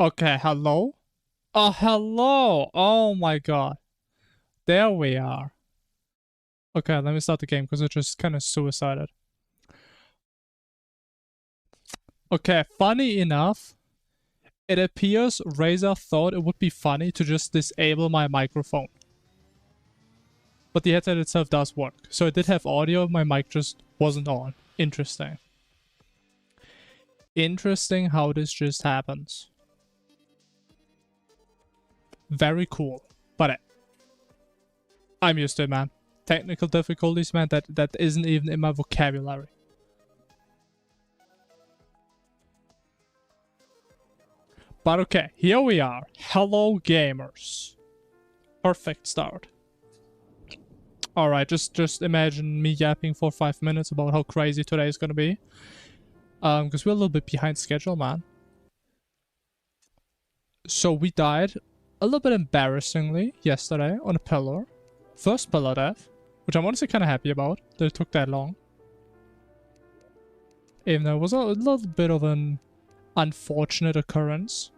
Okay, hello? Oh, hello! Oh my god. There we are. Okay, let me start the game because I just kind of suicided. Okay, funny enough, it appears Razer thought it would be funny to just disable my microphone. But the headset itself does work. So it did have audio, my mic just wasn't on. Interesting. Interesting how this just happens. Very cool. But I'm used to it, man. Technical difficulties, man, that isn't even in my vocabulary. But okay, here we are. Hello, gamers. Perfect start. Alright, just imagine me yapping for 5 minutes about how crazy today is gonna be. Because we're a little bit behind schedule, man. So we died a little bit embarrassingly yesterday on a pillar. First pillar death, which I'm honestly kind of happy about that it took that long. Even though it was a little bit of an unfortunate occurrence.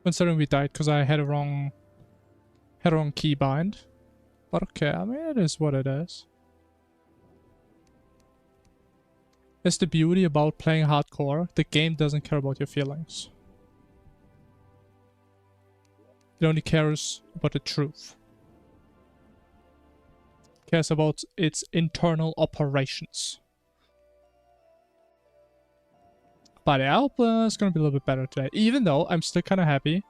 Considering we died because I had a wrong keybind. But okay, I mean, it is what it is. It's the beauty about playing hardcore. The game doesn't care about your feelings. It only cares about the truth. It cares about its internal operations. But I hope it's gonna be a little bit better today. Even though I'm still kind of happy.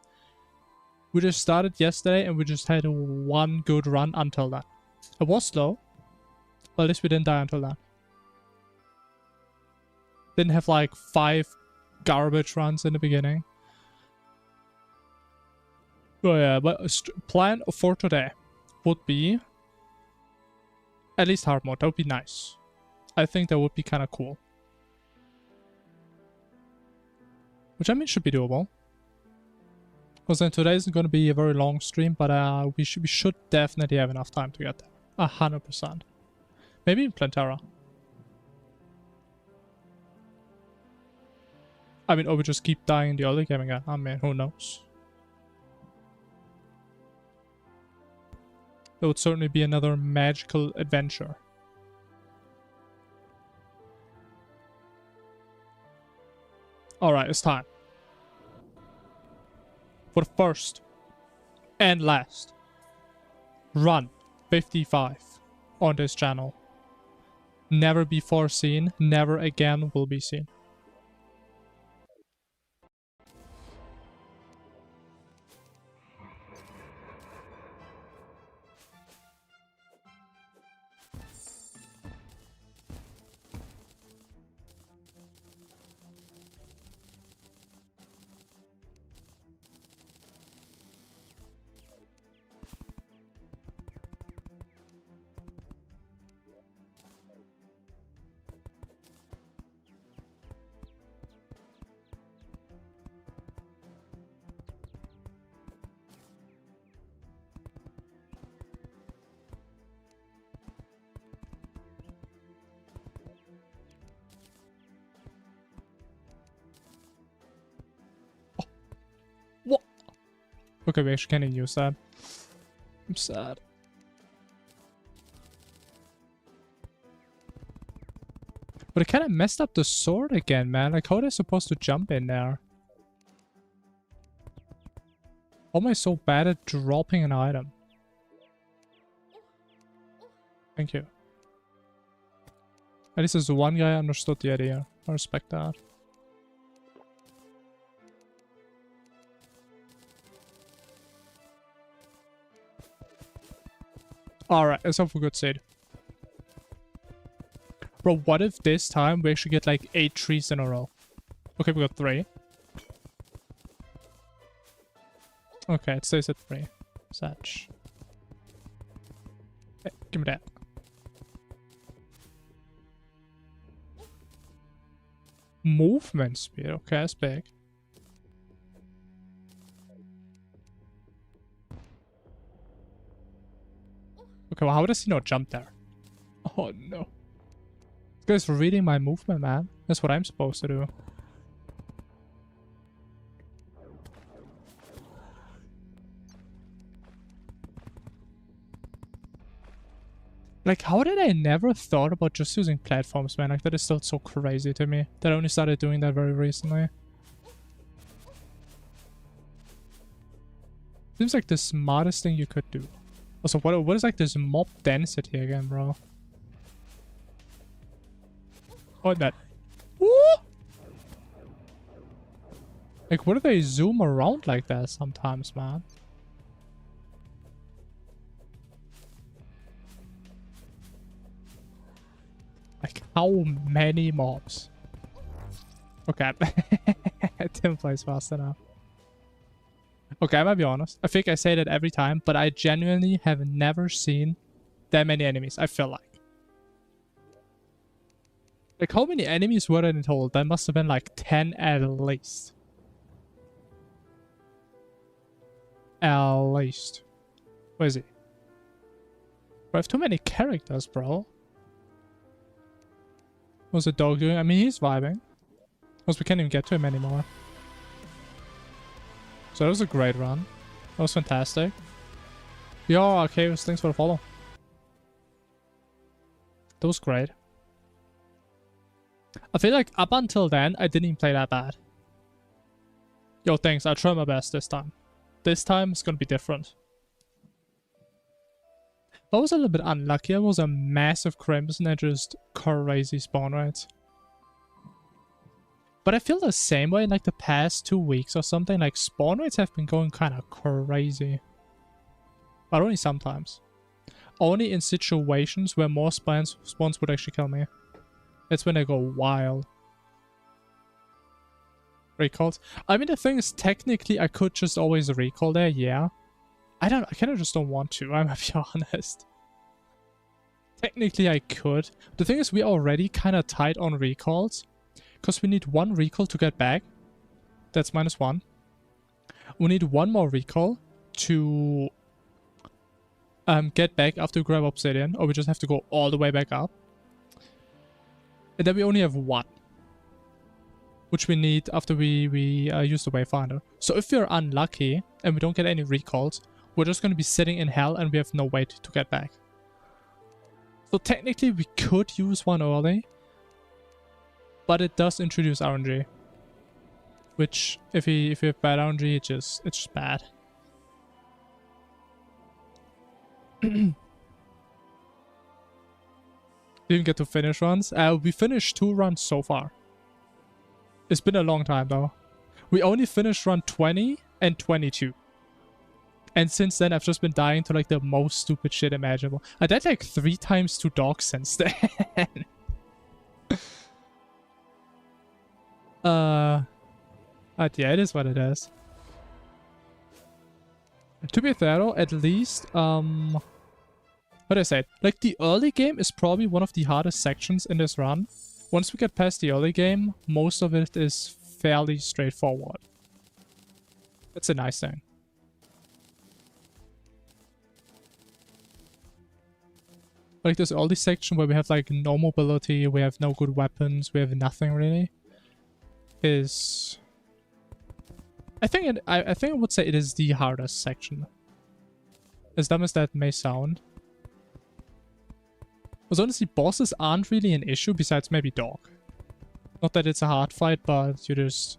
We just started yesterday and we just had one good run until then. It was slow. But at least we didn't die until then. Didn't have like 5 garbage runs in the beginning. Oh yeah, but plan for today would be at least hard mode. That would be nice. I think that would be kind of cool. Which I mean should be doable. Because then today isn't going to be a very long stream, but we should definitely have enough time to get there. 100%. Maybe in Plantera. I mean, or we just keep dying in the early game again. I mean, who knows? That would certainly be another magical adventure. Alright, it's time. For the first and last run 55 on this channel. Never before seen, never again will be seen. What? Okay, we actually can't use that. I'm sad. But it kind of messed up the sword again, man. Like, how are they supposed to jump in there? How am I so bad at dropping an item? Thank you. At least there's one guy understood the idea. I respect that. Alright, let's hope for good seed. Bro, what if this time we actually get like 8 trees in a row? Okay, we got 3. Okay, it stays at 3. Such. Hey, give me that. Movement speed. Okay, that's big. Okay, well, how does he not jump there? Oh, no. This guy's reading my movement, man. That's what I'm supposed to do. Like, how did I never thought about just using platforms, man? Like, that is still so crazy to me. That I only started doing that very recently. Seems like the smartest thing you could do. Also, what is like this mob density again, bro? Oh, that. Woo! Like, what do they zoom around like that sometimes, man? Like, how many mobs? Okay. Tim plays fast enough. Okay, I might be honest. I think I say that every time, but I genuinely have never seen that many enemies, I feel like. Like, how many enemies were there in total? That must have been like 10 at least. At least. Where is he? I have too many characters, bro. What's the dog doing? I mean, he's vibing. Because we can't even get to him anymore. So that was a great run. That was fantastic. Yo, Arceus, thanks for the follow. That was great. I feel like up until then, I didn't even play that bad. Yo, thanks. I'll try my best this time. This time, it's gonna be different. I was a little bit unlucky. I was a massive Crimson and just crazy spawn rates. But I feel the same way in like the past 2 weeks or something. Like spawn rates have been going kind of crazy. But only sometimes. Only in situations where more spawns would actually kill me. That's when they go wild. Recalls. I mean, the thing is, technically, I could just always recall there, yeah. I kind of just don't want to, I'm gonna be honest. Technically, I could. The thing is, we're already kind of tight on recalls. Because we need 1 recall to get back. That's -1. We need 1 more recall to get back after we grab obsidian. Or we just have to go all the way back up. And then we only have 1. Which we need after we use the Wayfinder. So if we're unlucky and we don't get any recalls, we're just going to be sitting in hell and we have no way to get back. So technically we could use 1 early. But it does introduce RNG. Which, if you have bad RNG, it's just bad. Didn't get to finish runs. We finished 2 runs so far. It's been a long time though. We only finished run 20 and 22. And since then, I've just been dying to like the most stupid shit imaginable. I died like 3 times to dogs since then. But yeah, it is what it is. To be fair though, at least, how do I say it? Like, the early game is probably one of the hardest sections in this run. Once we get past the early game, most of it is fairly straightforward. That's a nice thing. Like this early section where we have like no mobility, we have no good weapons, we have nothing really, is... I think I would say it is the hardest section. As dumb as that may sound. Because honestly, bosses aren't really an issue besides maybe dog. Not that it's a hard fight, but you just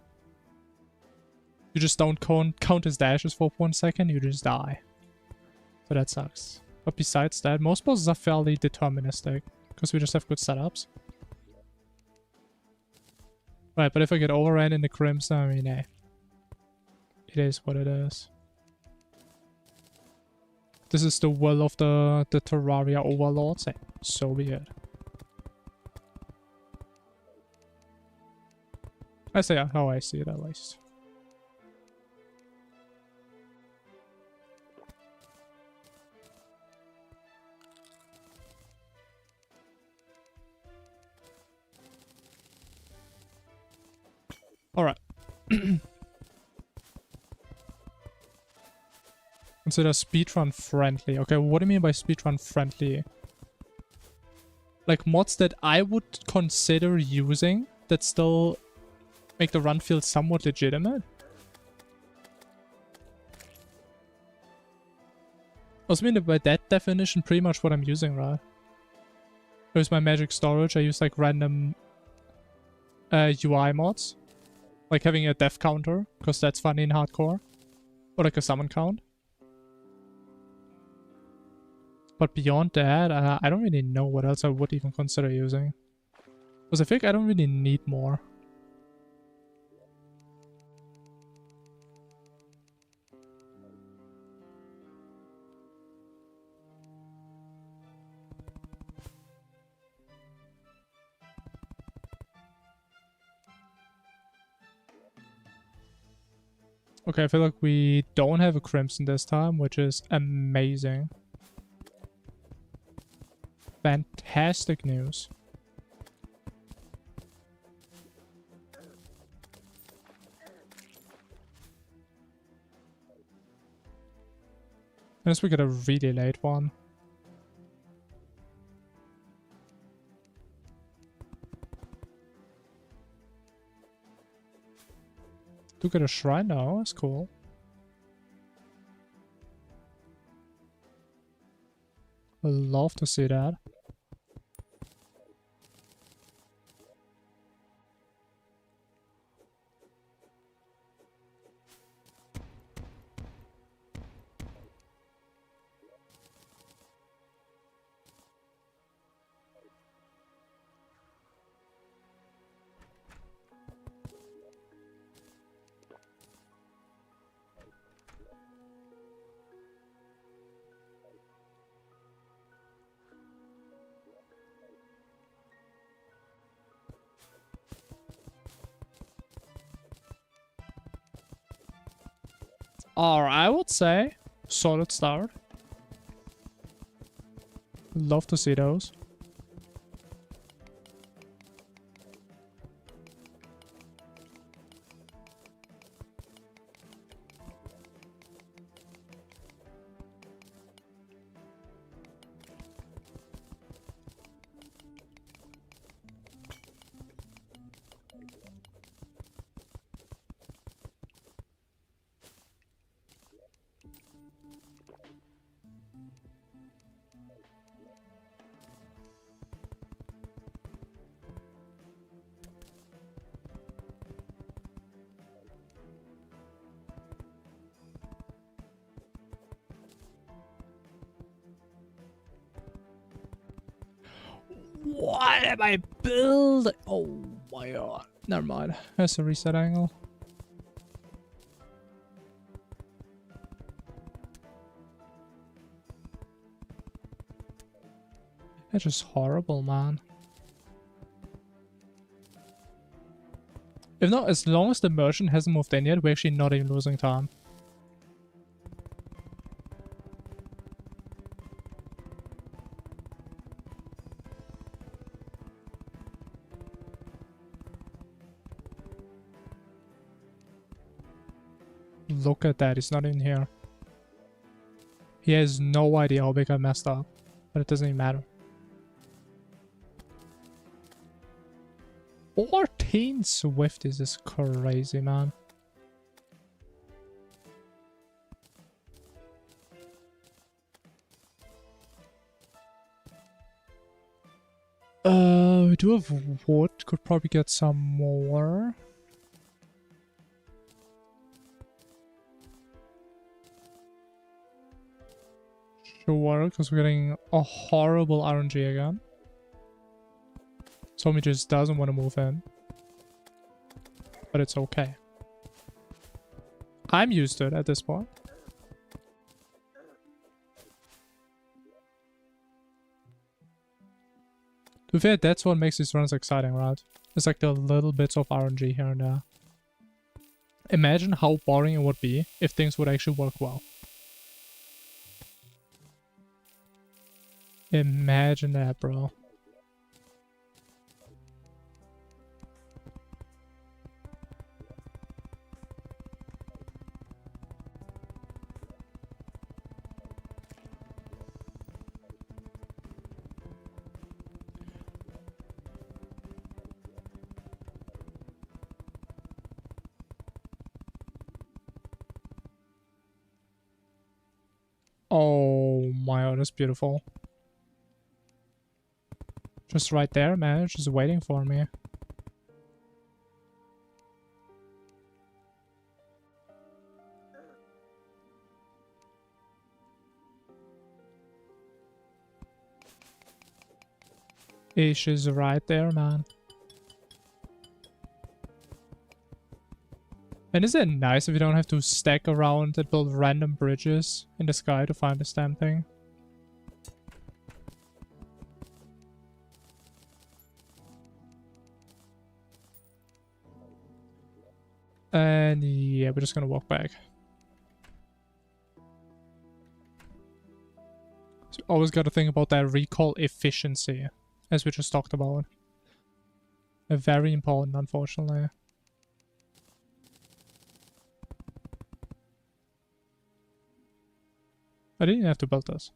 don't count his dashes for 1 second, you just die. So that sucks. But besides that, most bosses are fairly deterministic. Because we just have good setups. Right, but if I get overran in the Crimson, I mean, eh. It is what it is. This is the will of the Terraria overlords. Hey, so be it. I say how I see it at least. Alright. Consider speedrun friendly. Okay, what do you mean by speedrun friendly? Like mods that I would consider using that still make the run feel somewhat legitimate? Also, I mean, by that definition, pretty much what I'm using, right? Here's my magic storage. I use like random UI mods. Like having a death counter, because that's funny in hardcore. Or like a summon count. But beyond that, I don't really know what else I would even consider using. Because I think I don't really need more. Okay, I feel like we don't have a Crimson this time, which is amazing. Fantastic news. Unless we get a really late one. Do get a shrine now, that's cool. I'd love to see that. Alright, I would say solid start. Love to see those. What am I building? Oh my god. Never mind. That's a reset angle. That's just horrible, man. If not, as long as the merchant hasn't moved in yet, we're actually not even losing time. Look at that, he's not in here. He has no idea how big I messed up, but it doesn't even matter. 14 Swift is crazy, man. We do have wood, could probably get some more. Sure, because we're getting a horrible RNG again. Tommy just doesn't want to move in. But it's okay. I'm used to it at this point. To be fair, that's what makes these runs exciting, right? It's like the little bits of RNG here and there. Imagine how boring it would be if things would actually work well. Imagine that, bro. Oh my god, that's beautiful. Just right there, man. Just waiting for me. Ish is right there, man. And isn't it nice if you don't have to stack around and build random bridges in the sky to find this damn thing? And yeah, we're just gonna walk back. So always gotta think about that recall efficiency, as we just talked about. Very important, unfortunately. I didn't have to build this.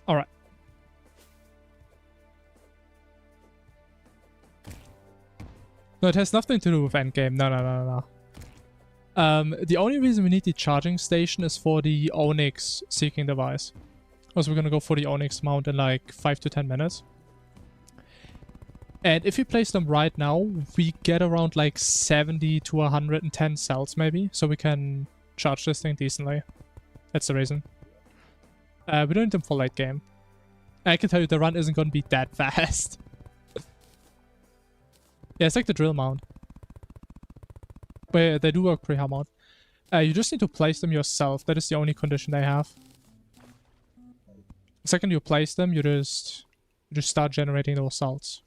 Alright. No, it has nothing to do with endgame. No. The only reason we need the charging station is for the Onyx seeking device. Also, we're gonna go for the Onyx mount in like 5 to 10 minutes. And if we place them right now, we get around like 70 to 110 cells maybe. So we can charge this thing decently. That's the reason. We don't need them for late game. I can tell you the run isn't gonna be that fast. Yeah, it's like the drill mount. But they do work pretty hard. You just need to place them yourself. That is the only condition they have. The second you place them, you just start generating those salts.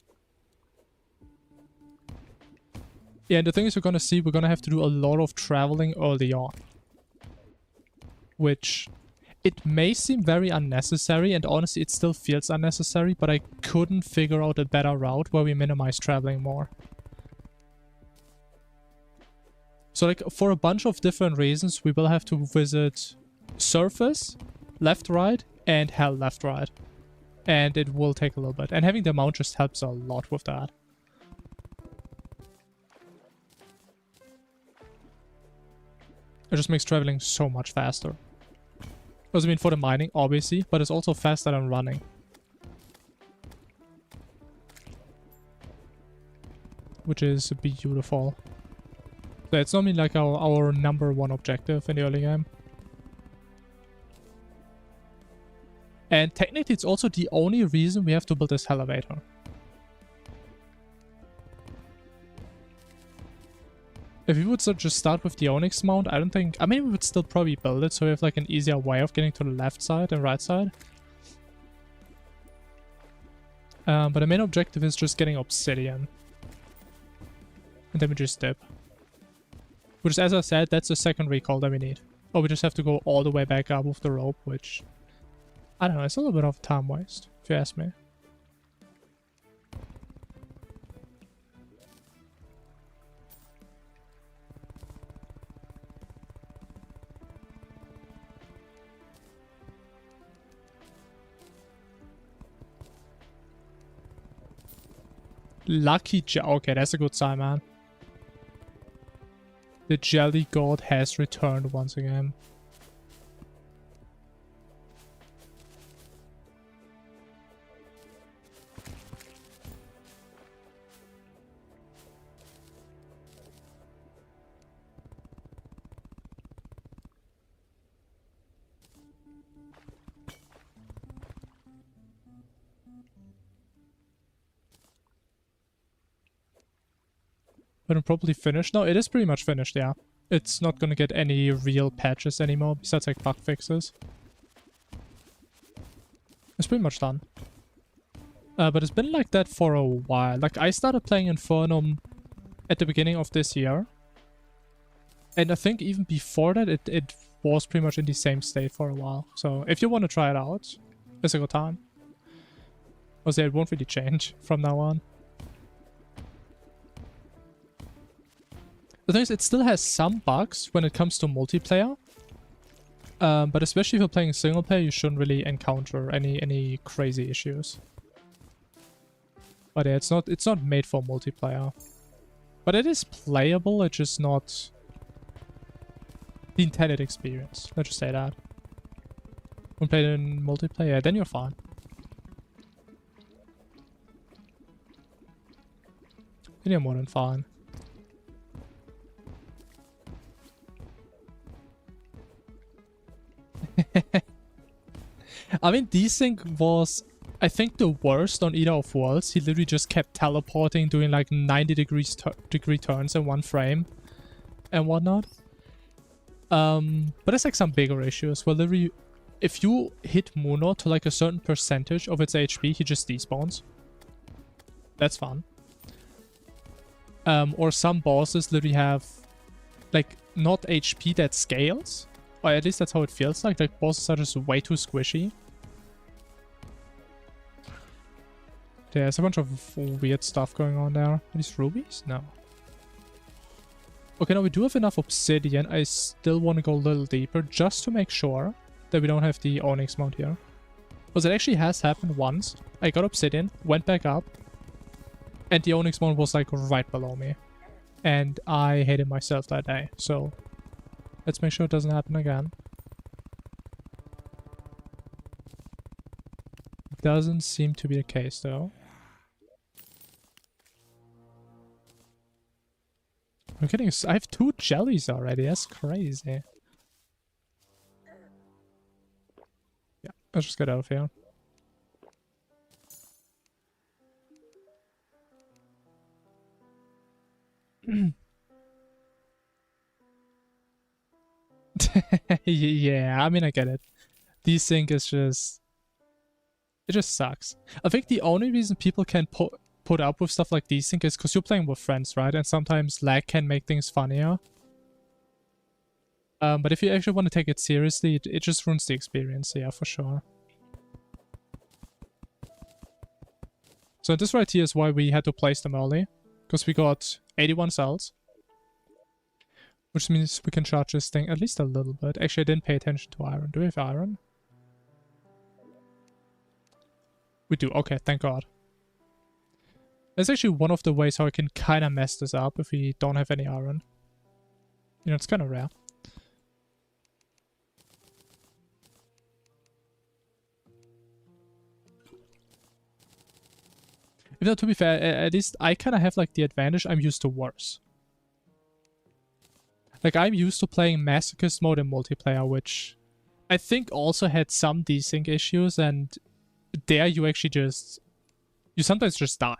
Yeah, and the thing is, we're gonna see we're gonna have to do a lot of traveling early on. Which, it may seem very unnecessary, and honestly it still feels unnecessary, but I couldn't figure out a better route where we minimize traveling more. So like, for a bunch of different reasons, we will have to visit surface, left, right, and hell, left, right. And it will take a little bit. And having the mount just helps a lot with that. It just makes traveling so much faster. Also, I mean, for the mining, obviously, but it's also faster than running. Which is beautiful. So it's normally like our number one objective in the early game. And technically it's also the only reason we have to build this elevator. If we would just start with the Onyx mount, I don't think... I mean, we would still probably build it so we have like an easier way of getting to the left side and right side. But the main objective is just getting obsidian. And then we just dip. Which, as I said, that's the second recall that we need. Or we just have to go all the way back up with the rope, which... I don't know, it's a little bit of a time waste, if you ask me. Lucky okay, that's a good sign, man. The jelly god has returned once again. But I'm probably finished. No, it is pretty much finished, yeah. It's not gonna get any real patches anymore, besides like bug fixes. It's pretty much done. But it's been like that for a while. Like, I started playing Infernum at the beginning of this year. And I think even before that, it was pretty much in the same state for a while. So, if you want to try it out, it's a good time. I'll say it won't really change from now on. The thing is, it still has some bugs when it comes to multiplayer. But especially if you're playing single player, you shouldn't really encounter any crazy issues. But yeah, it's not made for multiplayer. But it is playable, it's just not the intended experience. Let's just say that. When played in multiplayer, then you're fine. Then you're more than fine. I mean, Desync was, I think, the worst on either of Worlds. He literally just kept teleporting, doing like 90 degree turns in one frame and whatnot. But there's like some bigger issues where literally, if you hit Muno to like a certain percentage of its HP, he just despawns. That's fun. Or some bosses literally have like not HP that scales. Or at least that's how it feels like. Like, bosses are just way too squishy. There's a bunch of weird stuff going on there. Are these rubies? No. Okay, now we do have enough obsidian. I still want to go a little deeper just to make sure that we don't have the Onyx mount here. Because it actually has happened once. I got obsidian, went back up, and the Onyx mount was like right below me. And I hated myself that day, so let's make sure it doesn't happen again. Doesn't seem to be the case though. I'm kidding, I have 2 jellies already, that's crazy. Yeah, let's just get out of here. Yeah, I mean, I get it. Desync is just... it just sucks. I think the only reason people can put up with stuff like desync is because you're playing with friends, right? And sometimes lag can make things funnier. But if you actually want to take it seriously, it just ruins the experience, yeah, for sure. So this right here is why we had to place them early. Because we got 81 cells. Which means we can charge this thing at least a little bit. Actually, I didn't pay attention to iron. Do we have iron? We do. Okay, thank God. That's actually one of the ways how I can kind of mess this up if we don't have any iron. You know, it's kind of rare. Even though, to be fair, at least I kind of have like the advantage. I'm used to worse. Like, I'm used to playing Masochist mode in multiplayer, which I think also had some desync issues, and there you actually just... you sometimes just die.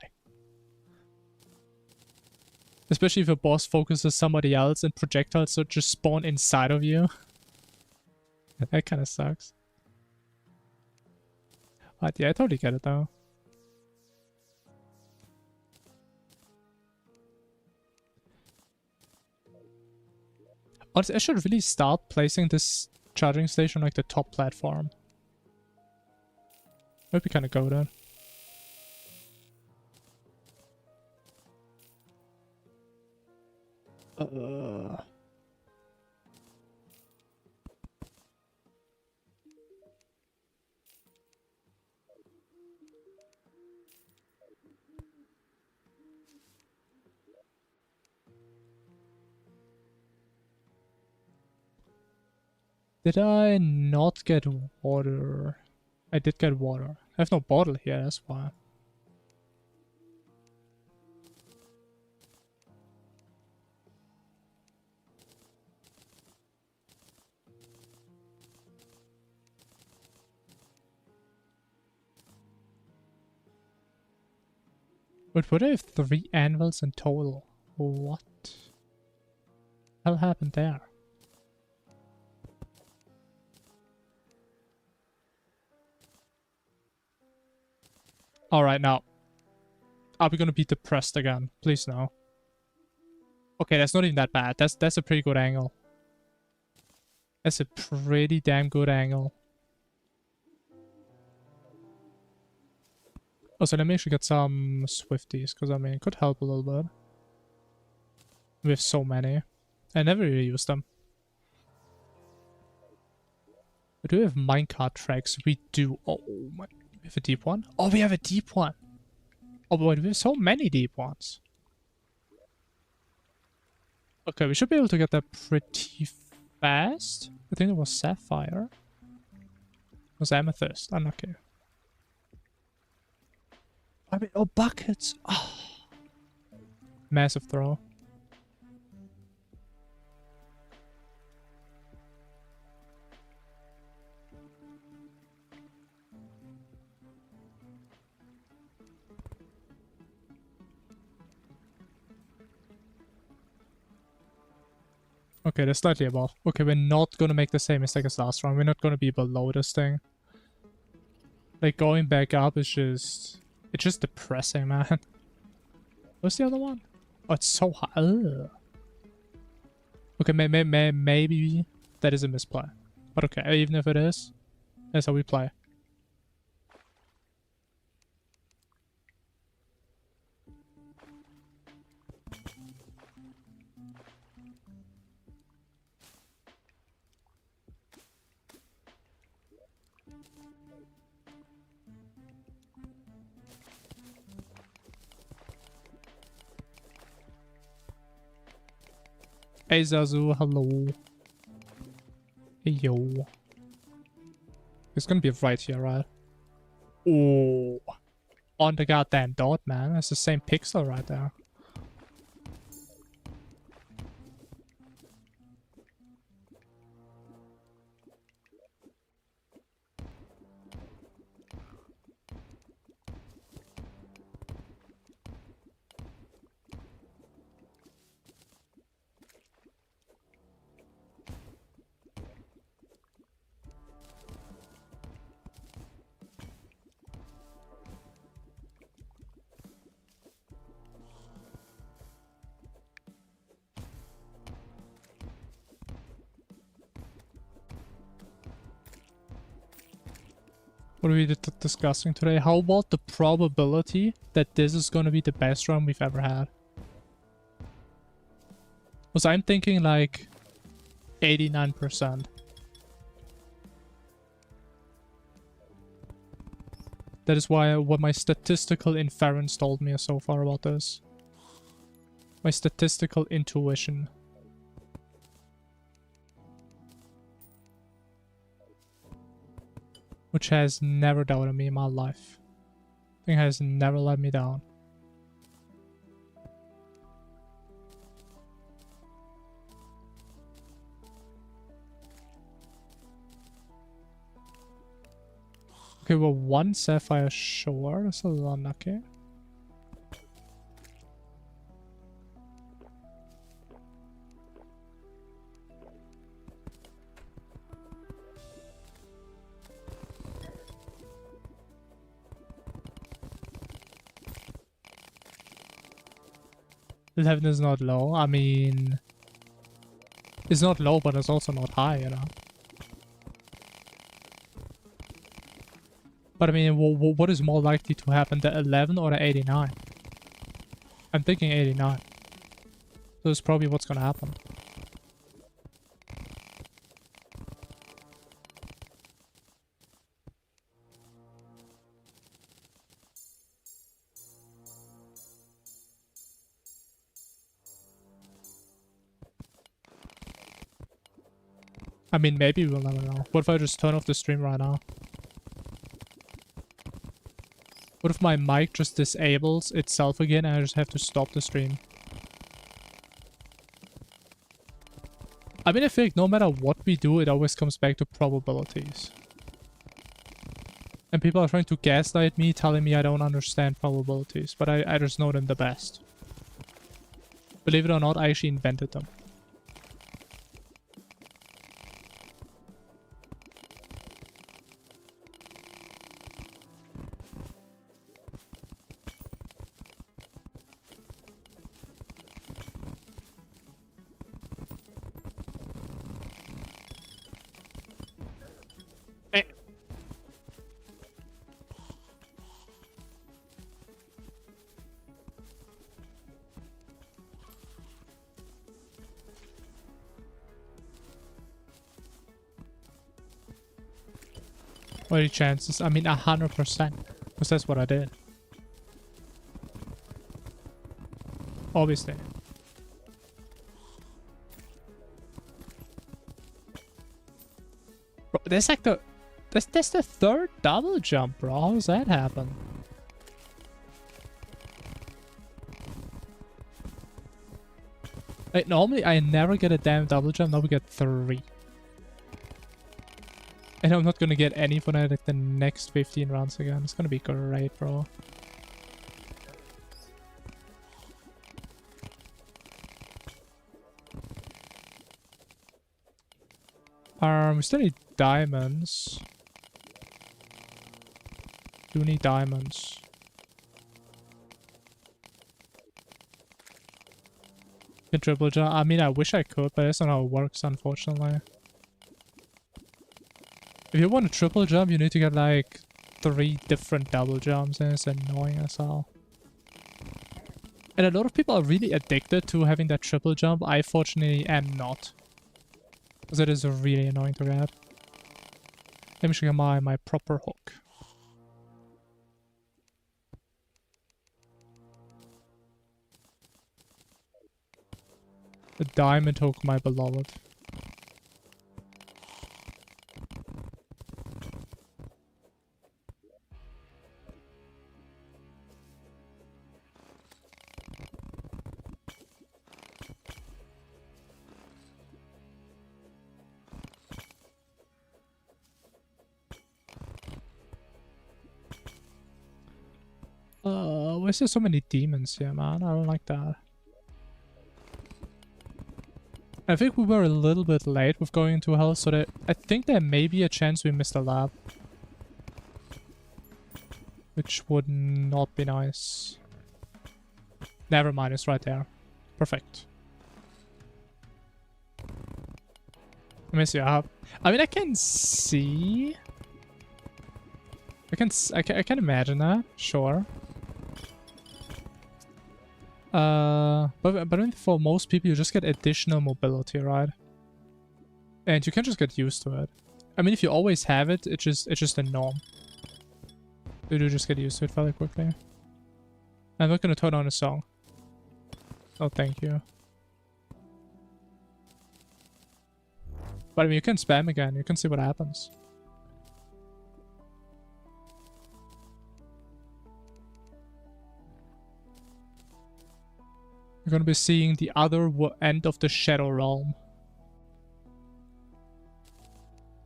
Especially if a boss focuses somebody else and projectiles so just spawn inside of you. That kind of sucks. But yeah, I totally get it though. Honestly, I should really start placing this charging station on like the top platform. Might be kind of goated. Did I not get water? I did get water. I have no bottle here, that's why. But would I have 3 anvils in total? What hell happened there? Alright, now. Are we gonna be depressed again? Please no. Okay, that's not even that bad. That's a pretty good angle. That's a pretty damn good angle. Also, let me actually get some Swifties, because I mean, it could help a little bit. We have so many. I never really use them. But do we have minecart tracks? We do. Oh my. We have a deep one? Oh, we have a deep one. Oh boy, we have so many deep ones. Okay, we should be able to get that pretty fast. I think it was sapphire. It was amethyst. Unlucky. I mean, oh, buckets. Oh. Massive throw. Okay, they're slightly above. Okay, we're not gonna make the same mistake as last round. We're not gonna be below this thing. Like, going back up is just... It's just depressing, man. What's the other one? Oh, it's so high. Ugh. Okay, maybe that is a misplay. But okay, even if it is, that's how we play. Hey Zazu, hello. Hey yo. It's gonna be right here, right? Oh, on the goddamn dot, man. It's the same pixel right there. What are we discussing today? How about the probability that this is going to be the best run we've ever had? Because I'm thinking like 89%. That is why what my statistical inference told me so far about this. My statistical intuition. Which has never doubted me in my life. I think has never let me down. Okay, well, one sapphire short. That's a little unlucky. The heaven is not low. I mean, it's not low, but it's also not high, you know. But I mean, what is more likely to happen, the 11 or the 89? I'm thinking 89. So it's probably what's gonna happen. I mean, maybe we'll never know. What if I just turn off the stream right now? What if my mic just disables itself again and I just have to stop the stream? I mean, I feel like no matter what we do, it always comes back to probabilities. And people are trying to gaslight me, telling me I don't understand probabilities, but I just know them the best. Believe it or not, I actually invented them. What are the chances? I mean, 100%. Because that's what I did. Obviously. Bro, that's like the... That's the third double jump, bro. How does that happen? Like, normally I never get a damn double jump. Now we get 3. And I'm not gonna get any for like the next 15 rounds again. It's gonna be great, bro. We still need diamonds. Do need diamonds. Can triple jump? I mean, I wish I could, but that's not how it works, unfortunately. If you want a triple jump, you need to get like 3 different double jumps, and it's annoying as hell. And a lot of people are really addicted to having that triple jump. I fortunately am not. Because it is really annoying to get. Let me show you my proper hook. The diamond hook, my beloved. Why is there so many demons here, man? I don't like that. I think we were a little bit late with going into hell, so that I think there may be a chance we missed a lab. Which would not be nice. Never mind, it's right there. Perfect. Let me see. I mean, I can see. I can imagine that. Sure. But I mean, for most people, you just get additional mobility, right? And you can just get used to it. I mean, if you always have it, it's just a norm. You do just get used to it fairly quickly. I'm not gonna turn on a song. Oh, thank you. But I mean, you can spam again. You can see what happens. You're gonna be seeing the other end of the Shadow Realm.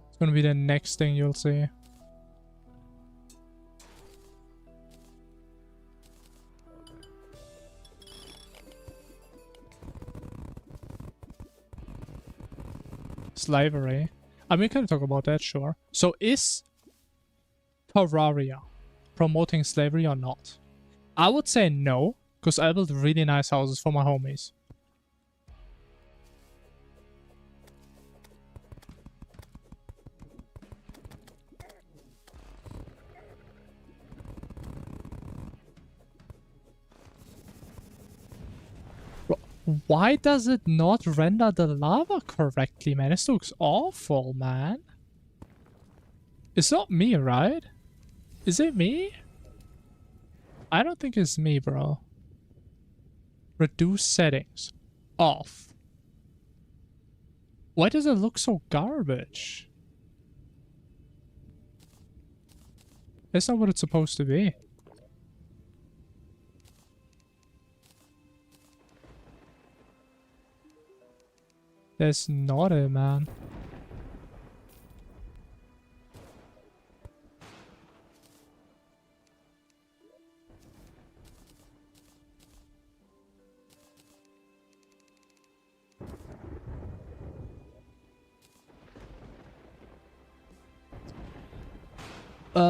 It's gonna be the next thing you'll see. Slavery. I mean, we can talk about that, sure. So is Terraria promoting slavery or not? I would say no. Because I built really nice houses for my homies. Why does it not render the lava correctly, man? This looks awful, man. It's not me, right? Is it me? I don't think it's me, bro. Reduce settings. Off. Why does it look so garbage? That's not what it's supposed to be. That's not it, man. We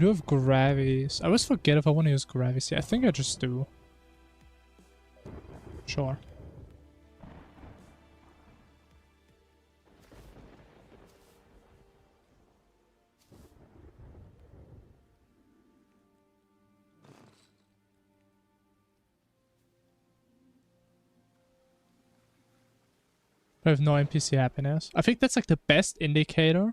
do have gravies. I always forget if I want to use gravies here. I think I just do. Sure. I have no NPC happiness. I think that's like the best indicator.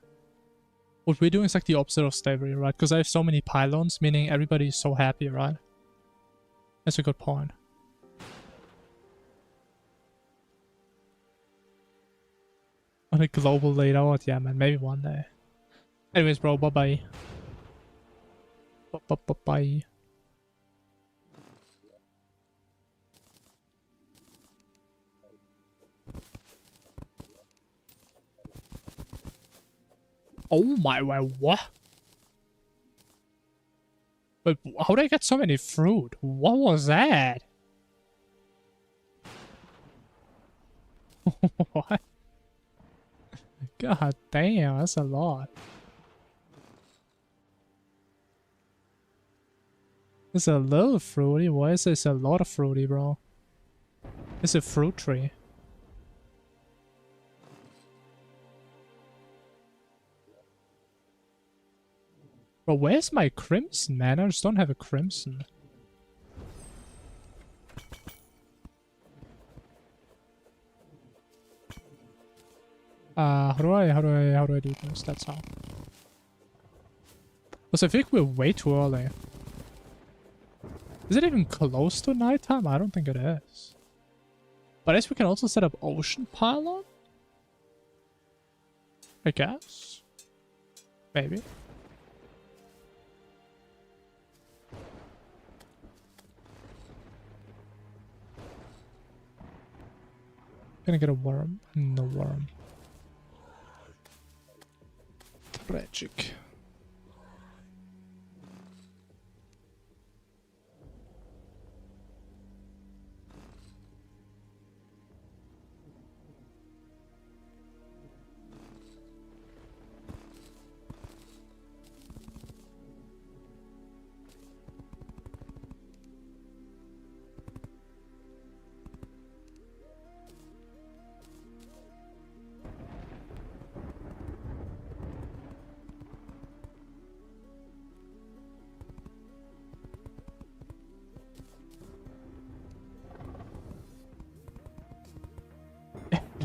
What we're doing is like the opposite of slavery, right? Because I have so many pylons, meaning everybody is so happy, right? That's a good point. On a global layout, yeah, man. Maybe one day. Anyways, bro, bye-bye. Bye-bye. Oh my, wait, what? But how did I get so many fruit? What was that? What? God damn, that's a lot. It's a little fruity. Why is this a lot of fruity, bro? It's a fruit tree. Bro, where's my crimson, man? I just don't have a crimson. How do I do this? That's how. Because I think we're way too early. Is it even close to nighttime? I don't think it is. But I guess we can also set up ocean pylon? I guess. Maybe. Gonna get a worm? No worm. Tragic.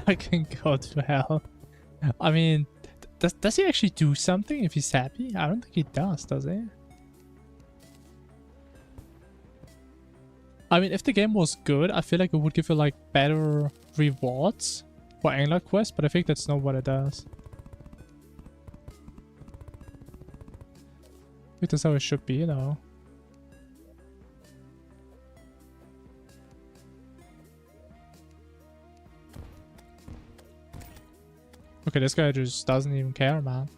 I can go to hell. I mean, does he actually do something if he's happy? I don't think he does he? I mean, if the game was good, I feel like it would give you like better rewards for Angler Quest, but I think that's not what it does. I think that's how it should be, though. Okay, this guy just doesn't even care, man.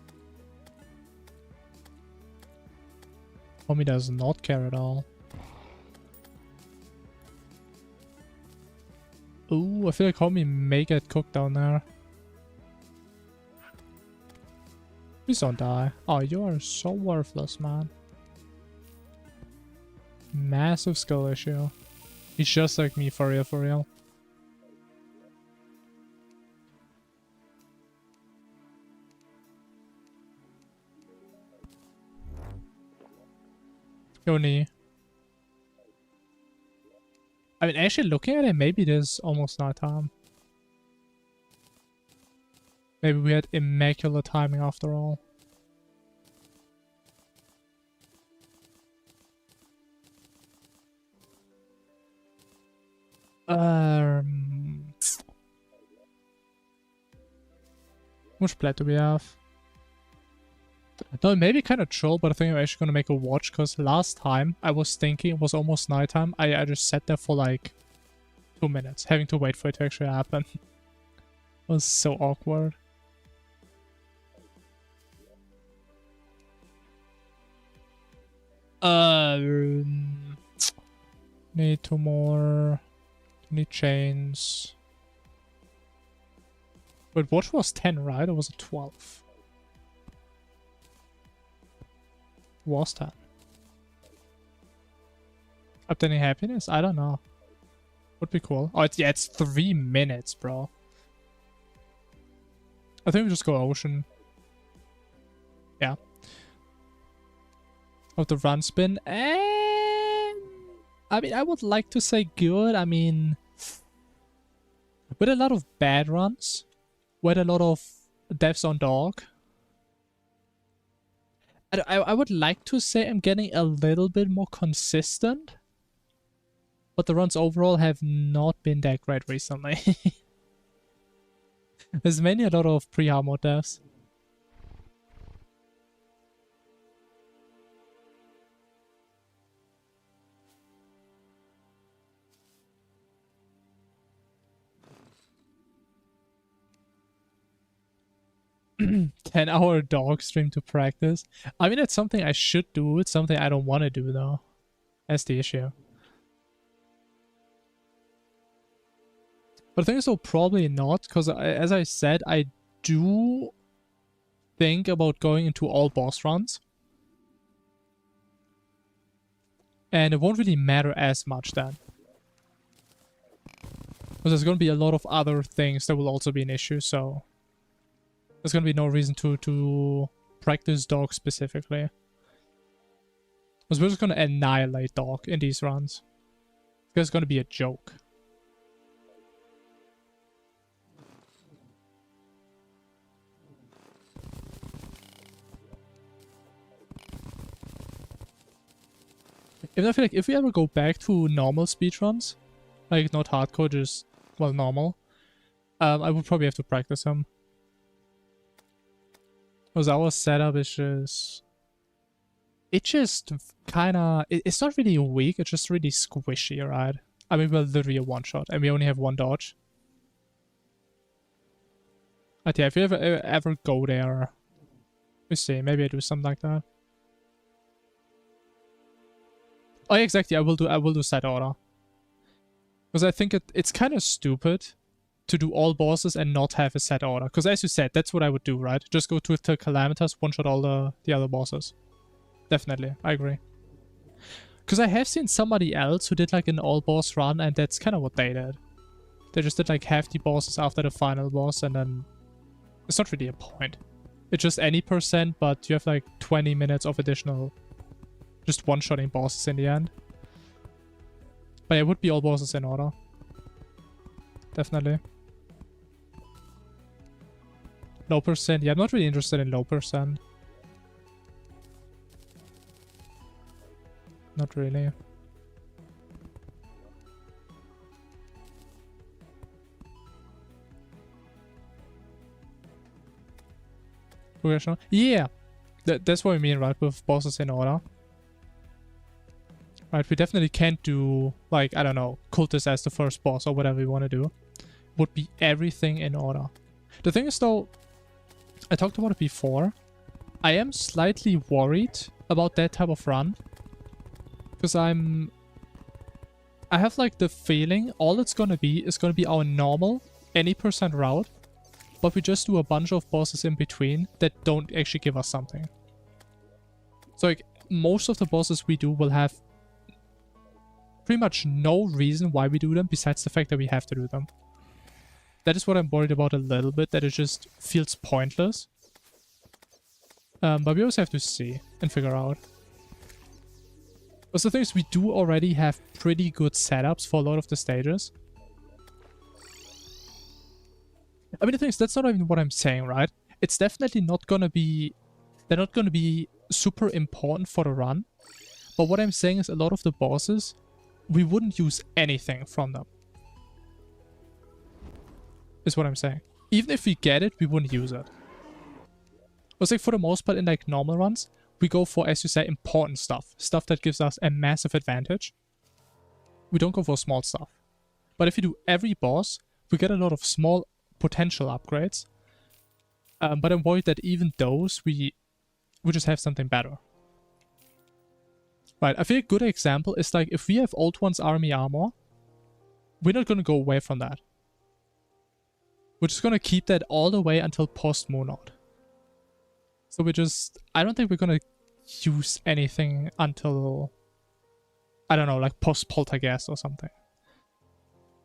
Homie does not care at all. Ooh, I feel like homie may get cooked down there. Please don't die. Oh, you are so worthless, man. Massive skill issue. He's just like me, for real, for real. Yoni. I mean, actually looking at it, maybe it is almost nighttime. Maybe we had immaculate timing after all. How much plate do we have? No, it may be kind of chill, but I think I'm actually going to make a watch, because last time I was thinking it was almost nighttime. I just sat there for like 2 minutes, having to wait for it to actually happen. It was so awkward. Need 2 more. Need chains. Wait, watch was 10, right? Or was it 12? was that? Obtaining happiness? I don't know. Would be cool. Oh, yeah, it's 3 minutes, bro. I think we just go ocean. Yeah. Of the run spin. And I mean, I would like to say good. I mean, with a lot of bad runs, with a lot of deaths on dog, I would like to say I'm getting a little bit more consistent. But the runs overall have not been that great recently. There's mainly a lot of pre-hard mode deaths. $10-hour dog stream to practice. I mean, it's something I should do. It's something I don't want to do, though. That's the issue. But the thing is, though, probably not, because as I said, I do think about going into all boss runs. And it won't really matter as much then. Because there's going to be a lot of other things that will also be an issue, so there's going to be no reason to practice dog specifically. Because we're just going to annihilate dog in these runs. It's going to be a joke. Even I feel like if we ever go back to normal speedruns, like not hardcore, just, well, normal, I would probably have to practice them. Because our setup is just... It just kinda... It's not really weak, it's just really squishy, right? I mean, we're literally a one-shot, and we only have one dodge. But yeah, if you ever go there... Let's see, maybe I do something like that. Oh, yeah, exactly. I will do set order. Because I think it's kind of stupid to do all bosses and not have a set order. Because as you said, that's what I would do, right? Just go to Calamitas, one-shot all the other bosses. Definitely, I agree. Because I have seen somebody else who did like an all-boss run, and that's kind of what they did. They just did like half the bosses after the final boss, and then... It's not really a point. It's just any percent, but you have like 20 minutes of additional... Just one-shotting bosses in the end. But it would be all bosses in order. Definitely. Low percent. Yeah, I'm not really interested in low percent. Not really. Progression. Yeah! That's what I mean, right? With bosses in order. Right, we definitely can't do, like, I don't know, Cultist as the first boss or whatever we want to do. Would be everything in order. The thing is, though, I talked about it before. I am slightly worried about that type of run. Because I have, like, the feeling all it's gonna be is gonna be our normal, any percent route. But we just do a bunch of bosses in between that don't actually give us something. So, like, most of the bosses we do will have pretty much no reason why we do them besides the fact that we have to do them. That is what I'm worried about a little bit, that it just feels pointless. But we always have to see and figure out. But the thing is, we do already have pretty good setups for a lot of the stages. I mean, the thing is, that's not even what I'm saying, right? It's definitely not gonna be... They're not gonna be super important for the run. But what I'm saying is a lot of the bosses... We wouldn't use anything from them. Is what I'm saying. Even if we get it, we wouldn't use it. But like for the most part in like normal runs, we go for, as you say, important stuff. Stuff that gives us a massive advantage. We don't go for small stuff. But if you do every boss, we get a lot of small potential upgrades. But I'm worried that even those, we just have something better. Right, I feel a good example is like if we have Old One's army armor, we're not going to go away from that. We're just going to keep that all the way until post Moonlord. So we just... I don't think we're going to use anything until, I don't know, like post-poltergeist or something.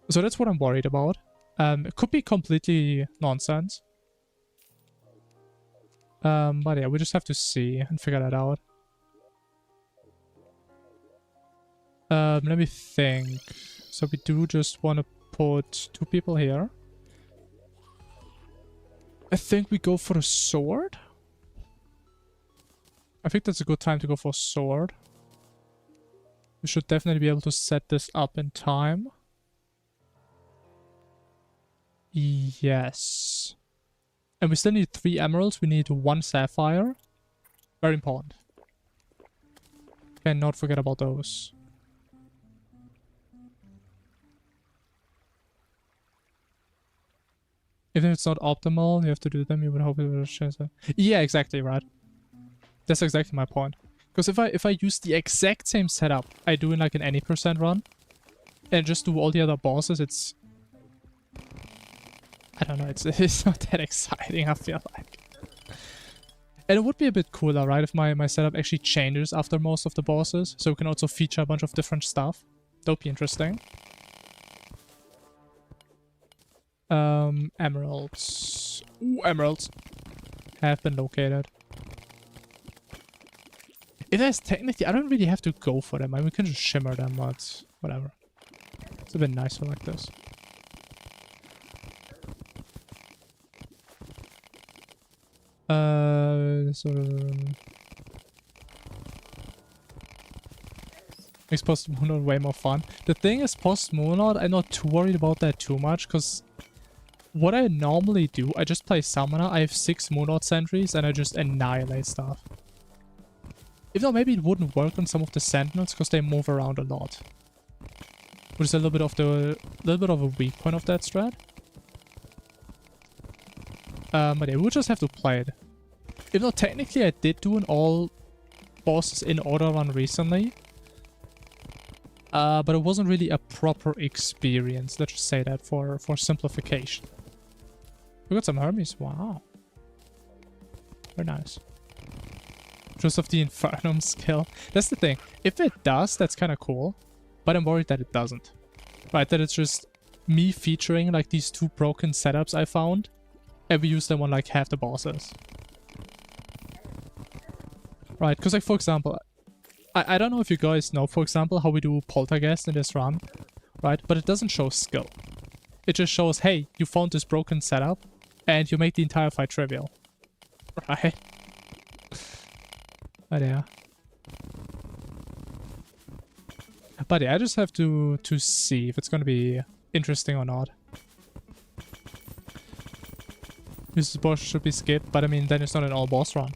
So that's what I'm worried about. It could be completely nonsense. But yeah, we just have to see and figure that out. Let me think. So we do just want to put 2 people here. I think we go for a sword. I think that's a good time to go for a sword. We should definitely be able to set this up in time. Yes. And we still need 3 emeralds. We need 1 sapphire. Very important. Cannot forget about those. Even if it's not optimal, you have to do them. You would hope it would change that. Yeah, exactly, right. That's exactly my point. Because if I use the exact same setup I do in like an any % run, and just do all the other bosses, it's... I don't know, it's not that exciting, I feel like. And it would be a bit cooler, right, if my setup actually changes after most of the bosses, so we can also feature a bunch of different stuff. That would be interesting. Emeralds. Ooh, emeralds have been located. It is technically, I don't really have to go for them. I mean, we can just shimmer them, but whatever. It's a bit nicer like this. Makes post-moonlight way more fun. The thing is, post-moonlight, I'm not too worried about that too much, because what I normally do, I just play summoner, I have 6 moonlight sentries, and I just annihilate stuff. Even though maybe it wouldn't work on some of the sentinels, because they move around a lot. Which is a little bit of a weak point of that strat. But yeah, we'll just have to play it. Even though technically I did do an all bosses in order run recently. But it wasn't really a proper experience. Let's just say that for simplification. We got some Hermes. Wow. Very nice. Just of the Infernum skill. That's the thing. If it does, that's kind of cool. But I'm worried that it doesn't. Right, that it's just me featuring like these 2 broken setups I found. And we use them on like half the bosses. Right, because like for example, I don't know if you guys know, for example, how we do Poltergeist in this run. Right, but it doesn't show skill. It just shows, hey, you found this broken setup and you make the entire fight trivial. Right? But yeah. But yeah, I just have to see if it's gonna be interesting or not. This boss should be skipped, but I mean, then it's not an all boss run.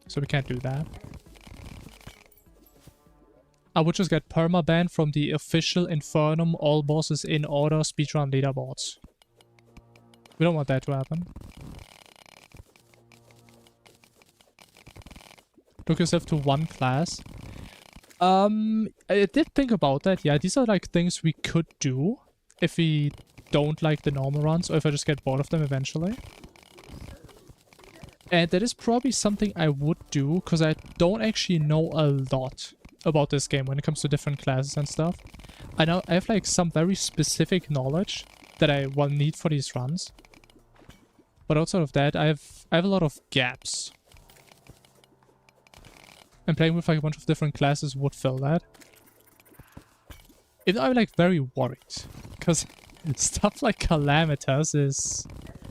So we can't do that. I would just get permaban from the official Infernum all bosses in order speedrun leaderboards. We don't want that to happen. Look yourself to 1 class. I did think about that. Yeah, these are like things we could do if we don't like the normal runs, or if I just get bored of them eventually. And that is probably something I would do, because I don't actually know a lot about this game when it comes to different classes and stuff. I have like some very specific knowledge that I will need for these runs. But outside of that, I have a lot of gaps. And playing with like a bunch of different classes would fill that. Even though I'm like very worried, because stuff like Calamitas is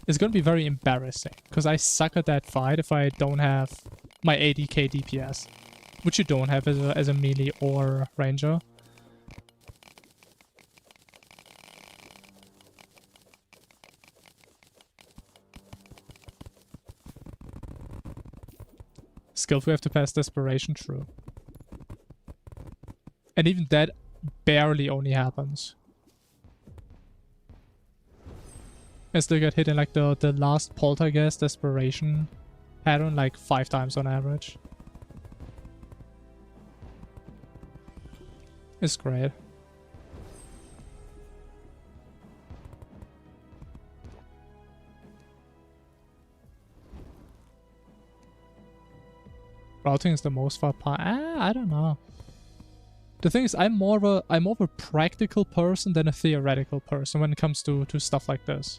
going to be very embarrassing, because I suck at that fight if I don't have my 80k DPS, which you don't have as a melee or ranger. Skillful, we have to pass Desperation, true. And even that barely only happens. I still get hit in like the last Poltergeist Desperation pattern like 5 times on average. It's great. Bro, Routing is the most fun part. I don't know. The thing is, I'm more of a practical person than a theoretical person when it comes to stuff like this.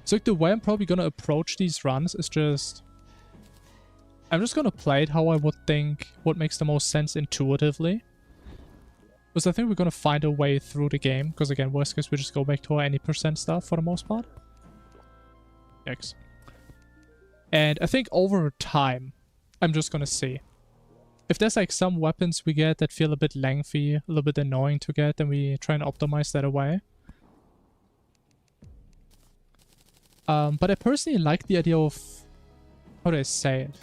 So like, the way I'm probably gonna approach these runs is just... I'm just gonna play it how I would think what makes the most sense intuitively. Because I think we're gonna find a way through the game. Because again, worst case, we just go back to our any percent stuff for the most part. X. And I think over time, I'm just gonna see. If there's like some weapons we get that feel a bit lengthy, a little bit annoying to get, then we try and optimize that away. But I personally like the idea of... How do I say it?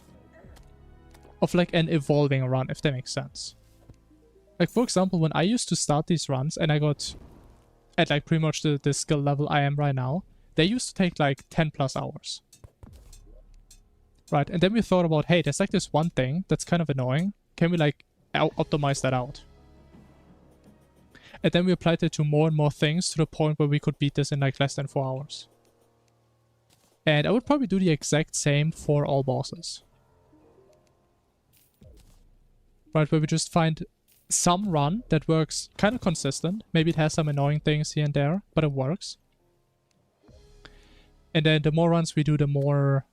Of like an evolving run, if that makes sense. Like for example, when I used to start these runs and I got at like pretty much the skill level I am right now, they used to take like 10 plus hours. Right, and then we thought about, hey, there's like this one thing that's kind of annoying. Can we like optimize that out? And then we applied it to more and more things to the point where we could beat this in like less than 4 hours. And I would probably do the exact same for all bosses. Right, where we just find some run that works kind of consistent. Maybe it has some annoying things here and there, but it works. And then the more runs we do, the more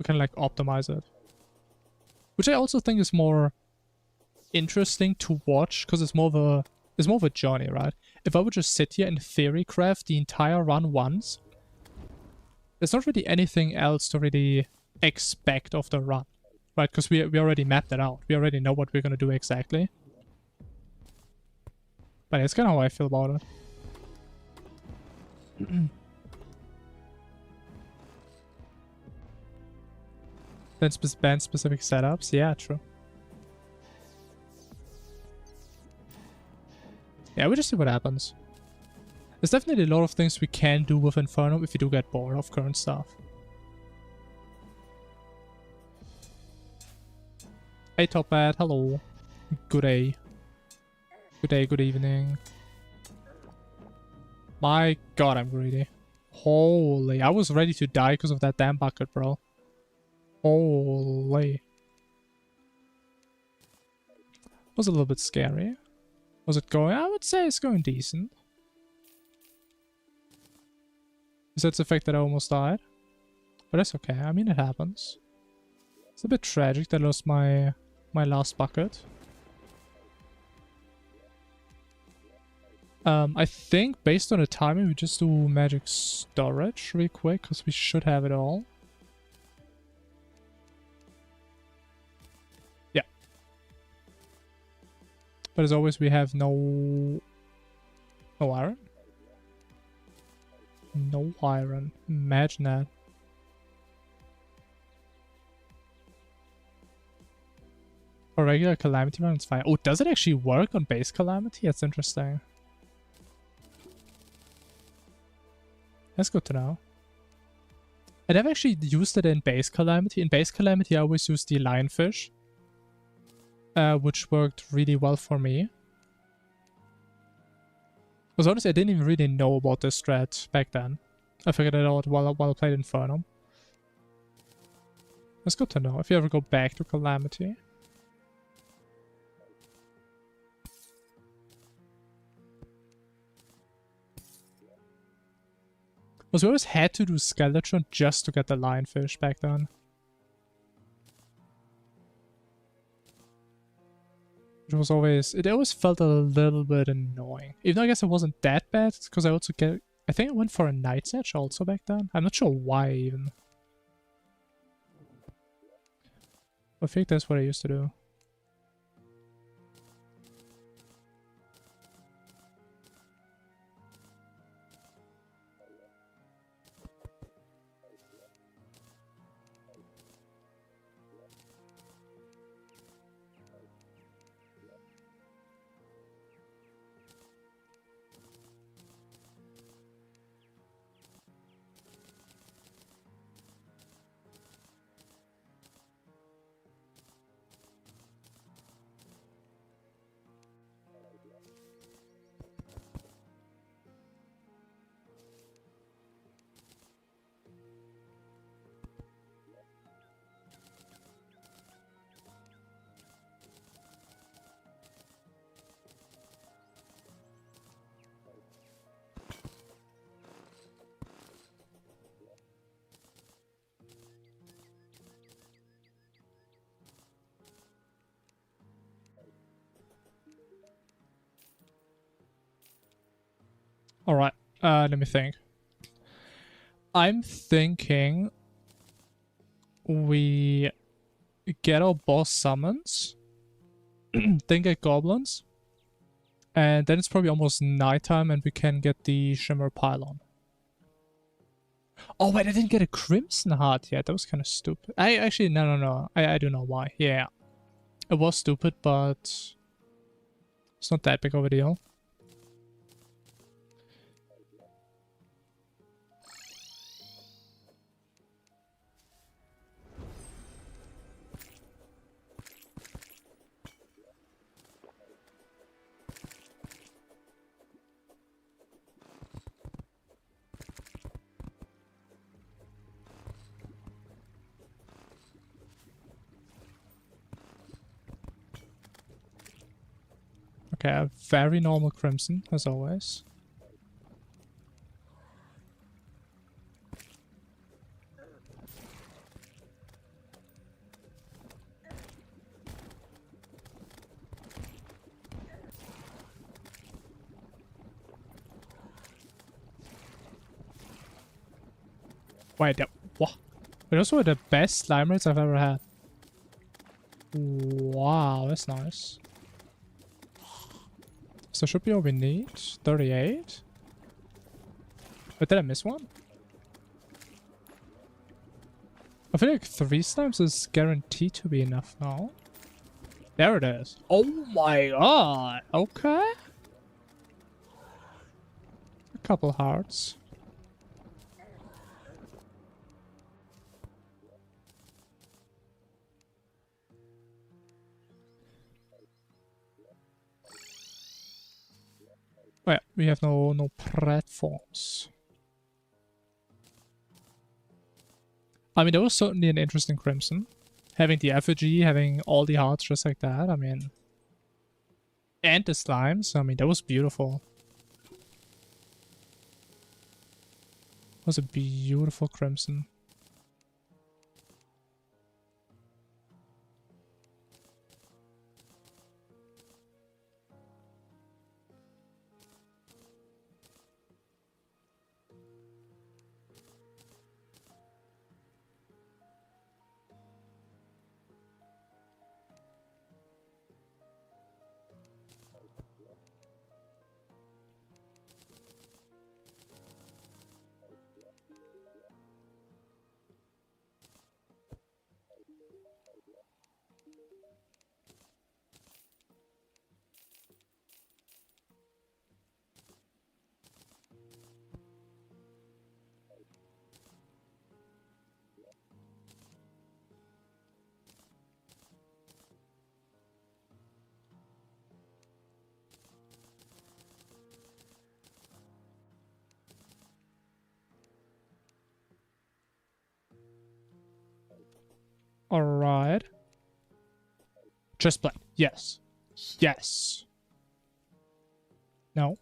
we can like optimize it. Which I also think is more interesting to watch, because it's more of a journey, right? If I would just sit here and theory craft the entire run once, there's not really anything else to really expect of the run. Right, because we already mapped it out. We already know what we're gonna do exactly. But it's kind of how I feel about it. Then band specific setups, yeah, true. Yeah, we just see what happens. There's definitely a lot of things we can do with Infernum if we do get bored of current stuff. Hey Top Bat, hello. Good day. Good day, good evening. My god, I'm greedy. Holy, I was ready to die because of that damn bucket, bro. Holy. Was a little bit scary. Was it going? I would say it's going decent. Besides the fact that I almost died. But that's okay, I mean it happens. It's a bit tragic that I lost my last bucket. I think based on the timing we just do magic storage real quick, because we should have it all. Yeah. But as always we have no iron. No iron. Imagine that. For regular Calamity run, it's fine. Oh, does it actually work on base Calamity? That's interesting. That's good to know. I never actually used it in base Calamity. In base Calamity, I always used the lionfish, which worked really well for me. Because honestly, I didn't even really know about this strat back then. I figured it out while I played Infernum. That's good to know if you ever go back to Calamity. Because we always had to do Skeletron just to get the lionfish back then. It always felt a little bit annoying. Even though I guess it wasn't that bad, because I think I went for a Night's Edge also back then. I'm not sure why even. I think that's what I used to do. Alright, let me think. I'm thinking we get our boss summons, then get goblins, and then it's probably almost nighttime and we can get the Shimmer Pylon. Oh wait, I didn't get a Crimson Heart yet. That was kind of stupid. I actually, no. I do know why. Yeah. It was stupid, but it's not that big of a deal. Okay, a very normal Crimson, as always. Wait, what? Those were the best slime rates I've ever had. Wow, that's nice. So should be all we need. 38. But did I miss one? I feel like 3 slimes is guaranteed to be enough now. There it is. Oh my god. Okay. A couple hearts. Oh yeah, we have no platforms. I mean, that was certainly an interesting Crimson. Having the effigy, having all the hearts just like that, I mean... And the slimes, I mean, that was beautiful. It was a beautiful Crimson. Alright. Just play. Yes. Yes. No.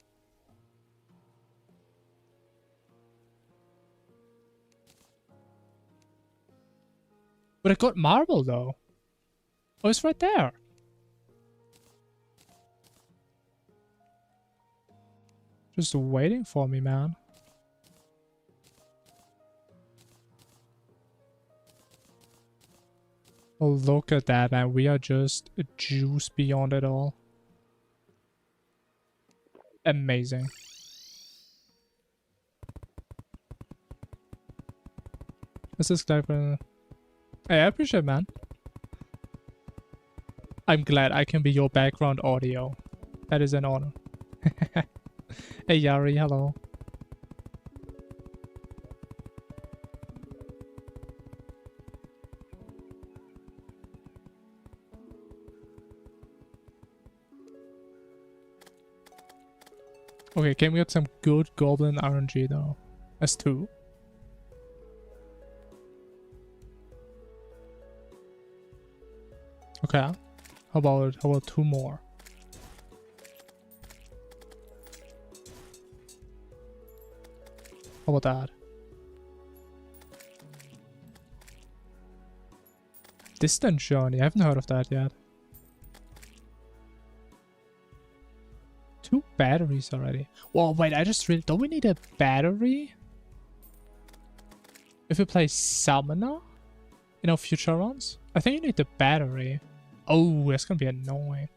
But it got marble though. Oh, it's right there. Just waiting for me, man. Oh, look at that, man. We are just a juice beyond it all. Amazing. This is like hey, I appreciate it, man. I'm glad I can be your background audio. That is an honor. Hey, Yari, hello. Okay, can we get some good goblin RNG though? S2. Okay. How about 2 more? How about that? Distant Journey, I haven't heard of that yet. 2 batteries already. Whoa, wait, I just really... Don't we need a battery? If we play Summoner in our future runs? I think you need the battery. Oh, that's gonna be annoying.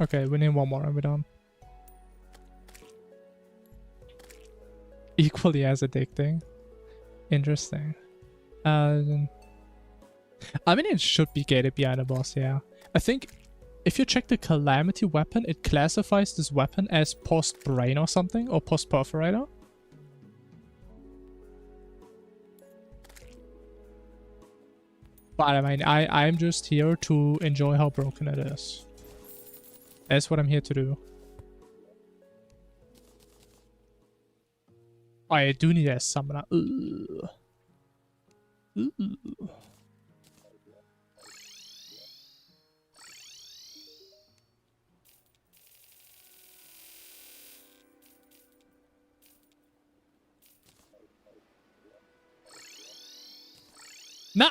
Okay, we need one more and we're done. Equally as addicting. Interesting. I mean, it should be gated behind a boss, yeah. I think if you check the Calamity weapon, it classifies this weapon as post-brain or something, or post-perforator. But I mean, I'm just here to enjoy how broken it is. That's what I'm here to do. I do need a summoner. Ooh. Ooh. Nah!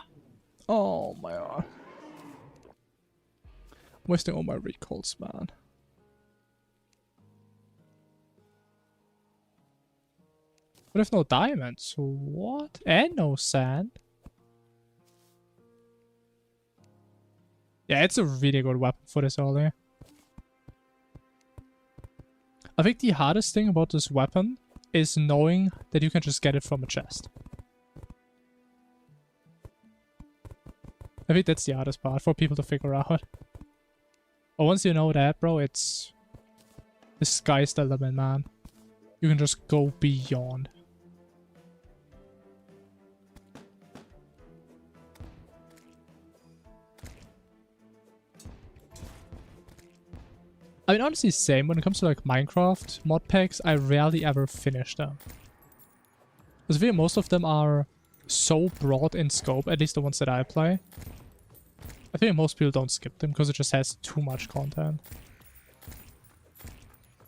Oh my god. I'm wasting all my recalls, man. But if no diamonds, what? And no sand. Yeah, it's a really good weapon for this early. I think the hardest thing about this weapon is knowing that you can just get it from a chest. I think that's the hardest part for people to figure out. But once you know that, bro, it's... the sky's the limit, man. You can just go beyond. I mean, honestly, same. When it comes to, like, Minecraft mod packs, I rarely ever finish them. Because I feel most of them are so broad in scope, at least the ones that I play. I think most people don't skip them because it just has too much content.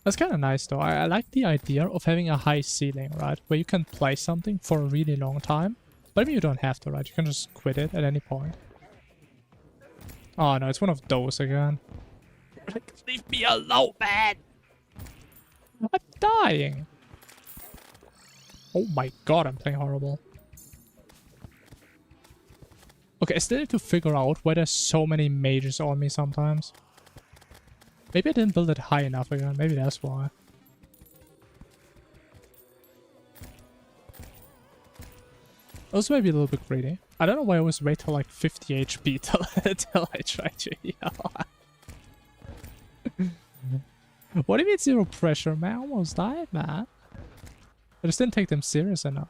That's kind of nice though. I like the idea of having a high ceiling, right? Where you can play something for a really long time. But I mean, you don't have to, right? You can just quit it at any point. Oh no, it's one of those again. Like, leave me alone, man! I'm dying! Oh my god, I'm playing horrible. Okay, I still need to figure out why there's so many mages on me sometimes. Maybe I didn't build it high enough again. Maybe that's why. Also maybe a little bit greedy. I don't know why I always wait till like 50 HP till I try to heal. What do you mean 0 pressure, man? I almost died, man. I just didn't take them serious enough.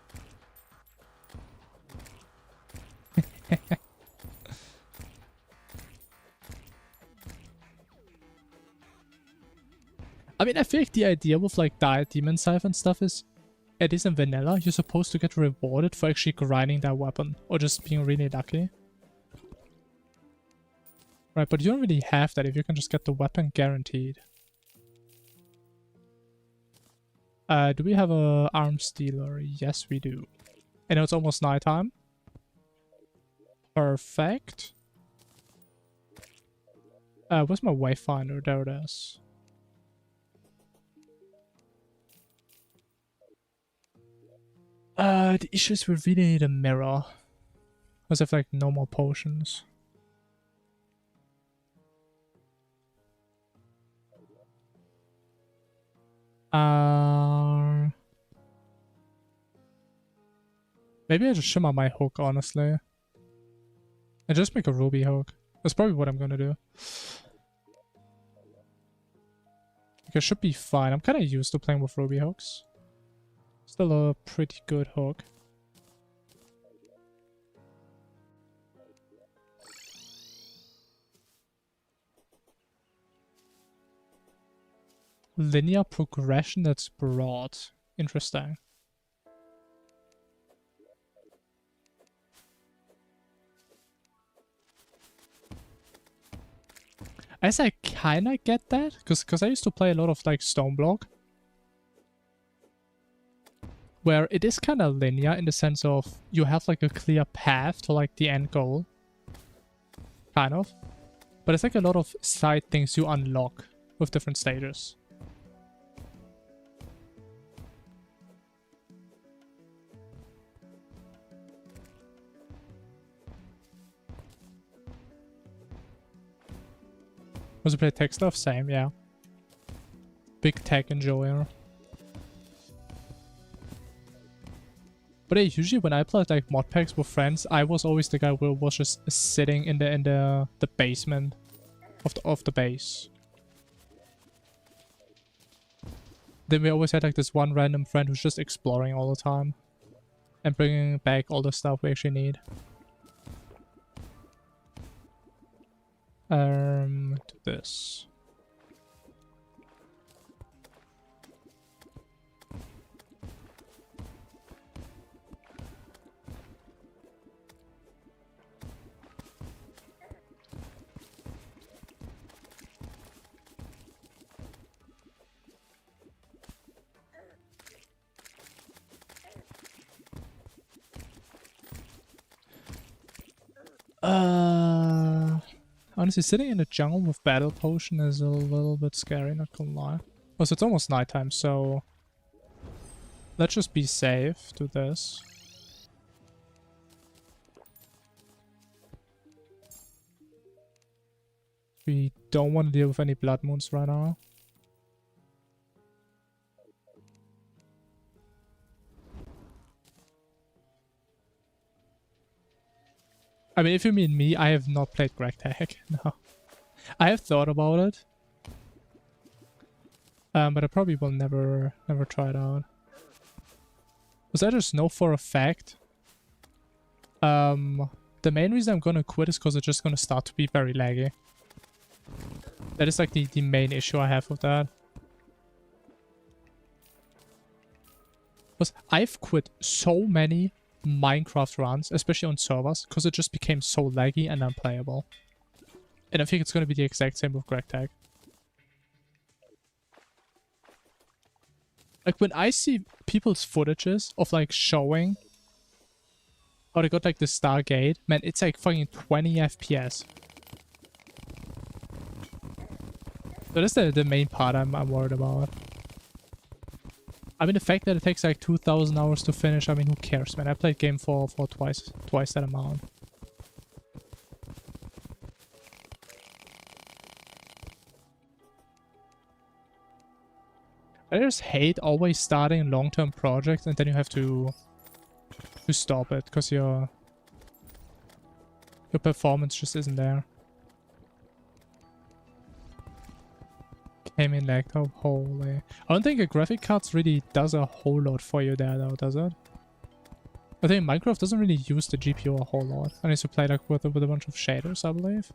I mean, I feel like the idea with like Diet Demon Scythe and stuff is, at least in vanilla, you're supposed to get rewarded for actually grinding that weapon or just being really lucky. Right, but you don't really have that if you can just get the weapon guaranteed. Do we have a arms dealer? Yes, we do. And it's almost nighttime. Perfect. Where's my wayfinder? There it is. The issue is we really need a mirror. Because I have like no more potions. Maybe I just shimmer my hook, honestly. And just make a ruby hook. That's probably what I'm gonna do. Okay, should be fine. I'm kind of used to playing with ruby hooks. Still a pretty good hook. Linear progression that's broad. Interesting. As I kinda get that, because I used to play a lot of like Stone Block, where it is kind of linear in the sense of you have like a clear path to like the end goal, kind of. But it's like a lot of side things you unlock with different stages. Was it play tech stuff? Same, yeah. Big tech enjoyer. But yeah, usually when I played like mod packs with friends, I was always the guy who was just sitting in the basement of the base. Then we always had like this one random friend who's just exploring all the time and bringing back all the stuff we actually need. To this. Honestly, sitting in the jungle with battle potion is a little bit scary, not gonna lie. Oh, so it's almost nighttime, so let's just be safe to this. We don't want to deal with any blood moons right now. I mean, if you mean me, I have not played Greg Tag. No. I have thought about it. But I probably will never try it out. Because I just know for a fact. The main reason I'm gonna quit is because it's just gonna start to be very laggy. That is like the main issue I have with that. Because I've quit so many Minecraft runs, especially on servers, because it just became so laggy and unplayable. And I think it's going to be the exact same with Greg Tag. Like when I see people's footages of like showing how they got like the Stargate, man, it's like fucking 20 FPS. So that's the main part I'm worried about. I mean, the fact that it takes like 2,000 hours to finish, I mean, who cares, man? I played game for twice that amount. I just hate always starting long-term projects and then you have to stop it because your performance just isn't there. Came in lagged up, holy. I don't think a graphic card really does a whole lot for you there though, does it? I think Minecraft doesn't really use the GPU a whole lot. I need to play like with a bunch of shaders, I believe.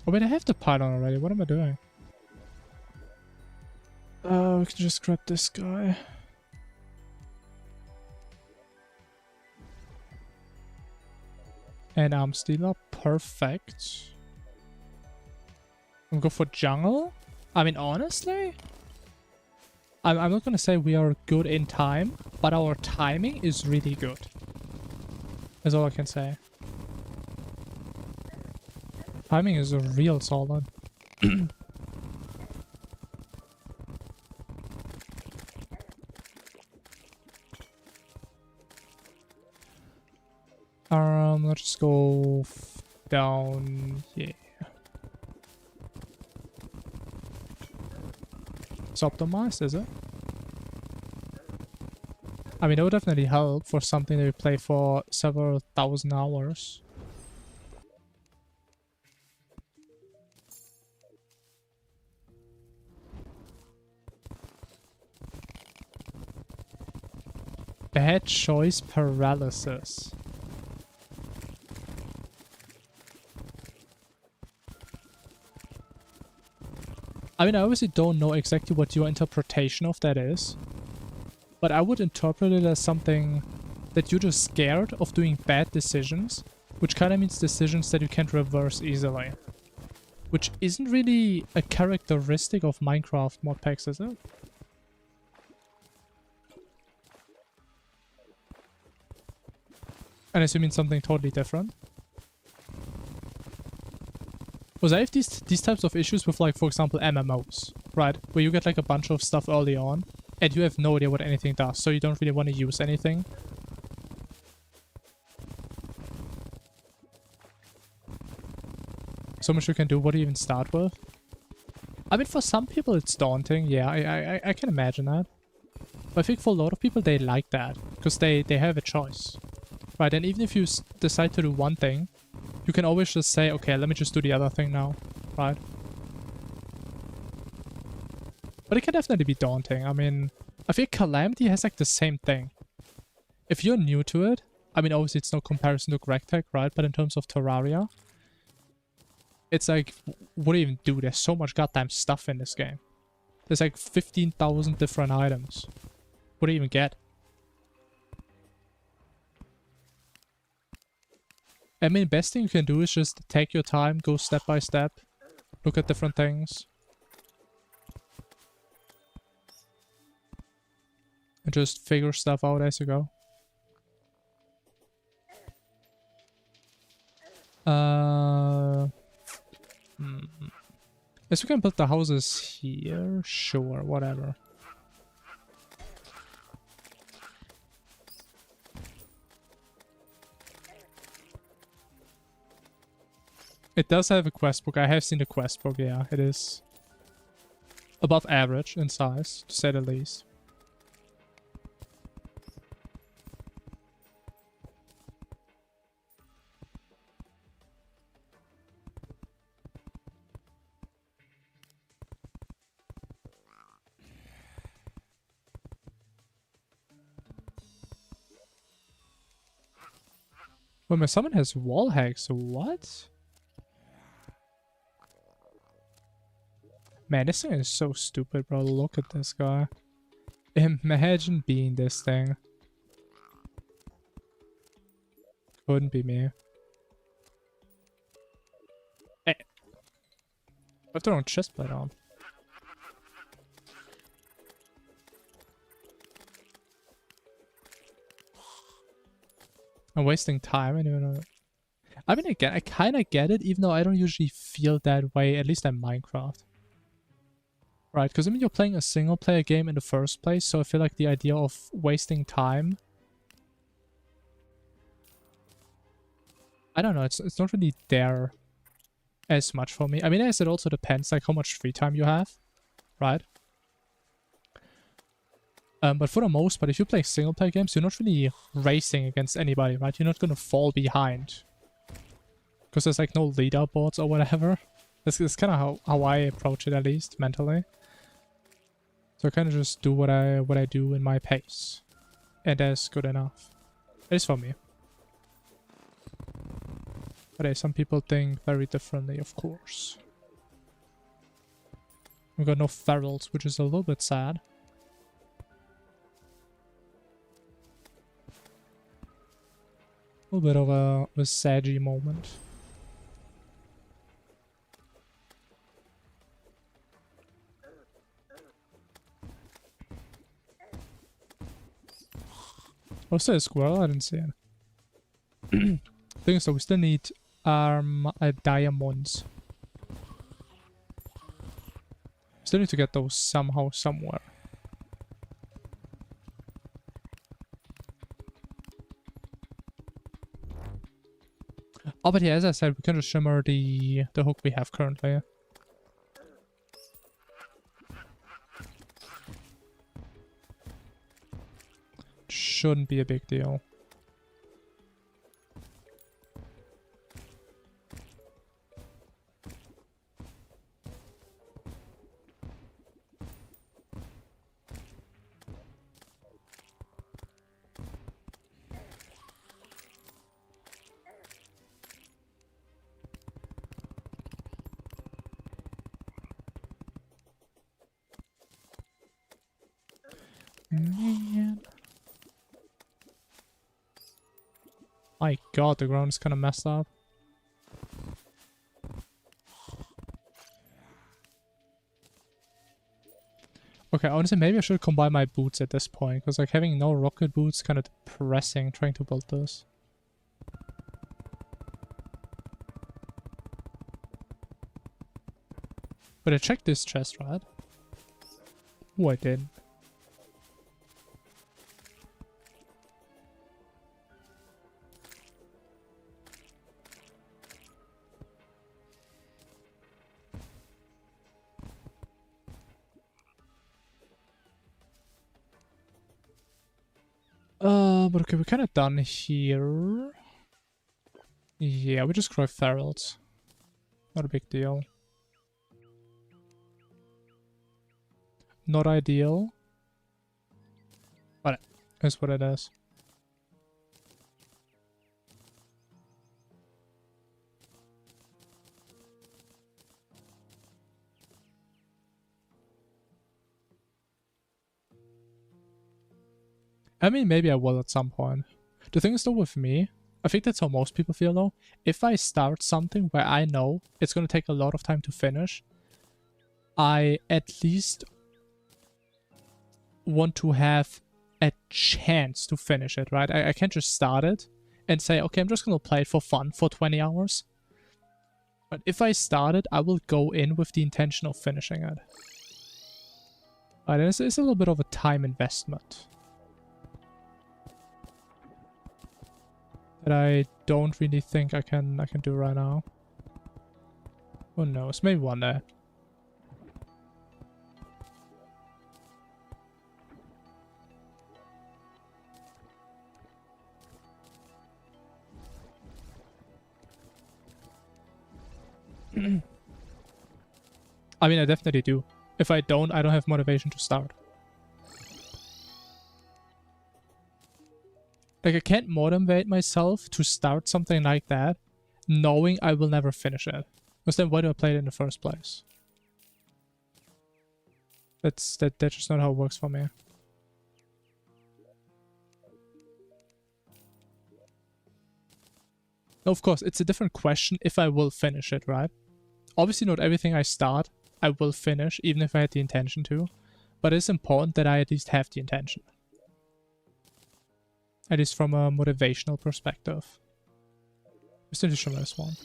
Oh wait, I have the pylon already. What am I doing? We can just grab this guy. And arm stealer, perfect. I'm going for jungle. I mean, honestly, I'm not gonna say we are good in time, but our timing is really good. That's all I can say. Timing is a real solid. Let's just go down here. It's optimized, is it? I mean, it would definitely help for something that you play for several thousand hours. Bad choice paralysis. I mean, I obviously don't know exactly what your interpretation of that is, but I would interpret it as something that you're just scared of doing bad decisions, which kind of means decisions that you can't reverse easily. Which isn't really a characteristic of Minecraft mod packs, is it? Unless you mean something totally different. Because I have these types of issues with, like, for example, MMOs, right? Where you get like a bunch of stuff early on, and you have no idea what anything does, so you don't really want to use anything. So much you can do, what do you even start with? I mean, for some people it's daunting, yeah, I can imagine that. But I think for a lot of people they like that, because they have a choice. Right, and even if you decide to do one thing, you can always just say, okay, let me just do the other thing now, right? But it can definitely be daunting. I mean, I think Calamity has like the same thing. If you're new to it, I mean, obviously it's no comparison to GregTech, right? But in terms of Terraria, it's like, what do you even do? There's so much goddamn stuff in this game. There's like 15,000 different items. What do you even get? I mean, best thing you can do is just take your time, go step by step, look at different things. And just figure stuff out as you go. Guess we can build the houses here? Sure, whatever. It does have a quest book. I have seen the quest book, yeah. It is above average in size, to say the least. Well, my summon has wall hacks. What? Man, this thing is so stupid, bro. Look at this guy. Imagine being this thing. Couldn't be me. Hey. I've thrown chestplate on. I'm wasting time. I don't know. I mean, again, I kind of get it, even though I don't usually feel that way, at least in Minecraft. Right, because I mean, you're playing a single player game in the first place, so I feel like the idea of wasting time, I don't know, it's not really there as much for me. I mean, I guess it also depends, like, how much free time you have, right? But for the most part, if you play single player games, you're not really racing against anybody, right? You're not gonna fall behind. Because there's like no leaderboards or whatever. That's kind of how I approach it, at least, mentally. So I kind of just do what I do in my pace. And that's good enough. At least for me. But hey, some people think very differently, of course. We got no ferals, which is a little bit sad. A little bit of a saggy moment. Oh, is there a squirrel? I didn't see it. Thing is, so we still need diamonds. Still need to get those somehow, somewhere. Oh, but yeah, as I said, we can just shimmer the hook we have currently. shouldn't be a big deal. Man. My god, the ground is kind of messed up. Okay, honestly, maybe I should combine my boots at this point, because like having no rocket boots kind of depressing trying to build this. But I checked this chest, right? Oh, I didn't. But okay, we're kind of done here. Yeah, we just grow ferals. Not a big deal. Not ideal. But it is what it is. I mean, maybe I will at some point. The thing is though with me, I think that's how most people feel though. If I start something where I know it's going to take a lot of time to finish, I at least want to have a chance to finish it, right? I can't just start it and say, okay, I'm just going to play it for fun for 20 hours. But if I start it, I will go in with the intention of finishing it. Right, and it's a little bit of a time investment that I don't really think I can do right now. Who knows? Maybe one day. I mean, I definitely do. If I don't have motivation to start. Like, I can't motivate myself to start something like that, knowing I will never finish it. Because then why do I play it in the first place? That's just not how it works for me. Of course, it's a different question if I will finish it, right? Obviously not everything I start I will finish, even if I had the intention to. But it's important that I at least have the intention. At least from a motivational perspective. Just need to show this one.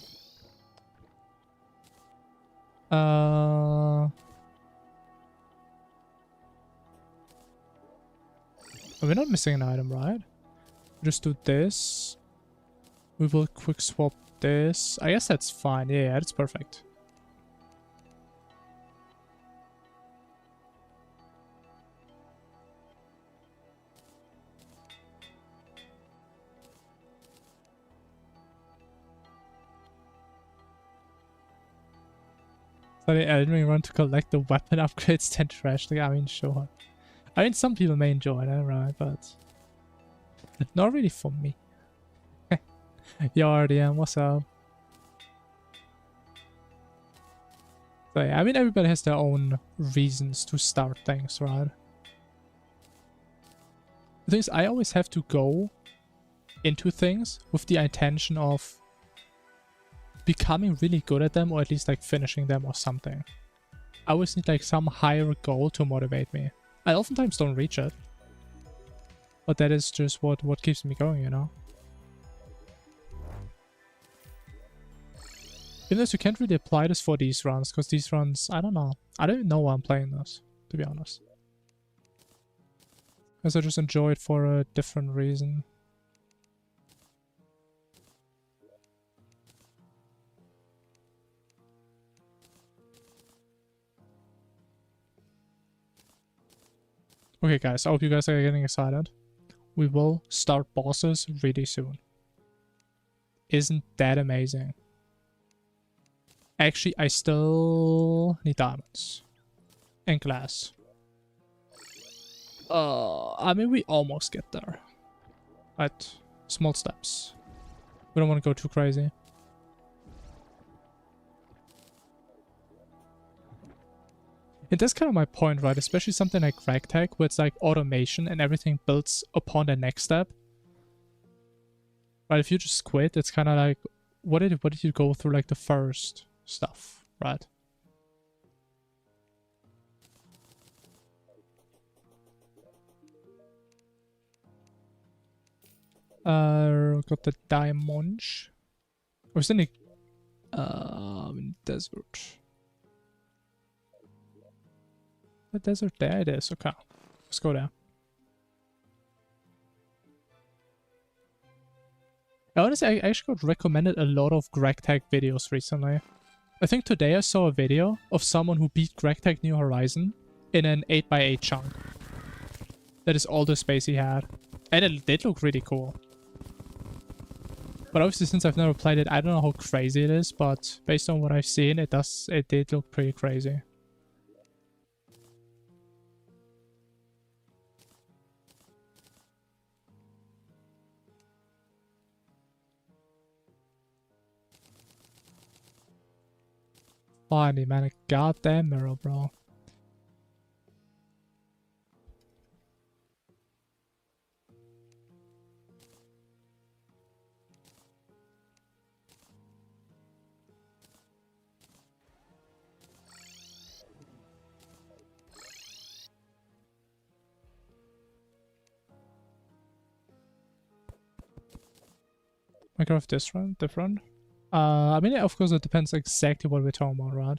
We're not missing an item, right? Just do this. We will quick swap this. I guess that's fine. Yeah, that's perfect. So the Elden Ring run to collect the weapon upgrades, then trash. Like, I mean, sure. I mean, some people may enjoy that, right? But not really for me. Yo, RDM, what's up? So yeah, I mean, everybody has their own reasons to start things, right? The thing is, I always have to go into things with the intention of becoming really good at them, or at least like finishing them or something. I always need like some higher goal to motivate me. I oftentimes don't reach it, but that is just what keeps me going, you know? Even though you can't really apply this for these runs, because these runs, I don't know. I don't even know why I'm playing this, to be honest. Because I just enjoy it for a different reason. Okay guys, I hope you guys are getting excited. we will start bosses really soon. Isn't that amazing? Actually, I still need diamonds. And glass. I mean, we almost get there. Right? Small steps. We don't want to go too crazy. And that's kind of my point, right? Especially something like Ragtag, where it's like automation and everything builds upon the next step. Right? If you just quit, it's kind of like, what did you go through like the first stuff, right? Got the diamond. Or is it in desert? The desert, there it is. Okay, let's go there. Honestly, I actually got recommended a lot of Ragtag videos recently. I think today I saw a video of someone who beat Ragtag New Horizon in an 8x8 chunk. That is all the space he had. And it did look really cool. But obviously, since I've never played it, I don't know how crazy it is, but based on what I've seen, it did look pretty crazy. Finally, man, a goddamn mirror, bro. Minecraft different? I mean, of course, it depends exactly what we're talking about, right?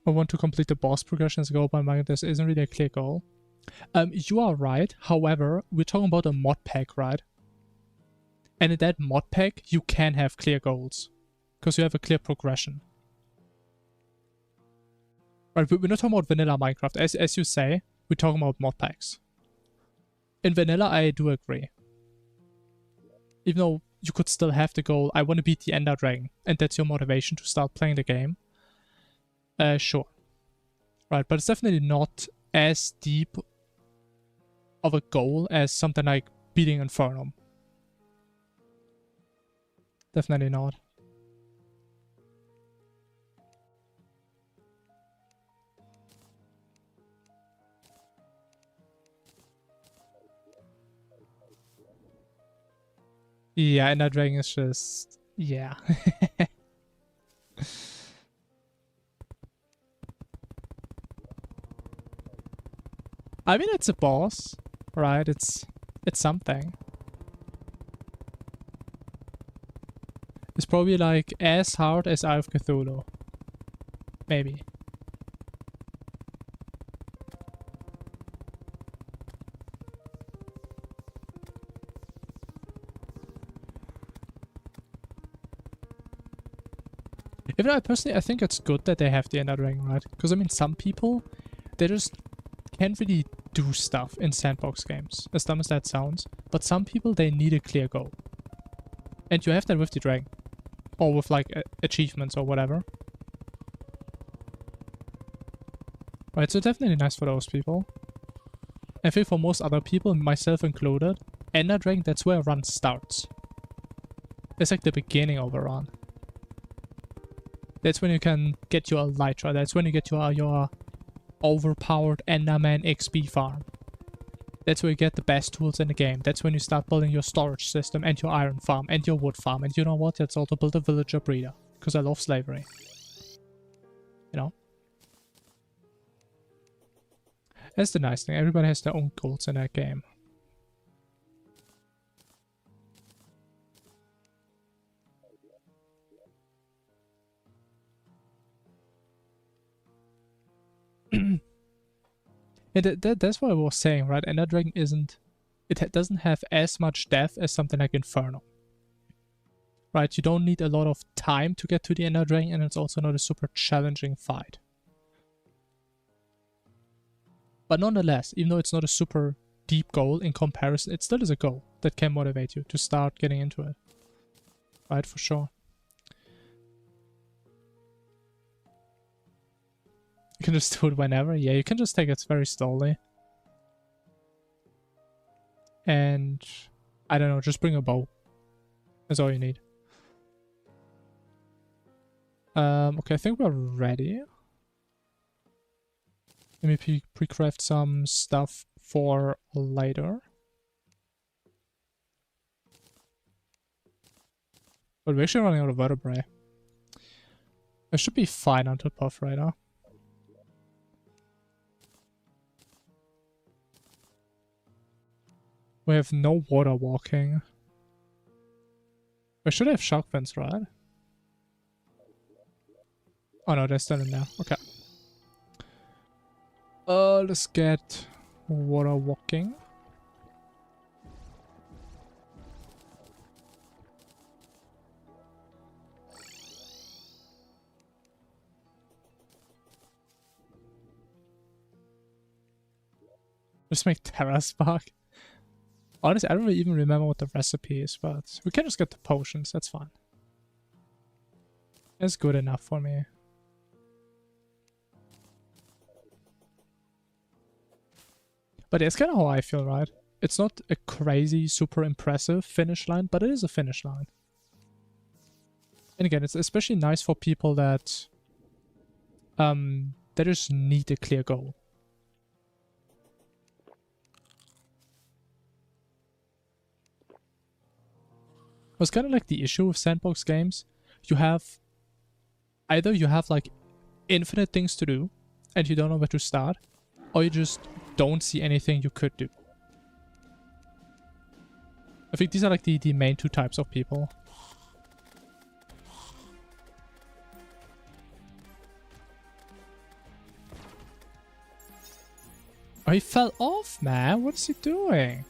I want to complete the boss progressions go by Minecraft. This isn't really a clear goal. You are right. However, we're talking about a mod pack, right? And in that mod pack, you can have clear goals. Because you have a clear progression. Right, we're not talking about vanilla Minecraft. As you say, we're talking about mod packs. In vanilla, I do agree. Even though you could still have the goal, I want to beat the Ender Dragon. And that's your motivation to start playing the game. Sure. Right, but it's definitely not as deep of a goal as something like beating Infernum. Definitely not. Yeah, and that dragon is just... yeah. I mean, it's a boss, right? It's something. It's probably like as hard as Eye of Cthulhu. Maybe. Even though I think it's good that they have the Ender Dragon, right? Because I mean, some people, they just can't really do stuff in sandbox games, as dumb as that sounds. But some people, they need a clear goal. And you have that with the dragon. Or with like achievements or whatever. Right, so definitely nice for those people. I think for most other people, myself included, Ender Dragon, that's where a run starts. It's like the beginning of a run. That's when you can get your Elytra. That's when you get your overpowered Enderman XP farm. That's where you get the best tools in the game. That's when you start building your storage system and your iron farm and your wood farm. And you know what? Let's also build a villager breeder. Because I love slavery. You know? That's the nice thing. Everybody has their own goals in that game. That's what I was saying, right? Ender Dragon isn't... it doesn't have as much death as something like Inferno. right? You don't need a lot of time to get to the Ender Dragon, and it's also not a super challenging fight. But nonetheless, even though it's not a super deep goal in comparison, it still is a goal that can motivate you to start getting into it. Right, for sure. You can just do it whenever. Yeah, you can just take it very slowly. And I don't know, just bring a bow. That's all you need. Okay, I think we're ready. Let me pre-craft some stuff for later. But we're actually running out of vertebrae. I should be fine until Puff right now. We have no water walking. We should have shark fins, right? Oh no, they're still in there. Okay. Let's get water walking. Just make Terra Spark. Honestly, I don't even remember what the recipe is, but we can just get the potions. That's fine. That's good enough for me. But it's kind of how I feel, right? It's not a crazy, super impressive finish line, but it is a finish line. And again, it's especially nice for people that just need a clear goal. It's kind of like the issue with sandbox games. Either you have like infinite things to do and you don't know where to start, or you just don't see anything you could do. I think these are like the main two types of people. Oh, he fell off, man. What is he doing?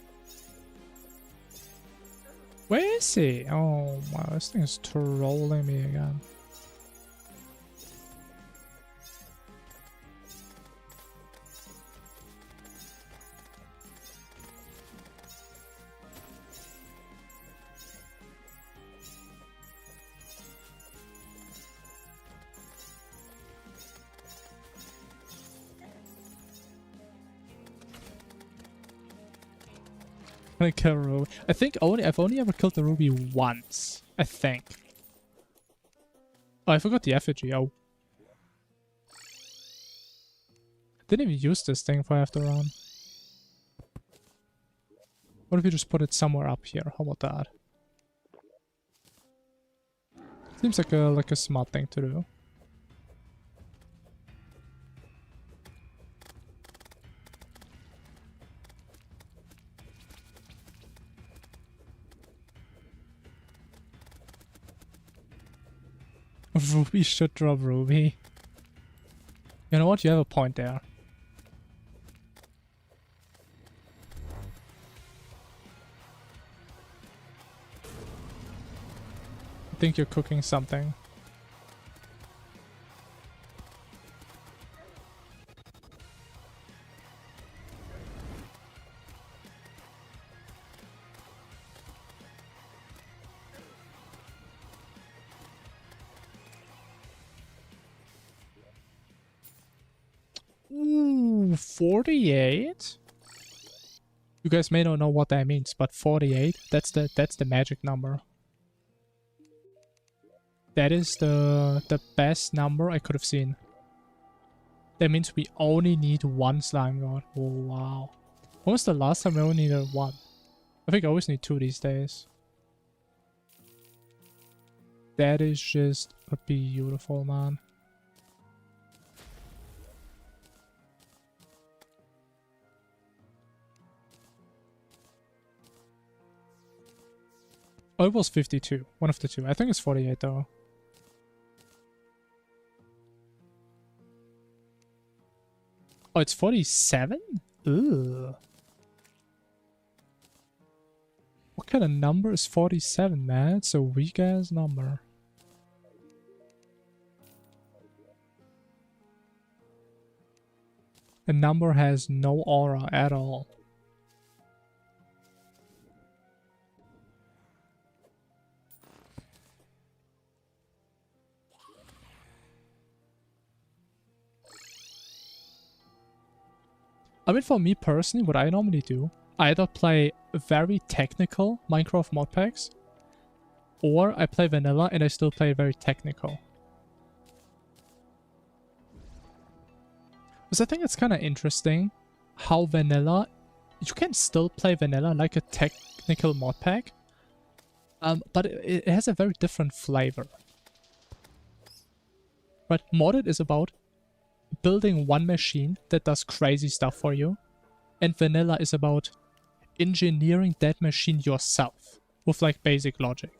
Where is he? Oh, wow. This thing is trolling me again. Gonna kill Ruby. I think I've only ever killed the Ruby once. I think. Oh, I forgot the effigy. Oh. Didn't even use this thing for after run. What if we just put it somewhere up here? How about that? Seems like a smart thing to do. Ruby should drop Ruby. You know what? You have a point there. I think you're cooking something. Ooh, 48? You guys may not know what that means, but 48, that's the magic number. That is the best number I could have seen. That means we only need one slime god. Oh, wow. When was the last time we only needed one? I think I always need two these days. That is just beautiful, man. Oh, it was 52. One of the two. I think it's 48 though. Oh, it's 47? Ugh. kind of number is 47, man? It's a weak ass number. A number has no aura at all. I mean, for me personally, what I normally do, I either play very technical Minecraft mod packs, or I play vanilla and I still play very technical. Because I think it's kind of interesting how vanilla, you can still play vanilla like a technical mod pack, but it has a very different flavor. Right, modded is about building one machine that does crazy stuff for you, and vanilla is about engineering that machine yourself with like basic logic.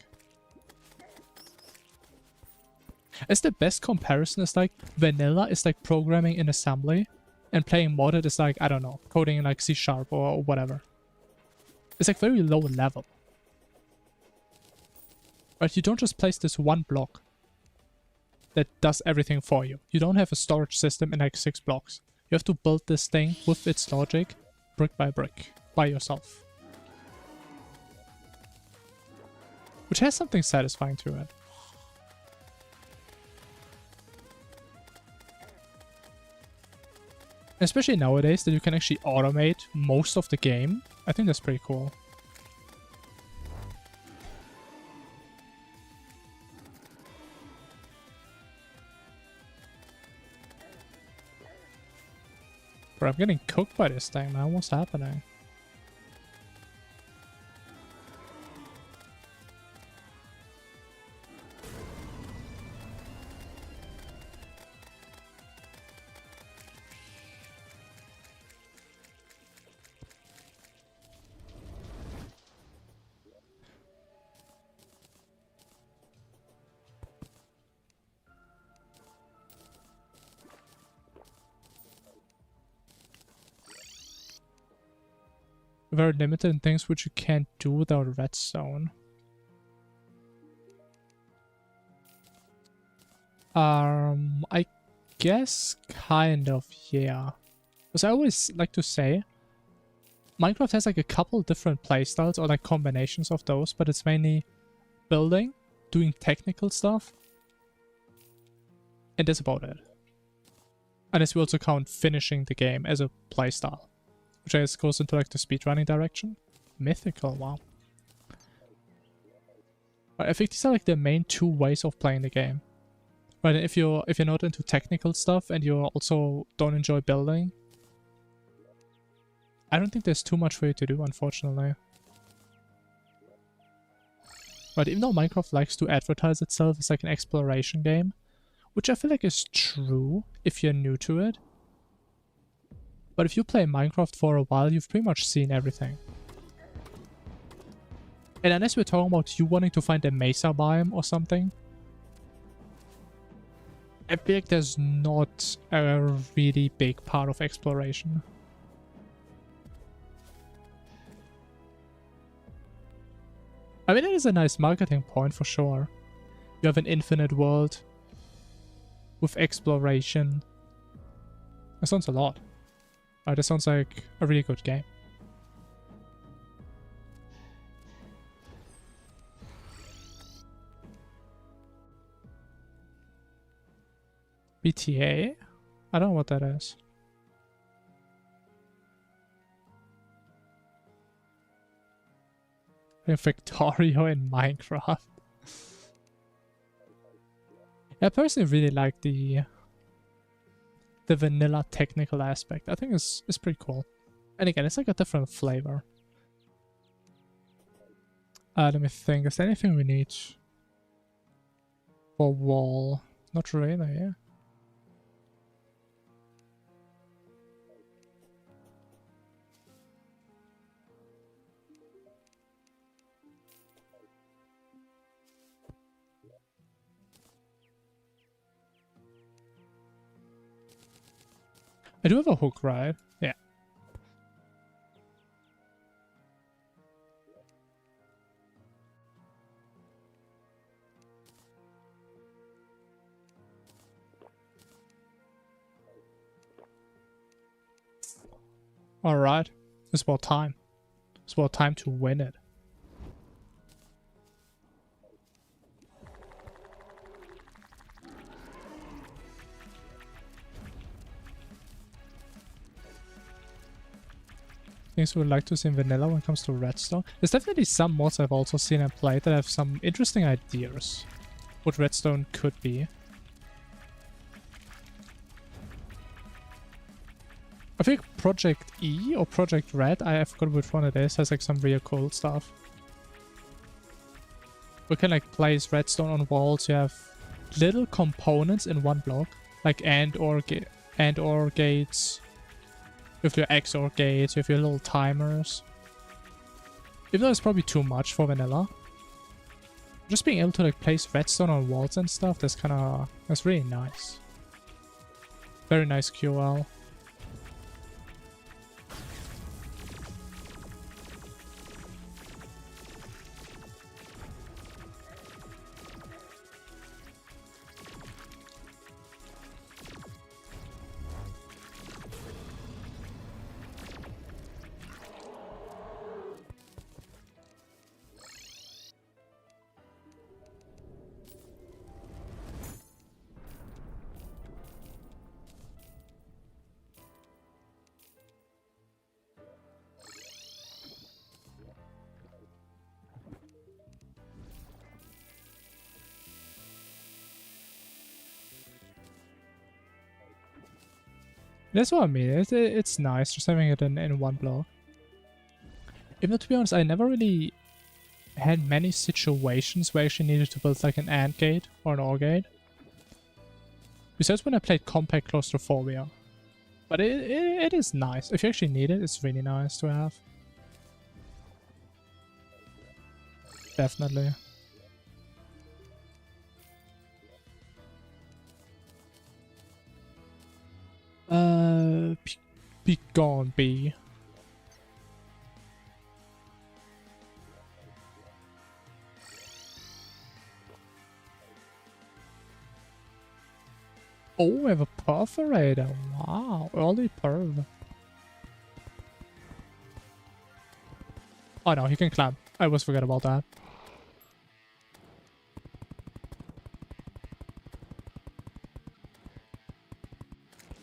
As the best comparison is like vanilla is like programming in assembly, and playing modded is like, I don't know, coding in like C# or whatever. It's like very low level. Right, you don't just place this one block that does everything for you. You don't have a storage system in like 6 blocks. You have to build this thing with its logic, brick by brick, by yourself. Which has something satisfying to it. Especially nowadays that you can actually automate most of the game. I think that's pretty cool. Bro, I'm getting cooked by this thing, man. What's happening? Very limited in things which you can't do without redstone. I guess kind of, yeah. Because I always like to say, Minecraft has like a couple different playstyles or like combinations of those, but it's mainly building, doing technical stuff, and that's about it. Unless we also count finishing the game as a playstyle, which I guess goes into like the speedrunning direction. Mythical, wow. But I think these are like the main 2 ways of playing the game. Right, if you're not into technical stuff and you also don't enjoy building, I don't think there's too much for you to do, unfortunately. But even though Minecraft likes to advertise itself as like an exploration game, which I feel like is true if you're new to it, but if you play Minecraft for a while, you've pretty much seen everything. And unless we're talking about you wanting to find a mesa biome or something, I feel like there's not a really big part of exploration. I mean, it is a nice marketing point for sure. You have an infinite world with exploration. That sounds a lot. That sounds like a really good game. BTA? I don't know what that is. Victorio in Minecraft. I personally really like the vanilla technical aspect. I think it's pretty cool. And again, it's like a different flavor. Let me think. Is there anything we need for wall? Not really, yeah. I do have a hook, right? Yeah. Alright. It's about time. It's about time to win it. Things we would like to see in vanilla when it comes to redstone. There's definitely some mods I've also seen and played that have some interesting ideas what redstone could be. I think Project E or Project Red, I forgot which one it is, has like some real cool stuff. We can like place redstone on walls. You have little components in one block, like and or gates. You have your XOR gates, you have your little timers. Even though it's probably too much for vanilla. Just being able to like place redstone on walls and stuff, that's really nice. Very nice QL. That's what I mean. It's nice just having it in one block. Even though, to be honest, I never really had many situations where I actually needed to build like an AND gate or an OR gate. Besides when I played Compact Claustrophobia. But it is nice. If you actually need it, it's really nice to have. Definitely. Be gone, bee. Oh, we have a perforator. Wow, early perv. Oh no, he can climb. I always forget about that.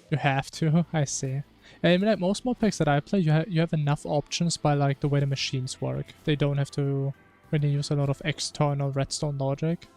You have to, I see. I mean, like most mod packs that I play, you have enough options by like the way the machines work. They don't have to really use a lot of external redstone logic.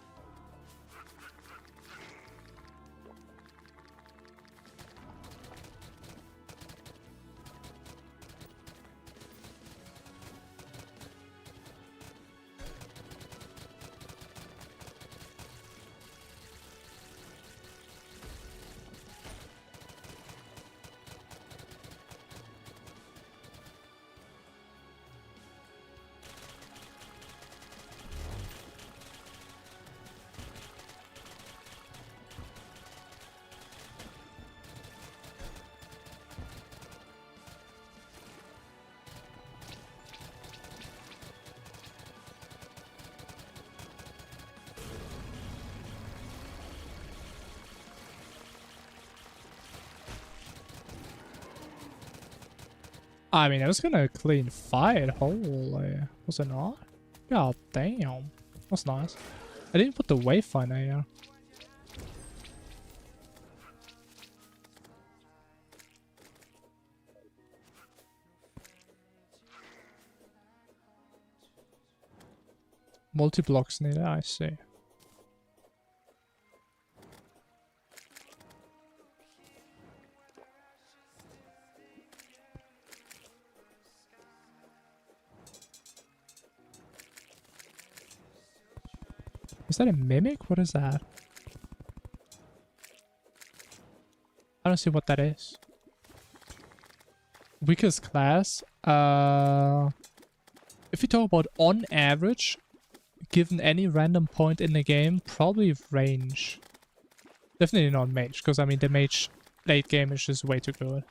I mean, I was gonna clean fight, holy. Was it not? God damn. That's nice. I didn't put the wayfinder here. Multi-blocks needed, I see. Is that a mimic? What is that? I don't see what that is. Weakest class? If you talk about on average, given any random point in the game, probably range. Definitely not mage, because I mean the mage late game is just way too good.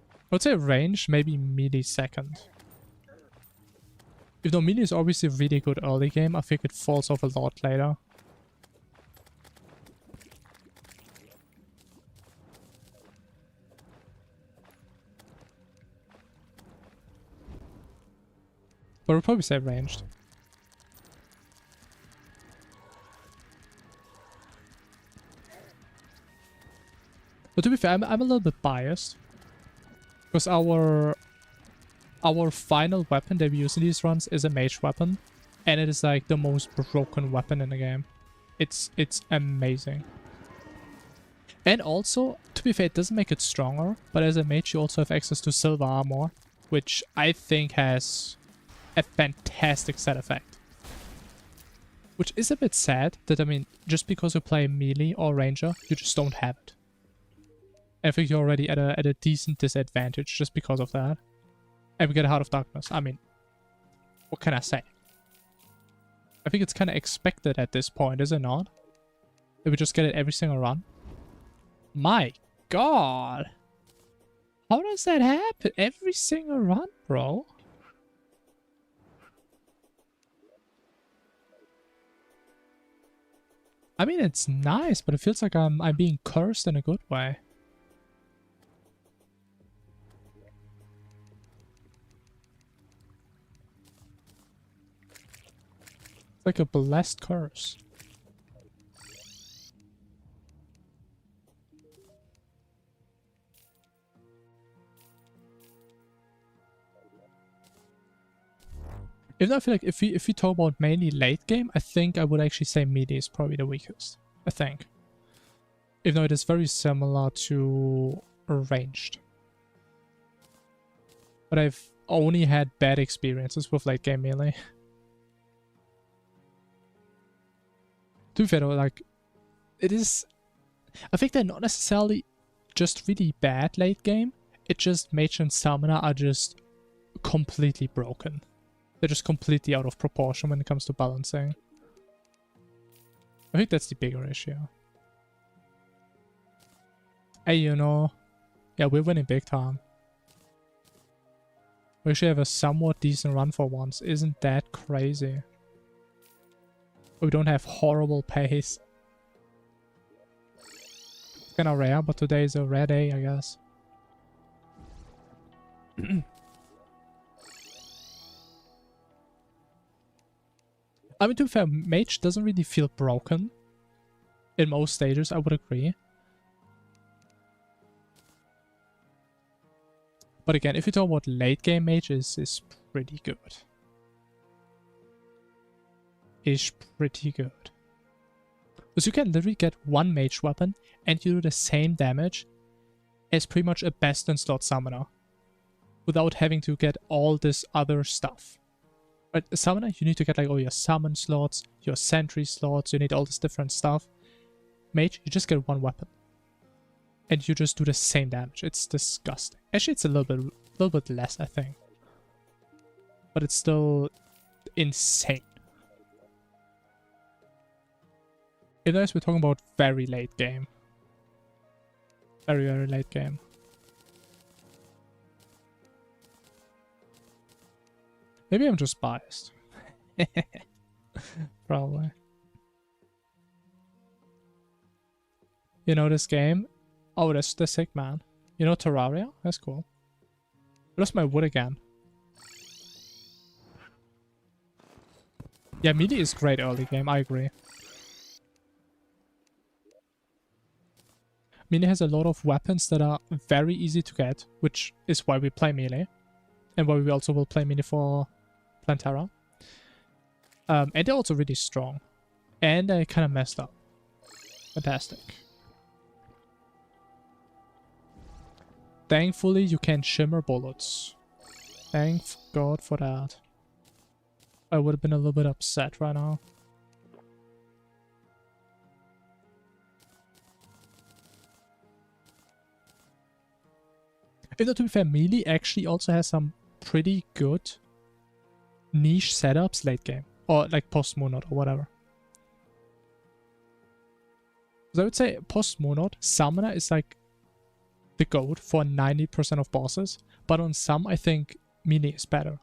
I would say range, maybe millisecond. Even though melee is obviously really good early game, I think it falls off a lot later. But we'll probably say ranged. But to be fair, I'm a little bit biased. Because our final weapon that we use in these runs is a mage weapon. And it is like the most broken weapon in the game. It's amazing. And also, to be fair, it doesn't make it stronger. But as a mage, you also have access to silver armor. Which I think has a fantastic set effect. Which is a bit sad that, I mean, just because you play melee or ranger, you just don't have it. I think you're already at a decent disadvantage just because of that. And we get Heart of Darkness. I mean, what can I say? I think it's kind of expected at this point, is it not? That we just get it every single run. My god! How does that happen? Every single run, bro? I mean, it's nice, but it feels like I'm being cursed in a good way. It's like a blessed curse. Even though I feel like if we talk about mainly late game, I think I would actually say melee is probably the weakest. I think. Even though it is very similar to ranged. But I've only had bad experiences with late game melee. To be fair though, like, it is... I think they're not necessarily just really bad late game. It's just mage and summoner are just completely broken. They're just completely out of proportion when it comes to balancing. I think that's the bigger issue. Hey, you know, yeah, we're winning big time. We actually have a somewhat decent run for once. Isn't that crazy? We don't have horrible pace. It's kind of rare, but today is a rare day, I guess. I mean, to be fair, mage doesn't really feel broken. In most stages, I would agree. But again, if you talk about late game mages, is pretty good. Is pretty good. Because you can literally get one mage weapon and you do the same damage as pretty much a best in slot summoner. Without having to get all this other stuff. Right, a summoner, you need to get like all your summon slots, your sentry slots, you need all this different stuff. Mage, you just get one weapon. And you just do the same damage. It's disgusting. Actually, it's a little bit less, I think. But it's still insane. Otherwise, we're talking about very late game. Very, very late game. Maybe I'm just biased. Probably. You know this game? Oh, that's the sick, man. You know Terraria? That's cool. I lost my wood again. Yeah, melee is great early game, I agree. Melee has a lot of weapons that are very easy to get, which is why we play melee. And why we also will play melee for Plantera. And they're also really strong. And I kind of messed up. Fantastic. Thankfully, you can shimmer bullets. Thank God for that. I would have been a little bit upset right now. If not, to be fair, melee actually also has some pretty good niche setups late game. Or like post-Moonot or whatever. So I would say post-Moonot, Summoner is like the GOAT for 90% of bosses. But on some, I think melee is better.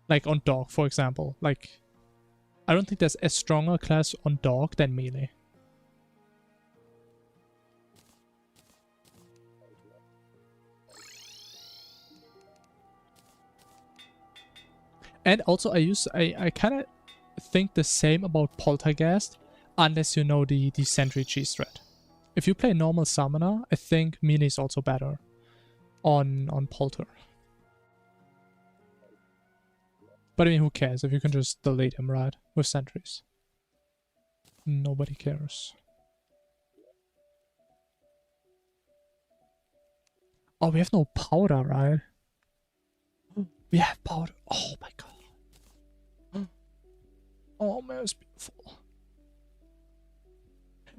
Like on Dog, for example. Like, I don't think there's a stronger class on Dog than melee. And also I kind of think the same about Poltergeist, unless you know the Sentry cheese threat. If you play normal Summoner, I think melee is also better on Polter. But I mean, who cares if you can just delete him, right? With sentries. Nobody cares. Oh, we have no powder, right? We have powder. Oh my god. Oh man, it's beautiful.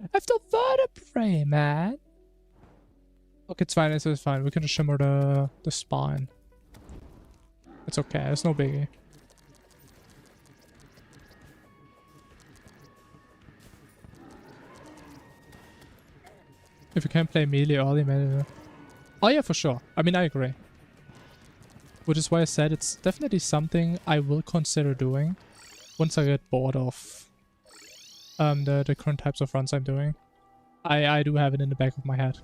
I have the vertebrae, man. Look, it's fine, it's fine. We can just shimmer the spine. It's okay, it's no biggie. If you can play melee early, maybe. Oh yeah, for sure. I mean, I agree. Which is why I said it's definitely something I will consider doing once I get bored of the current types of runs I'm doing. I do have it in the back of my head.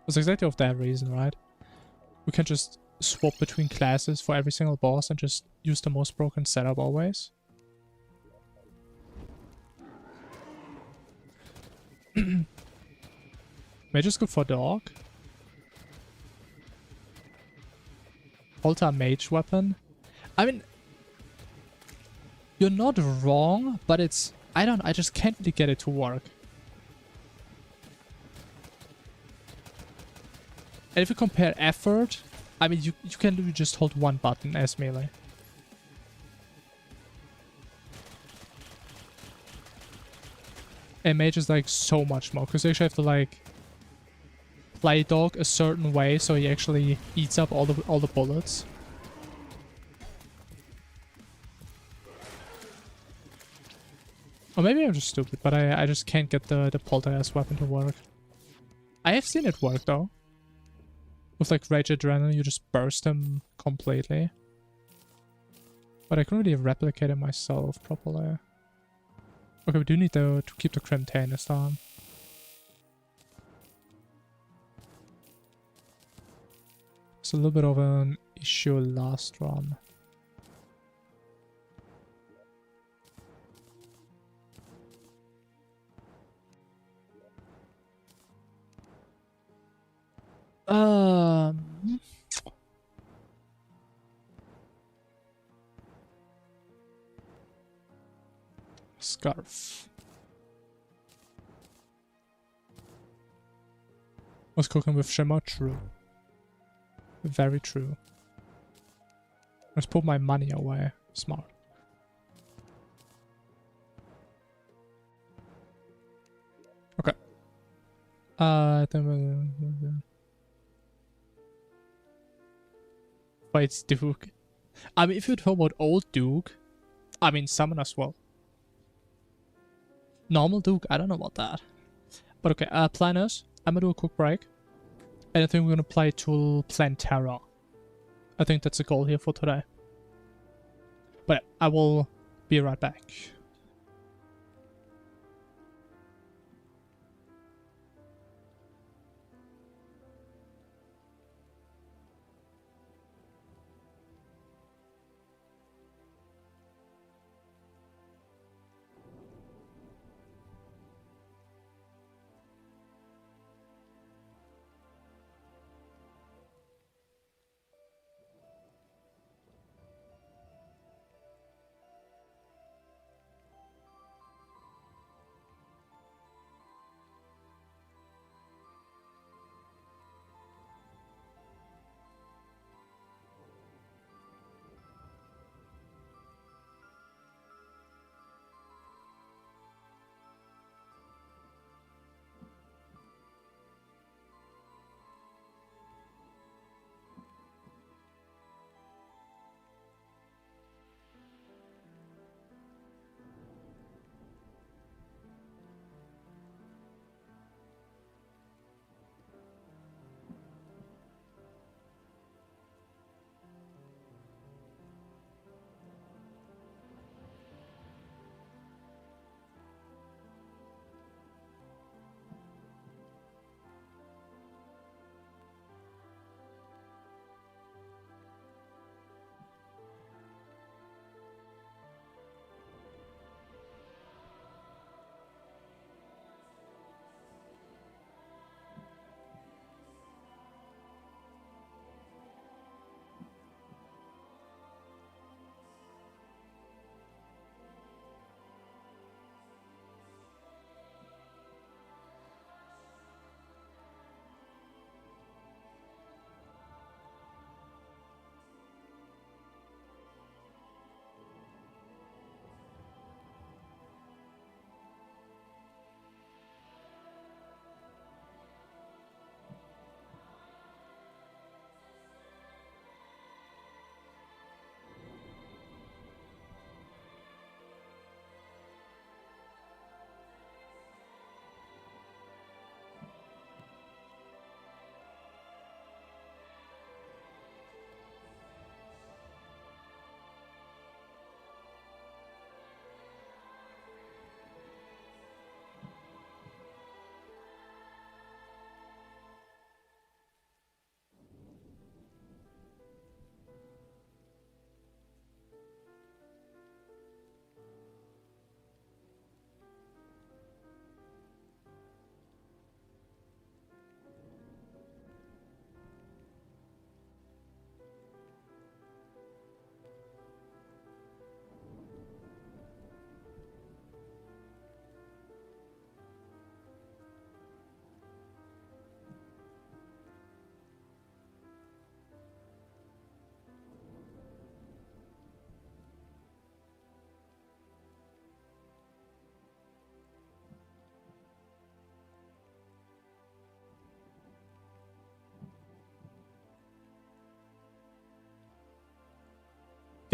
It's exactly of that reason, right? We can just swap between classes for every single boss and just use the most broken setup always. Mage is good for dog. Alter mage weapon. I mean, you're not wrong, but it's... I just can't really get it to work. And if you compare effort, I mean, you can literally just hold one button as melee. And mage is like so much more, because you actually have to like play dog a certain way so he actually eats up all the bullets. Or maybe I'm just stupid, but I just can't get the poltergeist weapon to work. I have seen it work though. With like Rage Adrenaline, you just burst him completely. But I couldn't really replicate it myself properly. Okay, we do need to keep the Crimtanus down. It's a little bit of an issue last run. Scarf. Was cooking with Shimmer? True. Very true. Let's put my money away. Smart. Okay. Fights Duke. I mean, if you talk about old Duke, I mean, summon as well. Normal Duke, I don't know about that. But okay, planners, I'm gonna do a quick break. And I think we're gonna play till Plantera. I think that's the goal here for today. But I will be right back.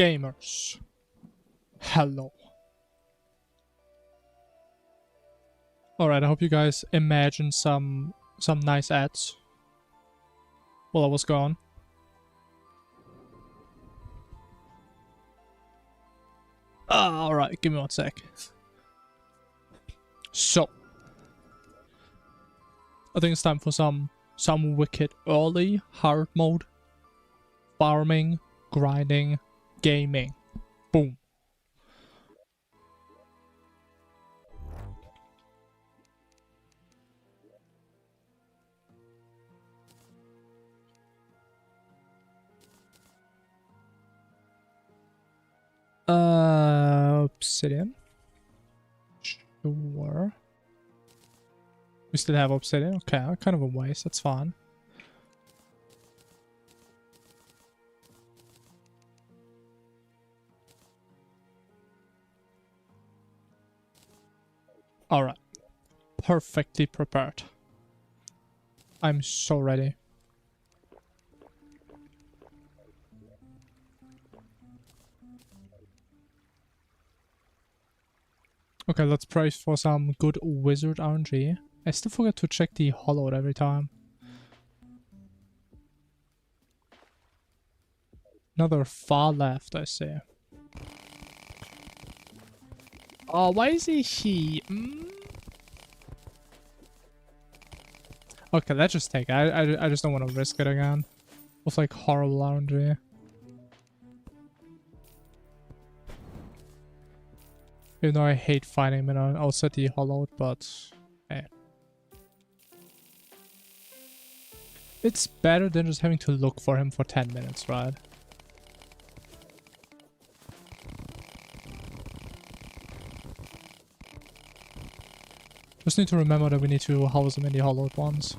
Gamers, hello. Alright, I hope you guys imagined some nice ads while I was gone. Alright, give me 1 sec. So, I think it's time for some wicked early hard mode. Farming, grinding, gaming. Boom. Obsidian. Sure. We still have obsidian. Okay, kind of a waste. That's fine. Alright. Perfectly prepared. I'm so ready. Okay, let's pray for some good wizard RNG. I still forget to check the hollowed every time. Another far left, I see. Oh, why is he? Okay, let's just take it. I just don't want to risk it again. With like horrible RNG. Even though I hate finding him outside the hollowed, but hey. It's better than just having to look for him for 10 minutes, right? Just need to remember that we need to house them in the hollowed ones.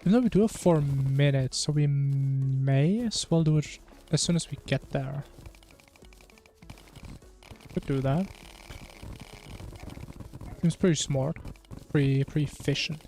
Even though we do have 4 minutes, so we may as well do it as soon as we get there. Could do that. Seems pretty smart. Pretty efficient.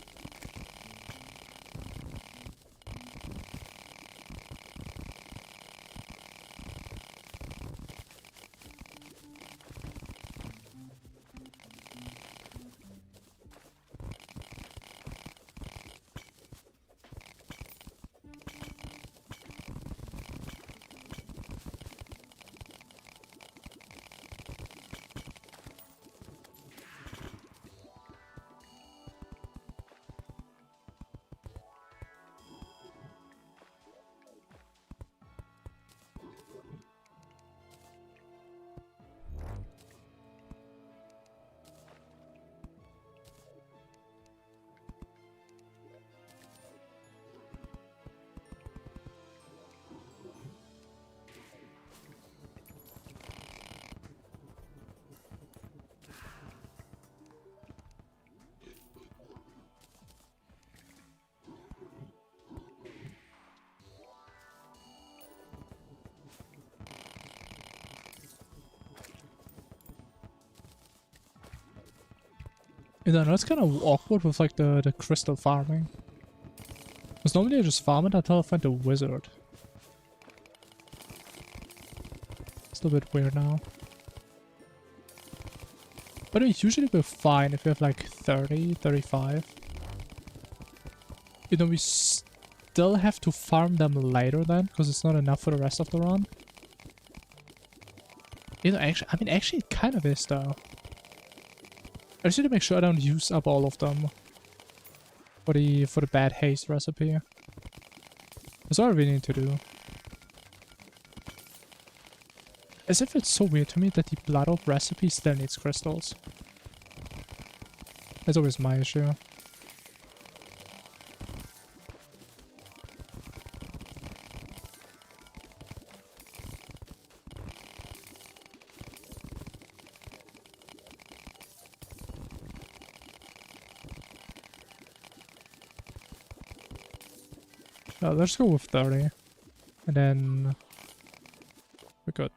I know it's kind of awkward with like the crystal farming. Because normally I just farm it until I find a wizard. It's a little bit weird now. But usually we're fine if we have like 30, 35. You know, we still have to farm them later then, because it's not enough for the rest of the run. You know, actually it kind of is though. I just need to make sure I don't use up all of them for the bad haste recipe. That's all I really need to do. As if it's so weird to me that the blood orb recipe still needs crystals. That's always my issue. Let's go with 30. And then we're good.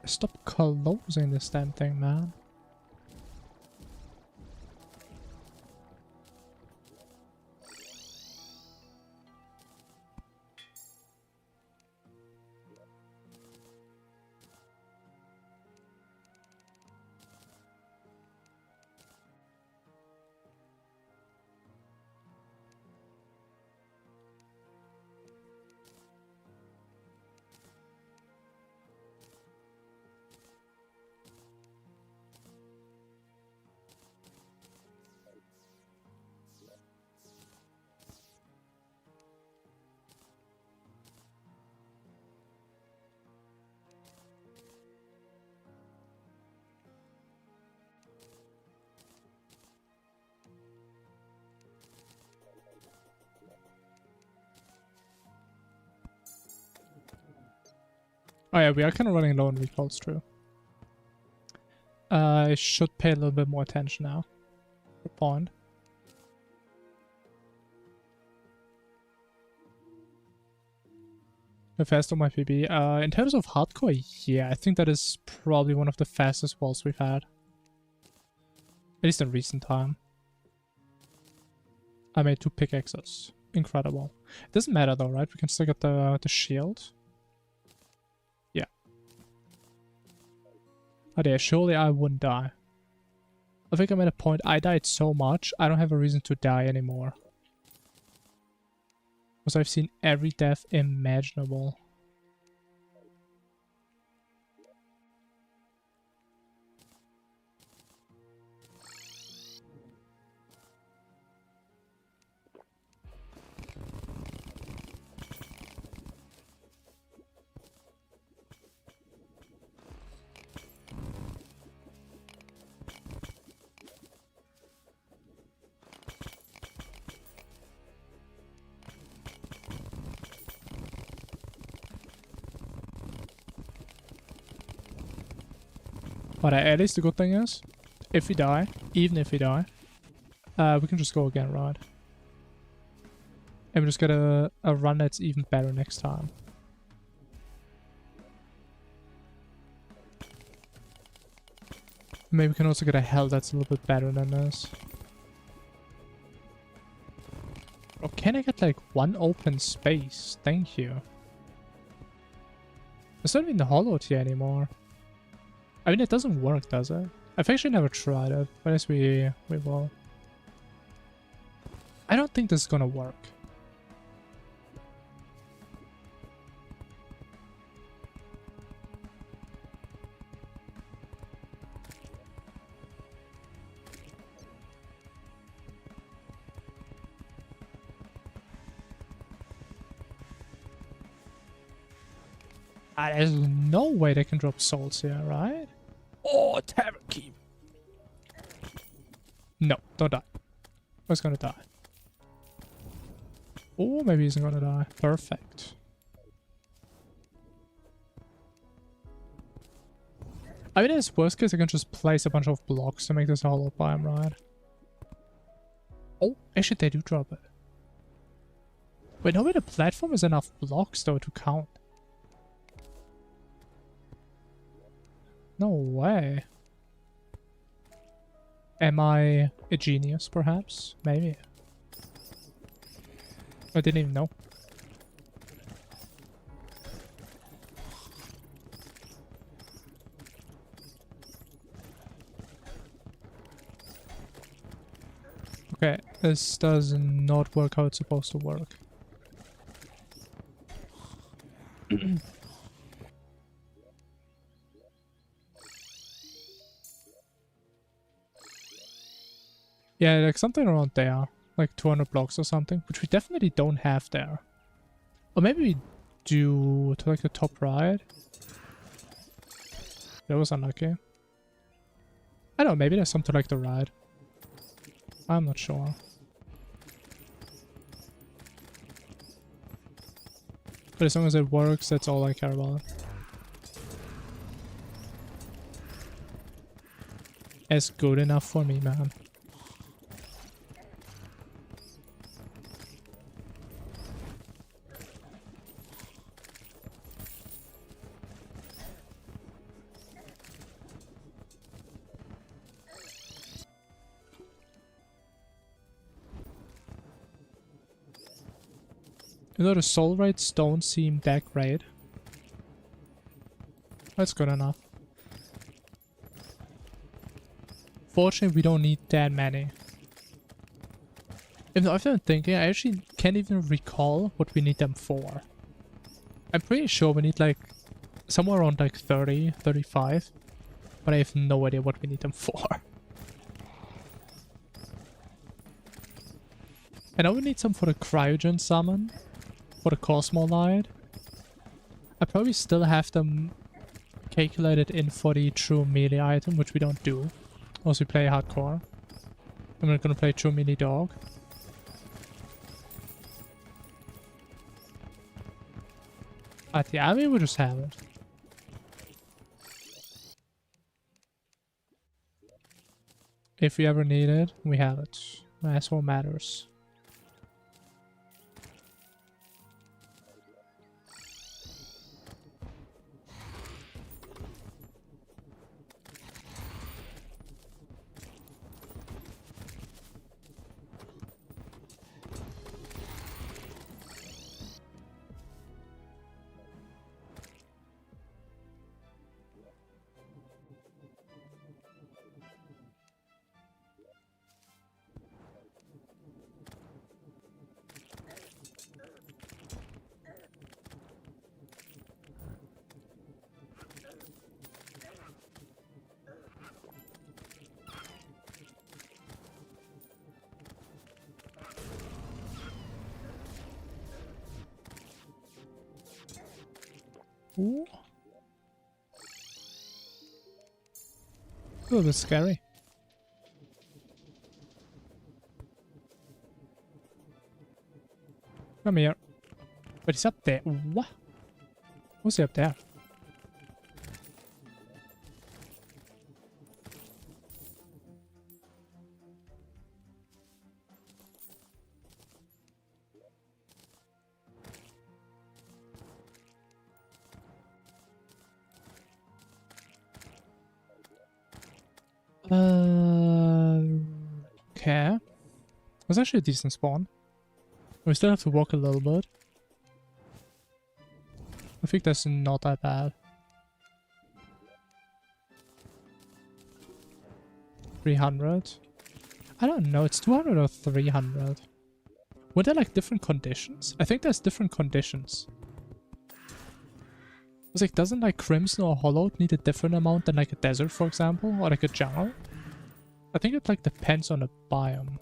Stop closing this damn thing, man. Oh yeah, we are kind of running low on recalls, true. I should pay a little bit more attention now. Good point. How fast on my PB? In terms of hardcore, yeah, I think that is probably one of the fastest walls we've had. At least in recent time. I made 2 pickaxes. Incredible. It doesn't matter though, right? We can still get the shield. Yeah. Oh yeah, surely I wouldn't die. I think I'm at a point, I died so much, I don't have a reason to die anymore. Because I've seen every death imaginable. But at least the good thing is, if we die, even if we die, we can just go again, right? And we just get a run that's even better next time. Maybe we can also get a hell that's a little bit better than this. Or can I get like 1 open space? Thank you. It's not even hollowed here anymore. I mean, it doesn't work, does it? I've actually never tried it, but as we will. I don't think this is gonna work. There's no way they can drop souls here, right? Oh, Tavern Keep. No, don't die. Who's gonna die? Oh, maybe he's gonna die. Perfect. I mean, as worst case, I can just place a bunch of blocks to make this a hollow biome, right? Oh, actually, they do drop it. Wait, no way the platform is enough blocks, though, to count. No way. Am I a genius, perhaps? Maybe. I didn't even know. Okay, this does not work how it's supposed to work. Yeah, like something around there. Like 200 blocks or something, which we definitely don't have there. Or maybe we do to like the top right. That was unlucky. I don't know, maybe there's some to like the right. I'm not sure. But as long as it works, that's all I care about. It's good enough for me, man. You know, the soul rates don't seem that great. That's good enough. Fortunately, we don't need that many. If I'm thinking, I actually can't even recall what we need them for. I'm pretty sure we need like somewhere around like 30, 35. But I have no idea what we need them for. I know we need some for the Cryogen summon. For the Cosmolite. I probably still have them calculated in for the true melee item, which we don't do. Unless we play hardcore. I'm not gonna play true melee dog. But yeah, I mean, we'll just have it. If we ever need it, we have it. That's what matters. Ooh. A little bit scary. Come here. But he's up there. What? What's he up there? Okay. That's actually a decent spawn. We still have to walk a little bit. I think that's not that bad. 300. I don't know, it's 200 or 300. Were there like different conditions? I think there's different conditions. I was like, doesn't like Crimson or Hollowed need a different amount than like a desert, for example? Or like a jungle? I think it like depends on the biome.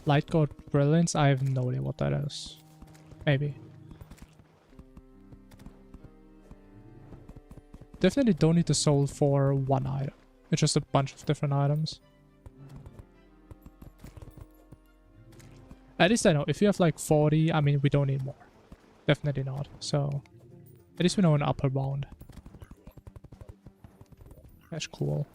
Light God Brilliance? I have no idea what that is. Maybe. Definitely don't need the soul for one item. It's just a bunch of different items. At least I know, if you have like 40, I mean, we don't need more. Definitely not. So, at least we know an upper bound. That's cool.